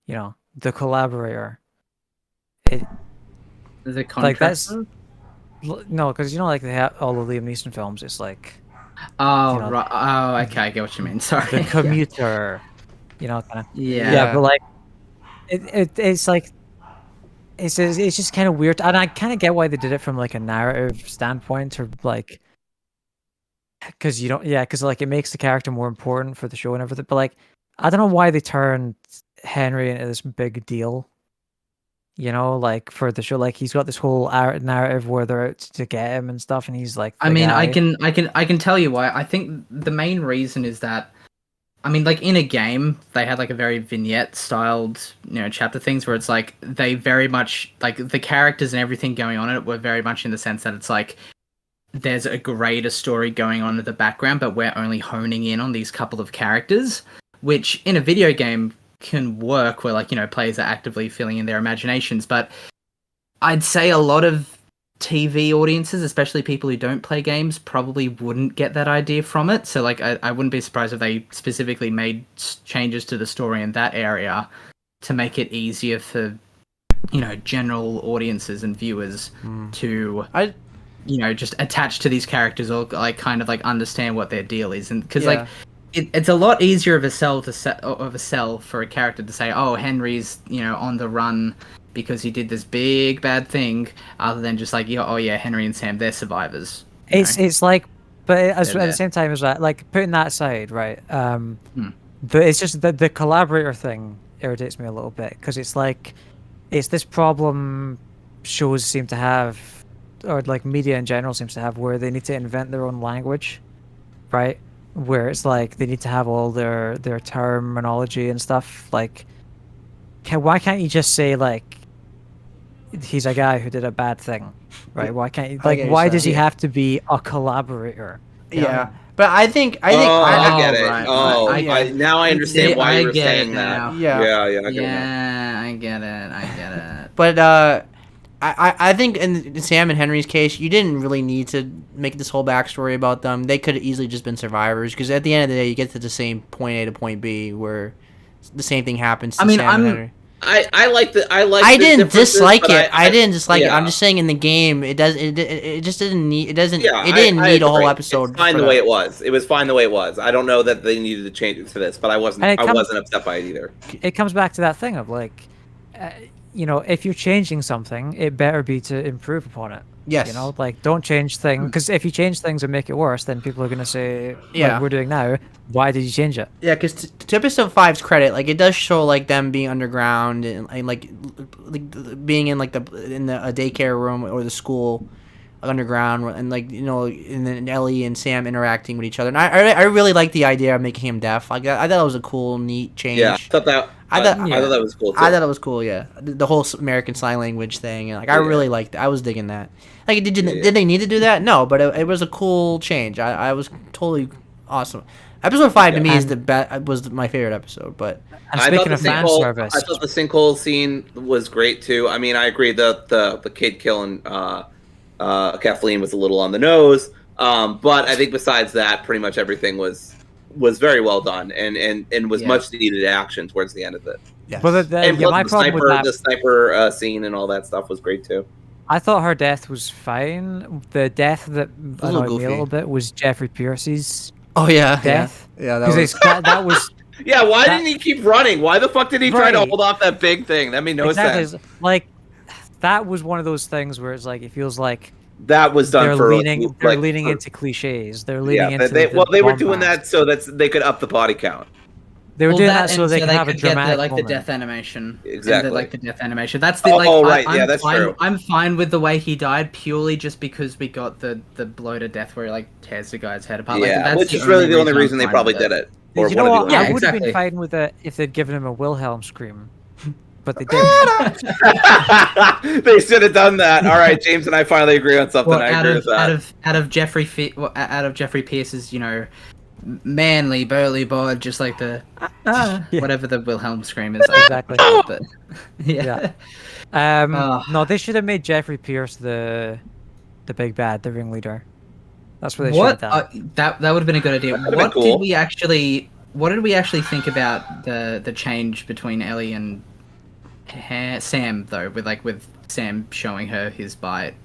You know, the collaborator. Is it contract? No, because you know, like they have all the Liam Neeson films. It's like Oh, You know, right. Oh, okay. I get what you mean. Sorry. the Yeah. commuter, kind of. Yeah. Yeah, but like, it's like it's just kind of weird, and I kind of get why they did it from like a narrative standpoint, or like, because because like it makes the character more important for the show and everything. But like, I don't know why they turned Henry into this big deal. Like for the show, like he's got this whole narrative where they're out to get him and stuff, and he's like, I the mean, guy. I can tell you why. I think the main reason is that, I mean, like in a game, they had like a very vignette styled, chapter things where it's like they very much like the characters and everything going on in it were very much in the sense that it's like there's a greater story going on in the background, but we're only honing in on these couple of characters, which in a video game can work where like, players are actively filling in their imaginations. But I'd say a lot of TV audiences, especially people who don't play games, probably wouldn't get that idea from it. So like I wouldn't be surprised if they specifically made changes to the story in that area to make it easier for general audiences and viewers to just attach to these characters, or like kind of like understand what their deal is. And because like it's a lot easier of a sell for a character to say, oh, Henry's on the run because he did this big bad thing, other than just like, oh yeah, Henry and Sam, they're survivors. It's like, but at the same time as that, like putting that aside, right? But it's just the collaborator thing irritates me a little bit, because it's like it's this problem shows seem to have, or like media in general seems to have, where they need to invent their own language, right? Where it's like they need to have all their terminology and stuff. Like, why can't you just say like he's a guy who did a bad thing, right? Why can't you, like, why does he have to be a collaborator? Yeah. But I think I get it. Right. Now I understand why you were saying that. Yeah. I get it. But I think in Sam and Henry's case, you didn't really need to make this whole backstory about them. They could have easily just been survivors, because at the end of the day, you get to the same point A to point B where the same thing happens to Sam and Henry. I didn't dislike it. I didn't dislike it. I'm just saying in the game, it just didn't need. It doesn't. Yeah, it didn't need a whole agree. episode. It's fine the way it was. It was fine the way it was. I don't know that they needed to change it to this, but I wasn't upset by it either. It comes back to that thing of like, if you're changing something, it better be to improve upon it. Yes. Like, don't change things, because if you change things and make it worse, then people are going to say, like we're doing now, why did you change it? Yeah, because to episode 5's credit, like, it does show like them being underground and like being in like a daycare room or the school underground, and like and then Ellie and Sam interacting with each other. And I really like the idea of making him deaf. Like, I thought it was a cool, neat change. Yeah, I thought that was cool too. I thought it was cool. Yeah, the whole American Sign Language thing, and like I really liked it. I was digging that. Like, did they need to do that? No, but it was a cool change. I was totally awesome. Episode 5 to me is was my favorite episode. But speaking of fan service, I thought the sinkhole scene was great too. I mean, I agree the kid killing Kathleen was a little on the nose, but I think besides that, pretty much everything was very well done and was much needed action towards the end of it. yeah. Well, the sniper scene and all that stuff was great too. I thought her death was fine. The death that annoyed me a little bit was Jeffrey Pierce's death. Yeah, that was. Yeah, why didn't he keep running? Why the fuck did he try to hold off that big thing? That made no sense. Like, that was one of those things where it's like, it feels like that was done they're leaning into cliches. They're leaning into they were doing that so that they could up the body count. They were doing that so they could have a dramatic get moment. the death animation. Exactly. The death animation. That's the right. That's true. I'm fine with the way he died, purely just because we got the blow to death where he like tears the guy's head apart. Yeah, that's which is really the only reason they probably did it. You know what? I would have been exactly. fine with it if they'd given him a Wilhelm scream, but they didn't. They should have done that. All right, James and I finally agree on something. Well, I agree with that. Out of Jeffrey Pierce's, manly burly bod, just like the whatever the Wilhelm scream is. Exactly. But, Yeah. No, they should have made Jeffrey Pierce the big bad, the ringleader. That's what they should have done. That would have been a good idea. What cool. did we actually think about the change between Ellie and Sam though, with Sam showing her his bite?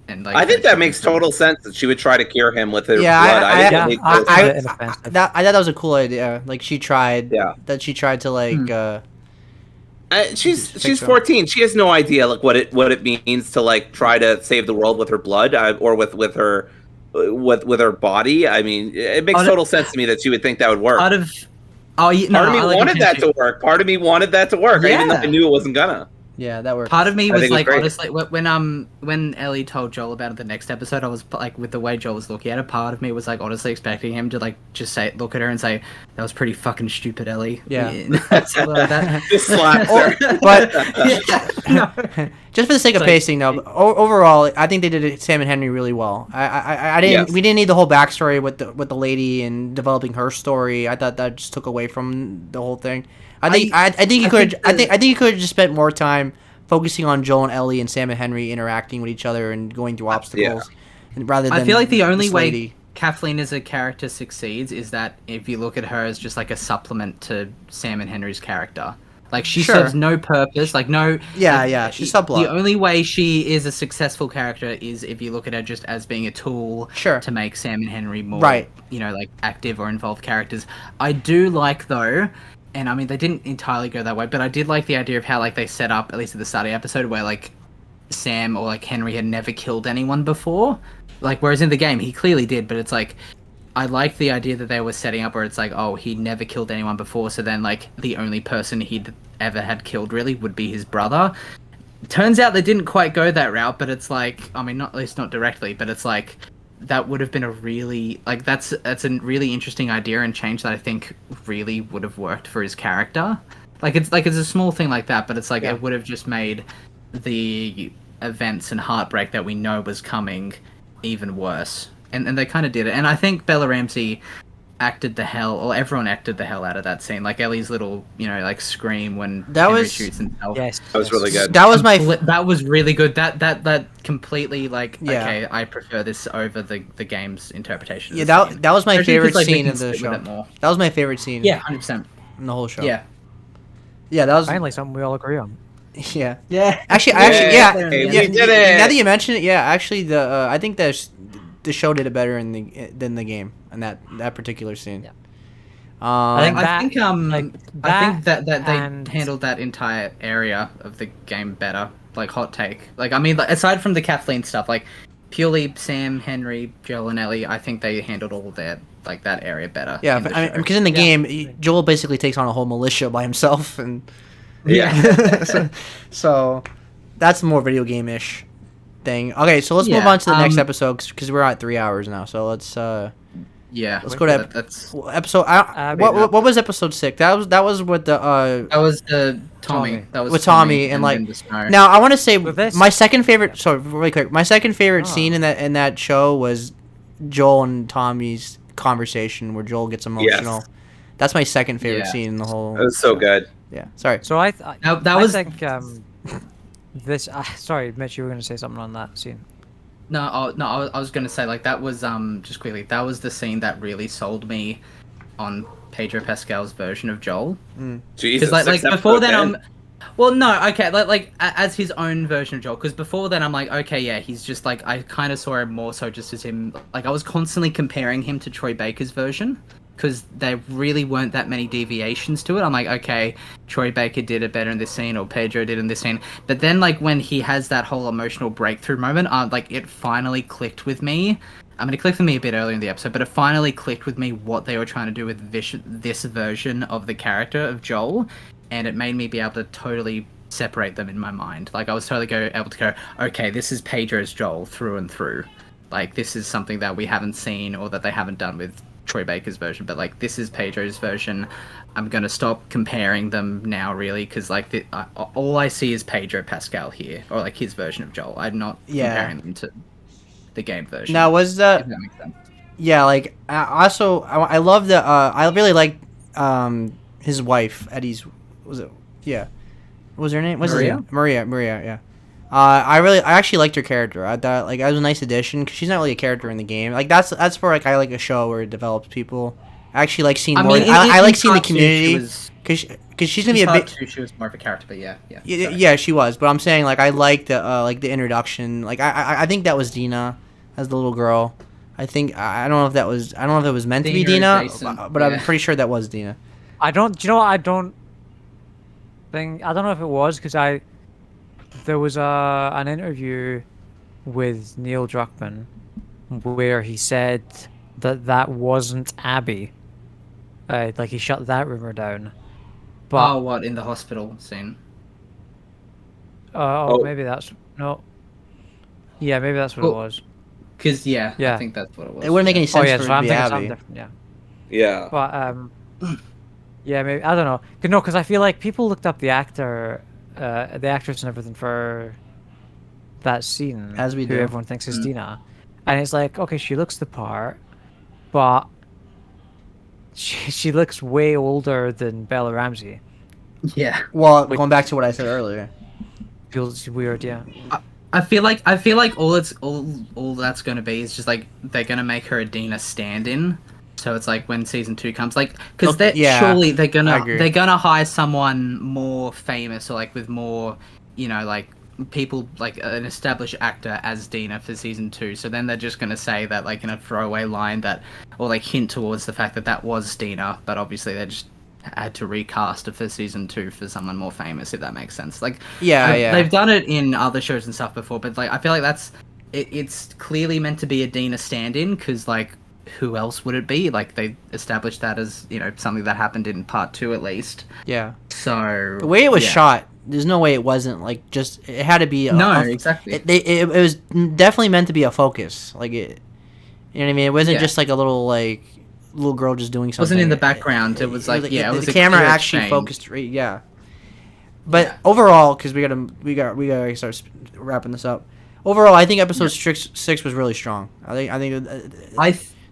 And like I think that she makes was- total sense that she would try to cure him with her Yeah, blood. I- didn't think I- that- find it inoffensive. I thought that was a cool idea. Like she tried. Yeah. That she tried to like. Hmm. she's Fix her. 14. She has no idea like what it means to like try to save the world with her blood or with her body. I mean, it makes total sense to me that she would think that would work. part of oh yeah, no, Part of me I like wanted that intention. to work. Part of me wanted that to work, even though I Yeah. knew it wasn't gonna. Yeah, that worked. Part of me I was think it was like, great. honestly, when Ellie told Joel about it the next episode, I was like, with the way Joel was looking at it, part of me was like, honestly expecting him to like just look at her and say, "That was pretty fucking stupid, Ellie." Yeah. Something like that. Just slaps her. But No. just for the sake of It's like- pacing, though, overall, I think they did Sam and Henry really well. I didn't. Yes. We didn't need the whole backstory with the lady and developing her story. I thought that just took away from the whole thing. I think you could. I think you could have just spent more time focusing on Joel and Ellie and Sam and Henry interacting with each other and going through obstacles, and rather than. I feel like the only this way lady. Kathleen as a character succeeds is that if you look at her as just like a supplement to Sam and Henry's character. Like she Sure. serves no purpose, like no. Yeah, like, yeah, she's subplot. The only way she is a successful character is if you look at her just as being a tool Sure. to make Sam and Henry more, Right. like active or involved characters. I do like though, and I mean they didn't entirely go that way, but I did like the idea of how like they set up at least at the start of the episode where like Sam or like Henry had never killed anyone before, like whereas in the game he clearly did, but it's like. I like the idea that they were setting up where it's like, oh, he never killed anyone before, so then like the only person he'd ever had killed really would be his brother. Turns out they didn't quite go that route, but it's like, I mean, not at least not directly, but it's like that would have been a really like that's a really interesting idea and change that I think really would have worked for his character. Like it's a small thing like that, but it's like it would have just made the events and heartbreak that we know was coming even worse. And they kind of did it. And I think Bella Ramsey acted the hell, or everyone acted the hell out of that scene. Like Ellie's little, like scream when That Henry was- shoots himself. Yes. That was really good. That was my. That was really good. That completely like Yeah. okay, I prefer this over the game's interpretation. Yeah, of the scene. that was my Especially 'cause, favorite like, they scene can of the sit with show. it more. That was my favorite scene. Yeah, 100%. In the whole show. Yeah. Yeah, that was. Finally, something we all agree on. Yeah. Yeah. Actually, Hey, we did it. Now that you mention it, yeah, actually, I think the show did it better than the game in that particular scene. Yeah. I think I that- think like, I think that and- they handled that entire area of the game better. Like hot take. Like I mean, like, aside from the Kathleen stuff, like purely Sam, Henry, Joel, and Ellie, I think they handled all that area better. yeah, in the I mean, show. because in the game, Joel basically takes on a whole militia by himself, and Yeah. so that's more video game-ish thing. Okay, so let's move Yeah, on to the next um, episode because we're at 3 hours now. So let's Yeah, Let's go to that's episode. What was episode 6? That was with the that was the Tommy. Tommy. That was With Tommy and, like, then the snow. Now I want to say With this- my second favorite. Sorry, really quick. My second favorite Oh. scene in that show was Joel and Tommy's conversation where Joel gets emotional. That's my second favorite Yeah. scene in the whole. It was so good. Yeah. Sorry. So I That was- think this. Sorry, Mitch, you were going to say something on that scene. No, I was gonna say like that was just quickly that was the scene that really sold me on Pedro Pascal's version of Joel. Jesus. Because like six before then episodes well no okay like as his own version of Joel, because before then I'm like okay yeah he's just like I kind of saw him more so just as him, like I was constantly comparing him to Troy Baker's version because there really weren't that many deviations to it. I'm like okay, Troy Baker did it better in this scene or Pedro did in this scene, but then like when he has that whole emotional breakthrough moment, like it finally clicked with me. I mean, it clicked with me a bit earlier in the episode, but it finally clicked with me what they were trying to do with this version of the character of Joel, and it made me be able to totally separate them in my mind. Like, I was totally able to go, okay, this is Pedro's Joel through and through. Like, this is something that we haven't seen or that they haven't done with Troy Baker's version, but, like, this is Pedro's version. I'm going to stop comparing them now, really, because, like, all I see is Pedro Pascal here, or, like, his version of Joel. I'm not comparing them to the game version. Now was if that? that makes sense. Yeah. Like also, I love the. I really like his wife Eddie's. Was it? Yeah. What was her name? What's Maria? her name? Maria. Yeah. I actually liked her character. I thought like it was a nice addition because she's not really a character in the game. Like that's where like I like a show where it develops people I actually like seeing I more. mean, I in like seeing the part two, community because she's gonna be a part bit. two, she was more of a character, but yeah. Yeah, she was. But I'm saying like I like the introduction. Like I think that was Dina as the little girl. I think I don't know if that was I don't know if it was meant to be Dina, but I'm pretty sure that was Dina. I don't. Do you know what? I don't know if it was because there was an interview with Neil Druckmann where he said that wasn't Abby. Like he shut that rumor down. But what in the hospital scene? maybe that's no. Yeah, maybe that's what it was. Because Yeah. I think that's what it was. It wouldn't make any Oh sense yeah, for so it to I'm be thinking Abby. something different. Yeah. Yeah. But yeah, maybe I don't know. No, because I feel like people looked up the actor, the actress and everything for that scene, As we who do. everyone thinks is Dina, and it's like, okay, she looks the part, but she looks way older than Bella Ramsey. Yeah. Well, going back to what I said earlier. Feels weird, yeah. I feel like all that's gonna be is just like they're gonna make her a Dina stand-in. So it's like when season 2 comes, like because surely they're gonna hire someone more famous or like with more, like people like an established actor as Dina for season 2. So then they're just gonna say that like in a throwaway line that or like hint towards the fact that was Dina, but obviously they just had to recast it for season 2 for someone more famous, if that makes sense. Like they've done it in other shows and stuff before, but like I feel like it's clearly meant to be a Dina stand-in because like who else would it be? Like they established that as something that happened in part 2 at least. Yeah. So the way it was shot, there's no way it wasn't like just it had to be exactly. It was definitely meant to be a focus. Like it, you know what I mean? It wasn't just like a little girl just doing something. It wasn't in the background. It was like it was the a camera clear actually change. focused. Yeah. But overall, because we gotta start wrapping this up. Overall, I think episode 6 was really strong. I think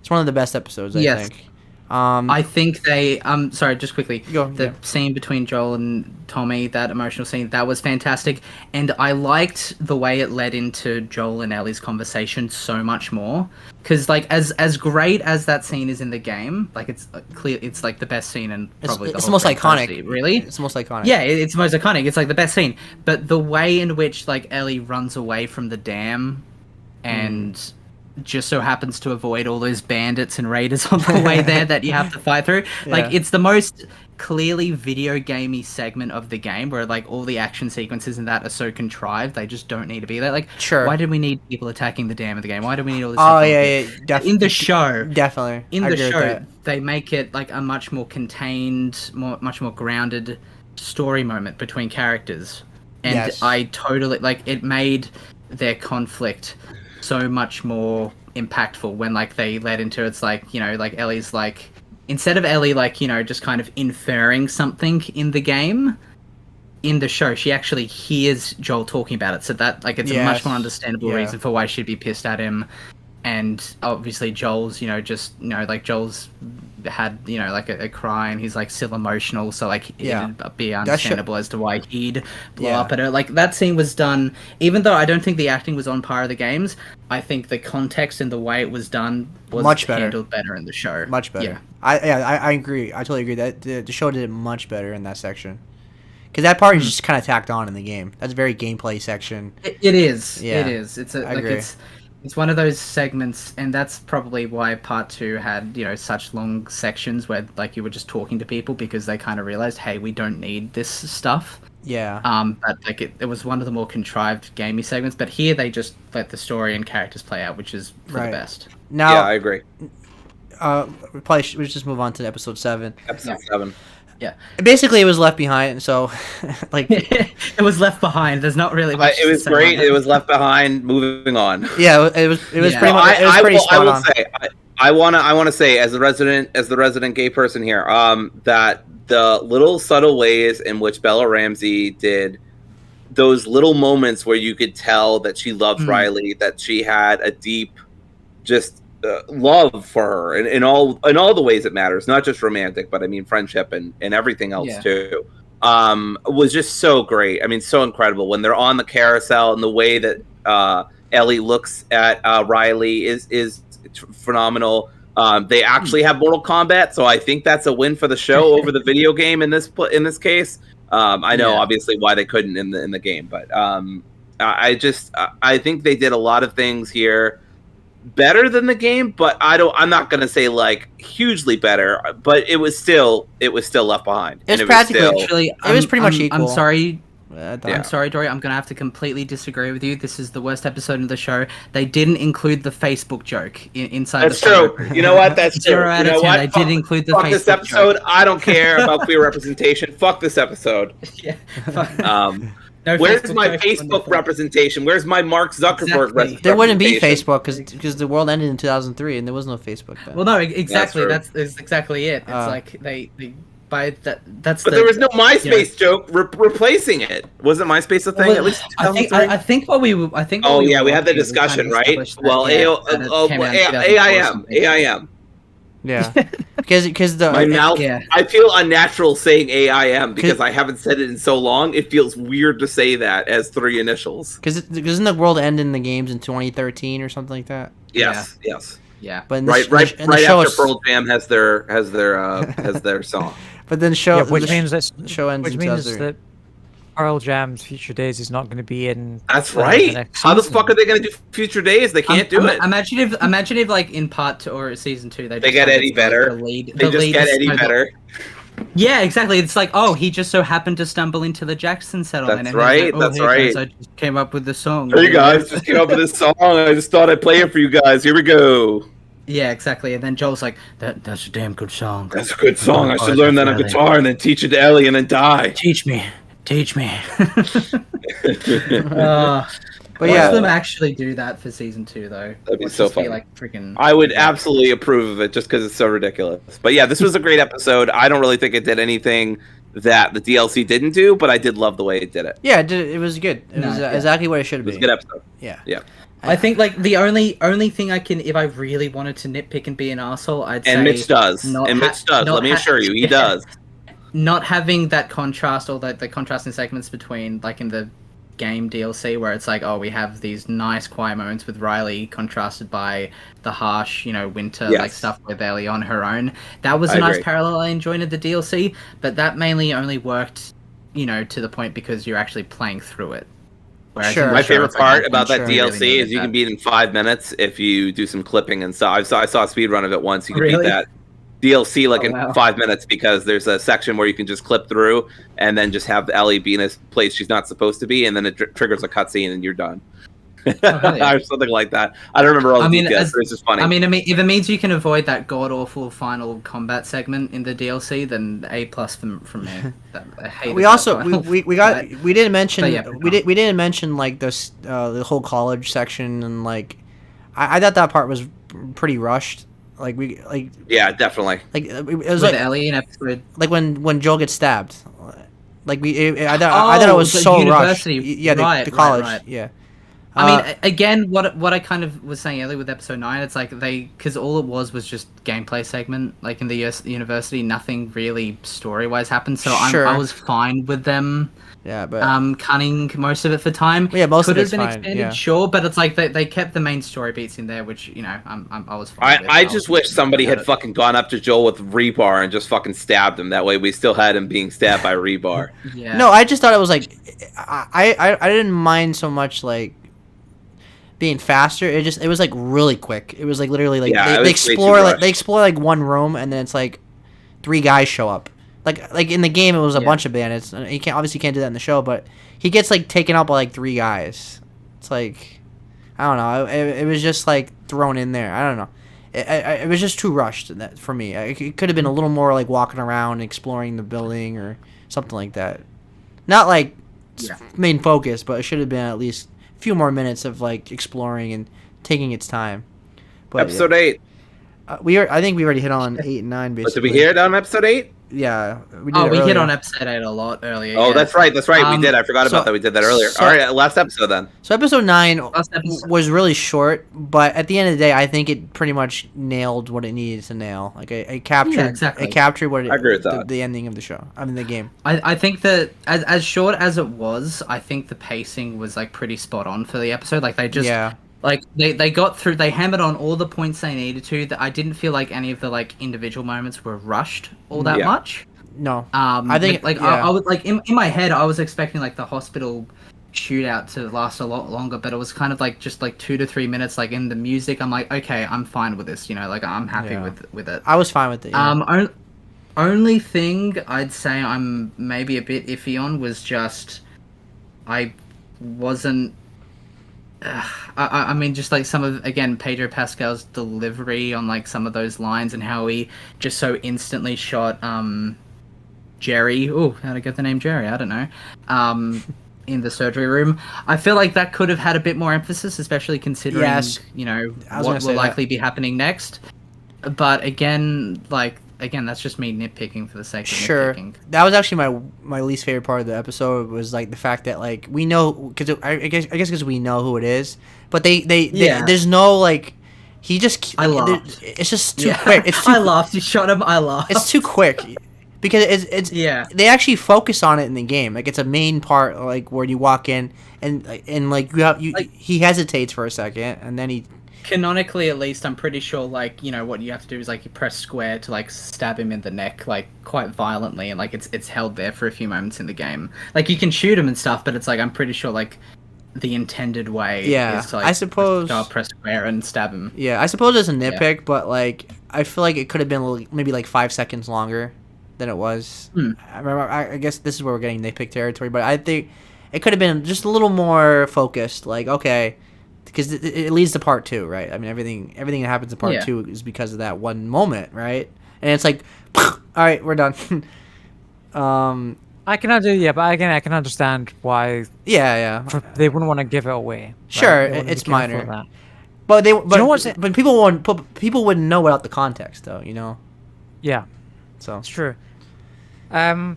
it's one of the best episodes. I think. I think they. Sorry, just quickly. Go. The scene between Joel and Tommy, that emotional scene, that was fantastic, and I liked the way it led into Joel and Ellie's conversation so much more. Because like as great as that scene is in the game, like it's clear, it's like the best scene and probably it's the most iconic. Really, it's the most iconic. Yeah, it's the most iconic. It's like the best scene. But the way in which like Ellie runs away from the dam, and just so happens to avoid all those bandits and raiders on the way there that you have to fight through. Like it's the most clearly video gamey segment of the game where like all the action sequences in that are so contrived they just don't need to be there. Like why did we need people attacking the dam in the game? Why do we need all this stuff? Definitely. In the show. Definitely. In the show they make it like a much more contained, much more grounded story moment between characters. And I totally like it made their conflict so much more impactful when like they led into it's like like Ellie's like instead of Ellie like just kind of inferring something in the game, in the show she actually hears Joel talking about it, so that like it's a much more understandable reason for why she'd be pissed at him. And obviously Joel's just like Joel's had like a cry and he's like still emotional, so like it'd be understandable as to why he'd blow up at her. Like that scene was done, even though I don't think the acting was on par of the games, I think the context and the way it was done was much better. Handled better in the show. Much better. I agree. I totally agree that the show did it much better in that section. Because that part is just kind of tacked on in the game. That's a very gameplay section. It is. Yeah. It is. It's it's one of those segments, and that's probably why part 2 had such long sections where like you were just talking to people because they kind of realized, hey, we don't need this stuff. Yeah. But like it was one of the more contrived gamey segments. But here they just let the story and characters play out, which is for the best. Now, yeah, I agree. We should just move on to episode 7. Episode 7. Yeah. Basically, it was Left Behind, so like it was Left Behind. There's not really much. It was great. It was Left Behind. Moving on. Yeah, it was pretty much. It was pretty spot on. I want to say as the resident gay person here, that the little subtle ways in which Bella Ramsey did those little moments where you could tell that she loved Riley, that she had a deep, just love for her, and in all the ways it matters, not just romantic, but I mean friendship and everything else too. Was just so great. I mean, so incredible when they're on the carousel, and the way that Ellie looks at Riley is phenomenal. They actually have Mortal Kombat, so I think that's a win for the show over the video game in this case. I know obviously why they couldn't in the game, but I think they did a lot of things here better than the game, but I'm not gonna say like hugely better, but it was still left behind. It was practically Actually, it was pretty much equal. I'm sorry. I thought- I'm sorry, Dory. I'm gonna have to completely disagree with you. This is the worst episode of the show. They didn't include the Facebook joke inside. That's the show. true. You know what? That's true. 0 out You of know 10. what? They did include the Fuck Facebook this episode. joke. I don't care about queer representation. Fuck this episode. Yeah. No Where's Facebook my jokes on Facebook the- representation? Where's my Mark Zuckerberg Exactly. representation? There wouldn't be Facebook because the world ended in 2003 and there was no Facebook then. Well, no, exactly. true. That's exactly it. It's like they by that. That's. But there was no MySpace joke replacing it. Wasn't MySpace a thing? Well, At least I think 2003? I think what we were- I think. Oh what yeah, we had the were discussion, trying to right? establish that, Well, that it came out in 2004 or AIM. yeah, because the My mouth. yeah. I feel unnatural saying AIM because I haven't said it in so long. It feels weird to say that as 3 initials. because doesn't the world end in the games in 2013 or something like that? Yes. Yeah. But in the Right in the show after it's- Pearl Jam has their song. But then show Yeah, which the means that show ends which in means 2003. that Pearl Jam's Future Days is not going to be in. That's the right. next How the season. fuck are they gonna do Future Days? They can't do it. Imagine if like in part 2 or season 2 They get Eddie Vedder. They just get Eddie Vedder. Yeah, exactly. It's like, oh, he just so happened to stumble into the Jackson settlement. That's and he's right, like, that's hey right. guys, I just came up with the song. Hey guys, just came up with this song. I just thought I'd play it for you guys. Here we go. Yeah, exactly. And then Joel's like, that's a damn good song. That's a good song. I Oh, should learn that on really? guitar and then teach it to Ellie and then die. Teach me. But Watch yeah, them actually do that for season 2, though. That'd be Watch so this funny. like freaking. I would absolutely approve of it just because it's so ridiculous. But yeah, this was a great episode. I don't really think it did anything that the DLC didn't do, but I did love the way it did it. yeah, it was good. It No, was yeah. exactly what it should It be. was a good episode. Yeah. Yeah. I think like the only thing I can, if I really wanted to nitpick and be an arsehole, I'd say And Mitch does. not And ha- Mitch does. not Let me ha- assure you, he yeah. does. not having that contrast or the contrasting segments between like in the game DLC where it's like, oh, we have these nice quiet moments with Riley contrasted by the harsh, winter like Yes. stuff with Ellie on her own. That was I a nice agree. parallel I enjoyed in the DLC, but that mainly only worked, to the point because you're actually playing through it. Whereas Sure. in the My show, favorite it's like, part I'm about that sure you really DLC needed is you that. can beat it in 5 minutes if you do some clipping and stuff. I saw a speed run of it once. You can beat Really? that DLC like Oh, in wow. 5 minutes because there's a section where you can just clip through and then just have Ellie be in a place she's not supposed to be, and then it triggers a cutscene and you're done. hell yeah. Or something like that. I don't remember all the I mean, details, but it's just funny. if it means you can avoid that god awful final combat segment in the DLC, then A+ from me. I hated We that also final we got fight. we didn't mention But yeah, we didn't mention like this the whole college section, and like I thought that part was pretty rushed. Like yeah, definitely. it was with like Ellie in episode. when Joel gets stabbed. I thought it was the so university. rushed. Yeah, Right, the college. right. Yeah. I mean, again, what I kind of was saying earlier with episode 9, it's like because all it was just gameplay segment, like in the university, nothing really story wise happened. So Sure. I was fine with them. Yeah, but Cutting most of it for time. Yeah, most could of have it's been fine, expanded, yeah. sure, but it's like they kept the main story beats in there, which I was fine with. I just wish somebody had fucking gone up to Joel with rebar and just fucking stabbed him. That way we still had him being stabbed by rebar. Yeah. no, I just thought it was like I didn't mind so much like being faster. It was like really quick. It was like literally like Yeah, it they was way explore too like rushed. they explore like one room, and then it's like 3 guys show up. Like in the game it was a Yeah. bunch of bandits. And you can't do that in the show, but he gets like taken out by like 3 guys. It's like I don't know. It was just like thrown in there. I don't know. It was just too rushed for me. It could have been a little more like walking around, exploring the building or something like that. Not like Yeah. main focus, but it should have been at least a few more minutes of like exploring and taking its time. But Episode 8. I think we already hit on 8 and 9 But basically. did we hear it on episode 8? Yeah, we did. Oh, it we hit earlier. on episode 8 a lot earlier. Oh, yeah. that's right. That's right. We Um, did. I forgot so- about that. We did that earlier. so- All right, last episode then. So episode 9 Last episode. was really short, but at the end of the day, I think it pretty much nailed what it needed to nail. Like it captured, Yeah, exactly. it captured what it, I agree with that. the ending of the show. I mean the game. I think that as short as it was, I think the pacing was like pretty spot on for the episode. Like they just Yeah, Like they got through, they hammered on all the points they needed to. That I didn't feel like any of the like individual moments were rushed all that Yeah. much. No, I think like I was like in my head I was expecting like the hospital shootout to last a lot longer, but it was kind of like just like 2 to 3 minutes. Like in the music, I'm like, okay, I'm fine with this. You know, like I'm happy Yeah. with it. I was fine with it. Yeah. Only thing I'd say I'm maybe a bit iffy on was just I wasn't. I mean, just like some of again Pedro Pascal's delivery on like some of those lines and how he just so instantly shot Jerry. Oh, how to get the name Jerry? I don't know. In the surgery room, I feel like that could have had a bit more emphasis, especially considering Yes. you know I was what gonna say will that. likely be happening next. But again, that's just me nitpicking for the sake of Sure, nitpicking. that was actually my least favorite part of the episode was like the fact that like we know because I guess because we know who it is, but they Yeah. there's no like he just I laughed. it's just too quick. It's too I laughed. You shot him. I laughed. it's too quick because it's Yeah. they actually focus on it in the game, like it's a main part, like where you walk in and like he hesitates for a second and then he Canonically, at least, I'm pretty sure, like, you know, what you have to do is, like, you press square to, like, stab him in the neck, like, quite violently, and, like, it's held there for a few moments in the game. Like, you can shoot him and stuff, but it's, like, I'm pretty sure, like, the intended way is to, like, I suppose press square and stab him. Yeah, I suppose it's a nitpick, but like I feel like it could have been maybe like 5 seconds longer than it was. I remember. I guess this is where we're getting nitpick territory, but I think it could have been just a little more focused. Like okay, because it leads to part 2, right? I mean everything that happens in part 2 is because of that one moment, right? And it's like, all right, we're done. I can but again, I can understand why Yeah. they wouldn't want to give it away. Right? Sure, They wanna be it's careful of minor. that. But you know what's but people wouldn't know without the context, though. You know. Yeah, So it's true. I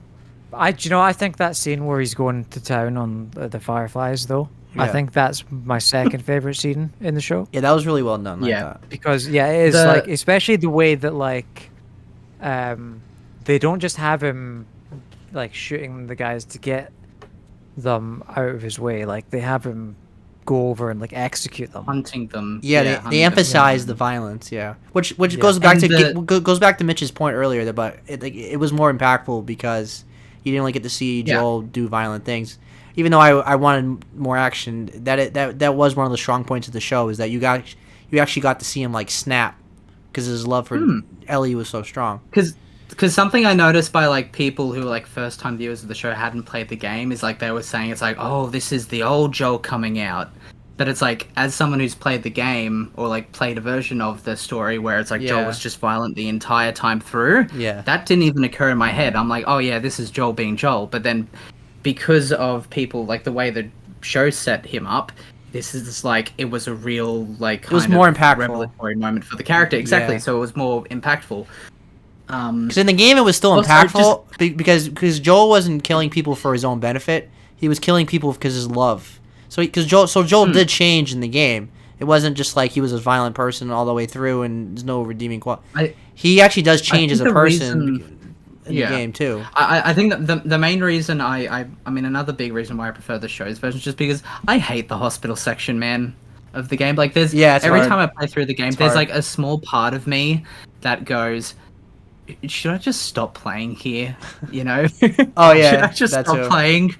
think that scene where he's going to town on the Fireflies, though. I Yeah. think that's my second favorite scene in the show. yeah, that was really well done. Yeah. Like that. Because it is like, especially the way that like they don't just have him like shooting the guys to get them out of his way, like they have him go over and like execute them. Hunting them. Yeah, they hunting them. emphasize the violence. Yeah, which Yeah. goes back And to goes back to Mitch's point earlier. That but it was more impactful because you didn't really get to see Joel do violent things. Even though I wanted more action, that was one of the strong points of the show is that you actually got to see him like snap because his love for Ellie was so strong. Because something I noticed by like people who were like first time viewers of the show hadn't played the game is like they were saying it's like, oh, this is the old Joel coming out. But it's like, as someone who's played the game or like played a version of the story where it's like Joel was just violent the entire time through, that didn't even occur in my head. I'm like, oh yeah, this is Joel being Joel. But then because of people like the way the show set him up, this is just like it was a real like It was more impactful revelatory moment for the character. Exactly. Yeah. So it was more impactful. Because in the game it was still Also, impactful because Joel wasn't killing people for his own benefit. He was killing people because his love. So Joel did change in the game. It wasn't just like he was a violent person all the way through and there's no redeeming quality. He actually does change as a person in the game too. I think that the main reason I mean another big reason why I prefer the show's version is just because I hate the hospital section, man, of the game. Like there's every time I play through the game, there's like a small part of me that goes, should I just stop playing here? You know? Oh yeah, should I just stop playing?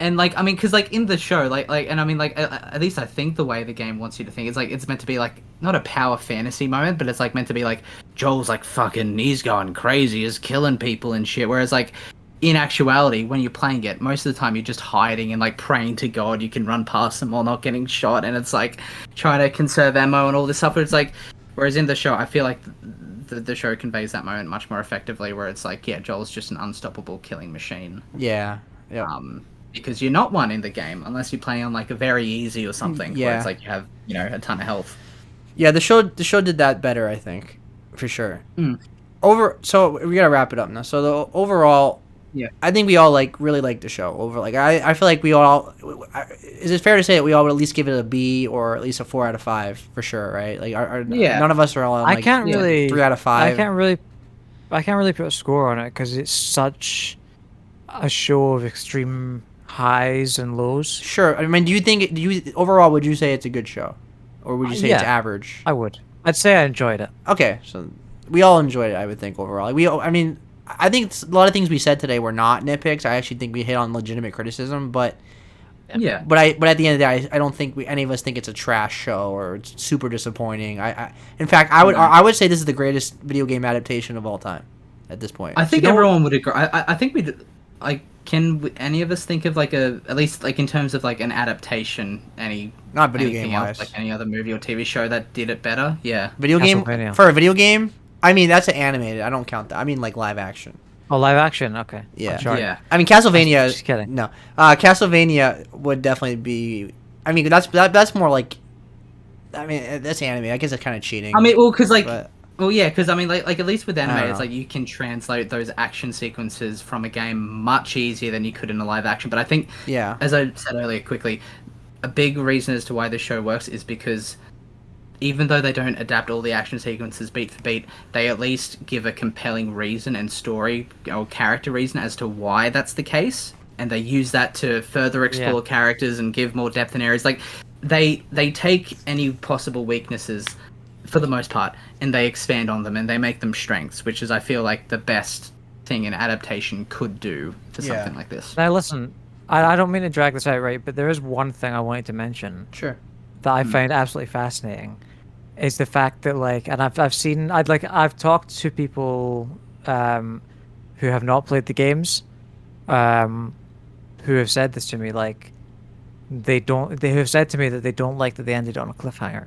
And like I mean, because like in the show, like and I mean like at least I think the way the game wants you to think is like it's meant to be like not a power fantasy moment, but it's like meant to be like Joel's like fucking he's going crazy, he's killing people and shit. Whereas like in actuality, when you're playing it, most of the time you're just hiding and like praying to God you can run past them while not getting shot, and it's like trying to conserve ammo and all this stuff. But it's like, whereas in the show, I feel like the show conveys that moment much more effectively, where it's like, yeah, Joel's just an unstoppable killing machine. Yeah. Because you're not one in the game unless you're playing on like a very easy or something. Where it's like you have, you know, a ton of health. Yeah, the show did that better, I think, for sure. So we gotta wrap it up now. So the overall, I think we all really like the show. I feel like we all. Is it fair to say that we all would at least give it a B or at least a 4 out of 5 for sure, right? Like, none of us are all. I can't really 3 out of 5. I can't really put a score on it because it's such a show of extreme highs and lows. Sure. I mean, overall would you say it's a good show, or would you say it's Yeah. average? I would. I'd say I enjoyed it. Okay, so we all enjoyed it. I would think overall. I mean, I think a lot of things we said today were not nitpicks. I actually think we hit on legitimate criticism, but Yeah. but at the end of the day, I don't think any of us think it's a trash show or it's super disappointing. In fact, I would say this is the greatest video game adaptation of all time at this point. I think everyone would agree. I think any of us think of like at least like in terms of like an adaptation, Not video anything game else, wise. like any other movie or TV show that did it better? Yeah. Video game Castlevania. for a video game. I mean, that's an animated. I don't count that. I mean, like live action. Oh, live action. Okay. Yeah. Sure. Yeah. I mean, Castlevania. Just kidding. No, Castlevania would definitely be. I mean, that's more like. I mean, that's anime. I guess it's kind of cheating. I mean, well, because like, but- well, yeah, because I mean, like at least with don't anime, it's know. like you can translate those action sequences from a game much easier than you could in a live action. But I think, yeah. as I said earlier, quickly, a big reason as to why this show works is because even though they don't adapt all the action sequences beat for beat, they at least give a compelling reason and story or character reason as to why that's the case, and they use that to further explore characters and give more depth in areas. Like they take any possible weaknesses for the most part and they expand on them and they make them strengths, which is I feel like the best thing an adaptation could do for something like this. Now listen, I don't mean to drag this out, right? But there is one thing I wanted to mention Sure. that I find absolutely fascinating, is the fact that like, and I've talked to people who have not played the games, who have said this to me, like they have said to me that they don't like that they ended on a cliffhanger.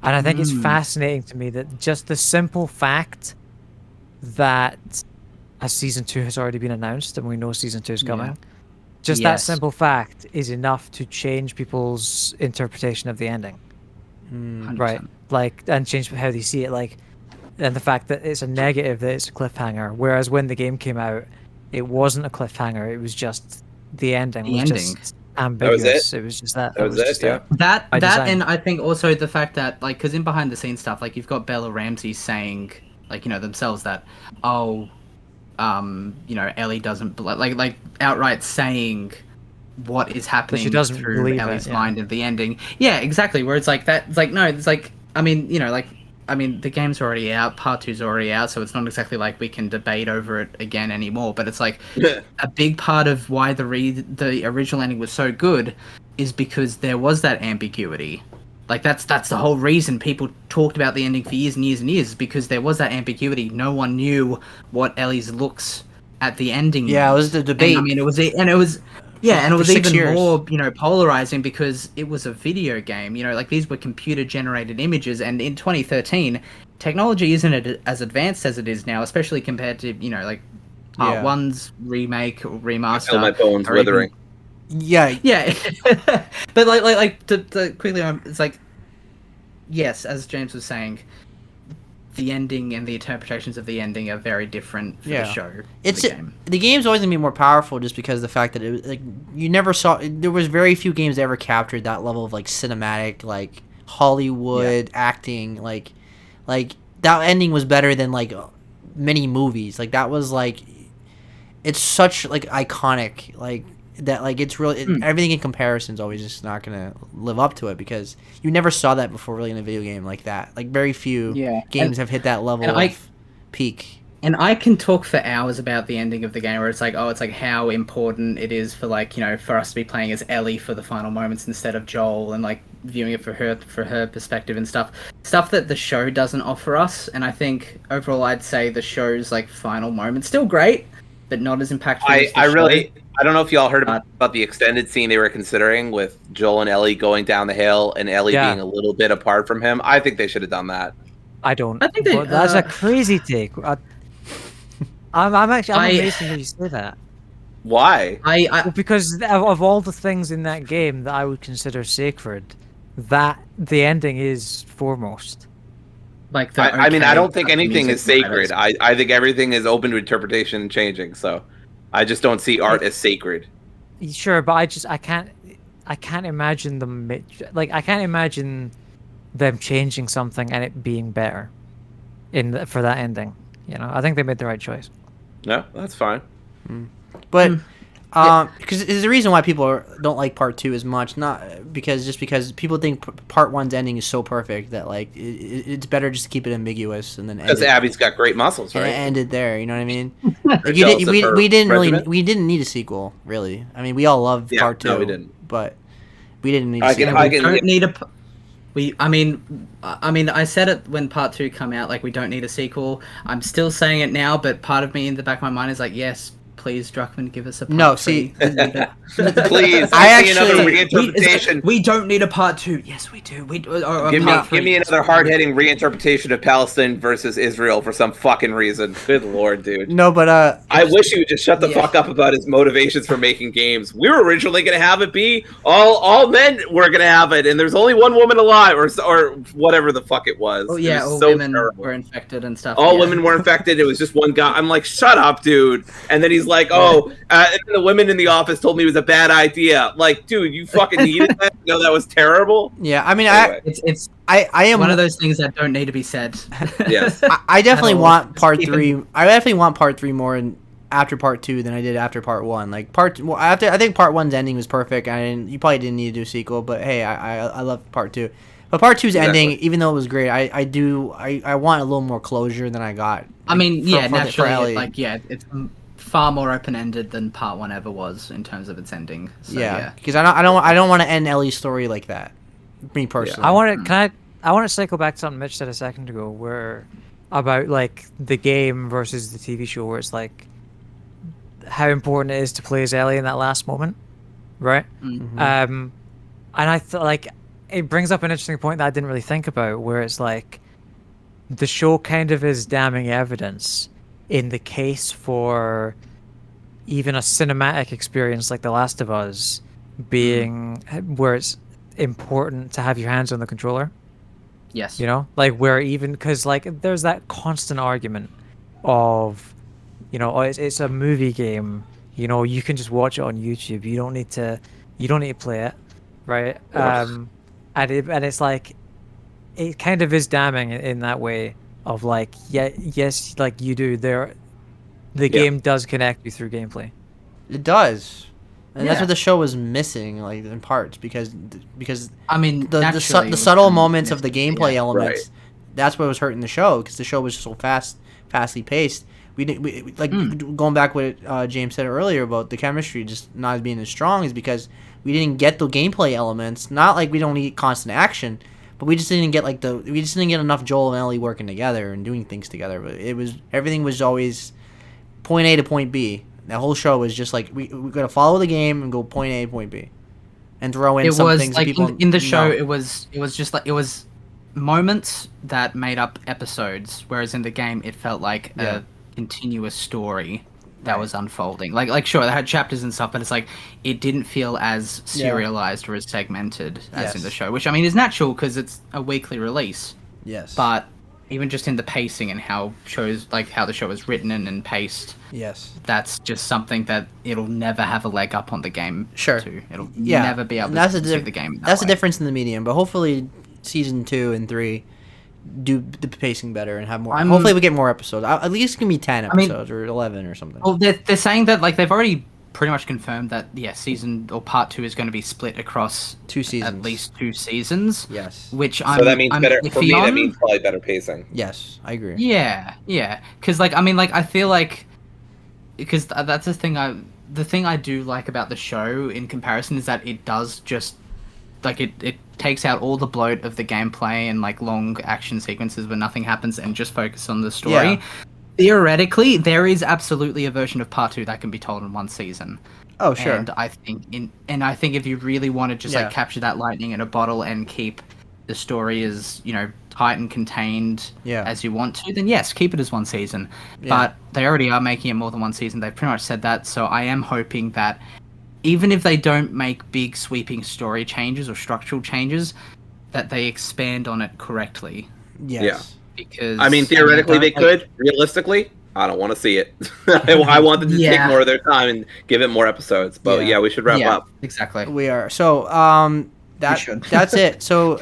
And I think it's fascinating to me that just the simple fact that a season 2 has already been announced and we know season 2 is coming, just that Yes. simple fact is enough to change people's interpretation of the ending. 100%. Right, like, and change how they see it, like, and the fact that it's a negative that it's a cliffhanger, whereas when the game came out, it wasn't a cliffhanger, it was just the ending. The was ending. just ambiguous. it? It was just that. That was it, just yeah. That by design. and I think also the fact that like because in behind the scenes stuff, like you've got Bella Ramsey saying like themselves that Ellie doesn't like outright saying what is happening doesn't through believe Ellie's it, yeah. mind at the ending. Yeah, exactly. Where it's like that. It's like no, it's like I mean the game's already out, part 2's already out, so it's not exactly like we can debate over it again anymore. But it's like a big part of why the original ending was so good is because there was that ambiguity. Like that's the whole reason people talked about the ending for years and years and years, because there was that ambiguity. No one knew what Ellie's looks at the ending. Yeah, it was the debate. And, I mean, it was For 6 even years. more, polarizing because it was a video game. Like these were computer-generated images, and in 2013, technology isn't as advanced as it is now, especially compared to like Part Yeah. 1's remake or remaster. I feel my bones or even- withering. Yeah. Yeah, but like to quickly, it's like, yes, as James was saying, the ending and the interpretations of the ending are very different for Yeah. the show. It's the game. the game's always gonna be more powerful just because of the fact that it was like you never saw. There was very few games that ever captured that level of like cinematic, like Hollywood acting. Like that ending was better than like many movies. Like that was like it's such like iconic. Like that. Like it's really everything in comparison is always just not gonna live up to it because you never saw that before really in a video game like that. Like very few games have hit that level of peak. And I can talk for hours about the ending of the game, where it's like how important it is for for us to be playing as Ellie for the final moments instead of Joel, and like viewing it for her perspective and stuff that the show doesn't offer us. And I think overall, I'd say the show's like final moments still great, but not as impactful. as the show. I don't know if y'all heard about the extended scene they were considering with Joel and Ellie going down the hill and Ellie being a little bit apart from him. I think they should have done that. I don't. I think they- that's a crazy take. I'm amazed when you say that. Why? Well, because of all the things in that game that I would consider sacred, that the ending is foremost. Like I mean, I don't think the anything music is sacred. credits. I think everything is open to interpretation and changing. So I just don't see art as sacred. Sure, but I can't imagine them I can't imagine them changing something and it being better for that ending. I think they made the right choice. No, that's fine. But Because there's a reason why people don't like part 2 as much. Not because people think part 1's ending is so perfect that like it's better just to keep it ambiguous and then because Abby's got great muscles, right? And end it there. You know what I mean? Like we didn't need a sequel, really. I mean, we all love part 2. No, we didn't. But we didn't need. We don't need a. I mean, I said it when part 2 come out. Like, we don't need a sequel. I'm still saying it now, but part of me in the back of my mind is like, yes, please, Druckmann, give us a part 3. Please. Another reinterpretation. We don't need a part 2. Yes, we do. Give me another hard-hitting reinterpretation of Palestine versus Israel for some fucking reason. Good lord, dude. No, but I wish he would just shut the fuck up about his motivations for making games. We were originally going to have it be all men were going to have it, and there's only one woman alive, or whatever the fuck it was. Oh yeah, all women were infected and stuff. All women were infected. It was just one guy. I'm like, shut up, dude. And then he's like, and the women in the office told me it was a bad idea. Like, dude, you fucking needed that? You know that was terrible? Yeah, I mean, anyway. I am one of those things that don't need to be said. Yes. I definitely want part 3. I definitely want part 3 more after part 2 than I did after part 1. Like I think part 1's ending was perfect. You probably didn't need to do a sequel, but hey, I love part 2. But part 2's ending, even though it was great, I want a little more closure than I got. I mean, naturally, it's far more open-ended than part 1 ever was in terms of its ending. So, because I don't want to end Ellie's story like that. Me personally, I want to cycle back to something Mitch said a second ago, where about like the game versus the TV show, where it's like how important it is to play as Ellie in that last moment, right? Mm-hmm. And I thought like it brings up an interesting point that I didn't really think about, where it's like the show kind of is damning evidence in the case for even a cinematic experience like The Last of Us being where it's important to have your hands on the controller. Yes. You know, like where even because like there's that constant argument of, you know, it's a movie game. You know, you can just watch it on YouTube. You don't need to play it, right? And it's like it kind of is damning in that way of like yes, like you do there. The game does connect you through gameplay. It does. And that's what the show was missing, like in parts, because I mean the subtle moments of the gameplay elements, that's what was hurting the show, because the show was so fastly paced. Going back what James said earlier about the chemistry just not being as strong is because we didn't get the gameplay elements. Not like we don't need constant action, but we just didn't get enough Joel and Ellie working together and doing things together. But everything was always point A to point B. That whole show was just like we're gonna follow the game and go point A to point B, and throw in some things like people in the show. know. It was just like it was moments that made up episodes, whereas in the game it felt like a continuous story that was unfolding. Like sure, they had chapters and stuff, but it's like it didn't feel as serialized or as segmented as in the show, which I mean is natural because it's a weekly release. Yes, but even just in the pacing and how the show is written and paced. Yes. That's just something that it'll never have a leg up on the game. Sure. It'll never be able to see the game. That's the difference in the medium, but hopefully season 2 and 3 do the pacing better and have more. Hopefully we get more episodes. At least give me 10 episodes or 11 or something. Well, they're saying that like they've already pretty much confirmed that season or part 2 is going to be split across 2 seasons, at least 2 seasons. Yes, which so that means better for me. That means probably better pacing. Yes, I agree. Yeah, because like I mean like I feel like because that's the thing I do like about the show in comparison is that it does just like it takes out all the bloat of the gameplay and like long action sequences where nothing happens and just focus on the story. Yeah. Theoretically, there is absolutely a version of part 2 that can be told in one season. Oh, sure. And I think if you really want to just like capture that lightning in a bottle and keep the story as, you know, tight and contained as you want to, then yes, keep it as one season. Yeah. But they already are making it more than one season. They've pretty much said that. So I am hoping that even if they don't make big sweeping story changes or structural changes, that they expand on it correctly. Yes. Yeah. Because I mean, theoretically they could. Realistically, I don't want to see it. I want them to take more of their time and give it more episodes. But we should wrap up. Exactly. We are. So that's it. So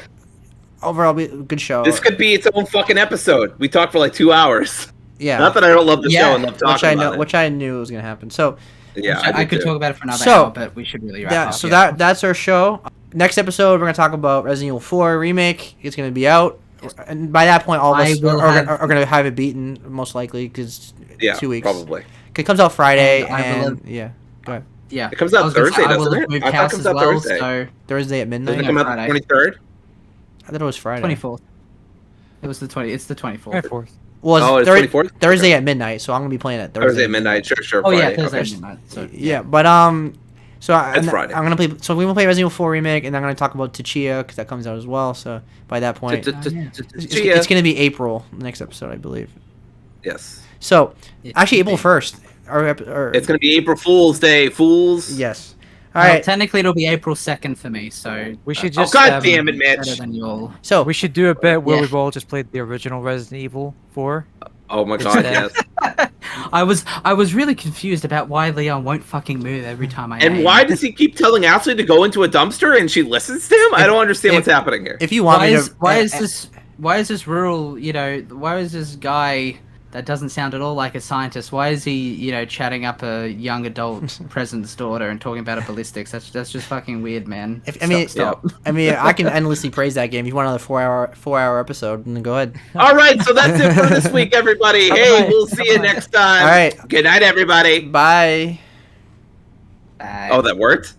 overall, good show. This could be its own fucking episode. We talked for like 2 hours. Yeah. Not that I don't love the show and love talking about it. Which I knew was gonna happen. So Yeah, I did could too. talk about it for another So, hour, but we should really wrap Yeah, up. so that's our show. Next episode, we're gonna talk about Resident Evil 4 remake. It's gonna be out, and by that point, all of I us will are gonna have it beaten most likely because Yeah, 2 weeks. probably. It comes out Friday, And I will and yeah, go ahead. Yeah, It comes out I was gonna say, Thursday, I will doesn't have it? moved I thought it house comes as out well, Thursday. so Thursday at Doesn't midnight. it come out Friday. the 23rd? I thought it was Friday. 24th. It was the 20. It's the 24th. 24th. Well, Oh, it's Thur- 24th? Thursday at midnight, so I'm gonna be playing it Thursday. Thursday at midnight. Sure. Oh yeah, Friday. Thursday Okay. midnight. So Yeah, but so It's Friday. I'm gonna play. So we will play Resident Evil 4 remake, and I'm gonna talk about Tachia because that comes out as well. So by that point, it's gonna be April next episode, I believe. Yes. So It actually, should April be. 1st. Or It's gonna be April Fool's Day, fools. yes. All Well, right. technically, it'll be April 2nd for me. So We should Oh just. god damn it, better Mitch! than you all. So We should do a bit where Yeah. we've all just played the original Resident Evil 4. Oh my god, yes. I was really confused about why Leon won't fucking move every time I And aim. why does he keep telling Ashley to go into a dumpster and she listens to him? I don't understand what's happening here. if you want me to, Why is this rural? Why is this guy that doesn't sound at all like a scientist? Why is he chatting up a young adult president's daughter and talking about a ballistics? That's just fucking weird, man. Stop. I mean, I can endlessly praise that game. If you want another 4-hour episode, then go ahead. All right, so that's it for this week, everybody. Hey, we'll see you next time. All right. Good night, everybody. Bye. Bye. Oh, that worked?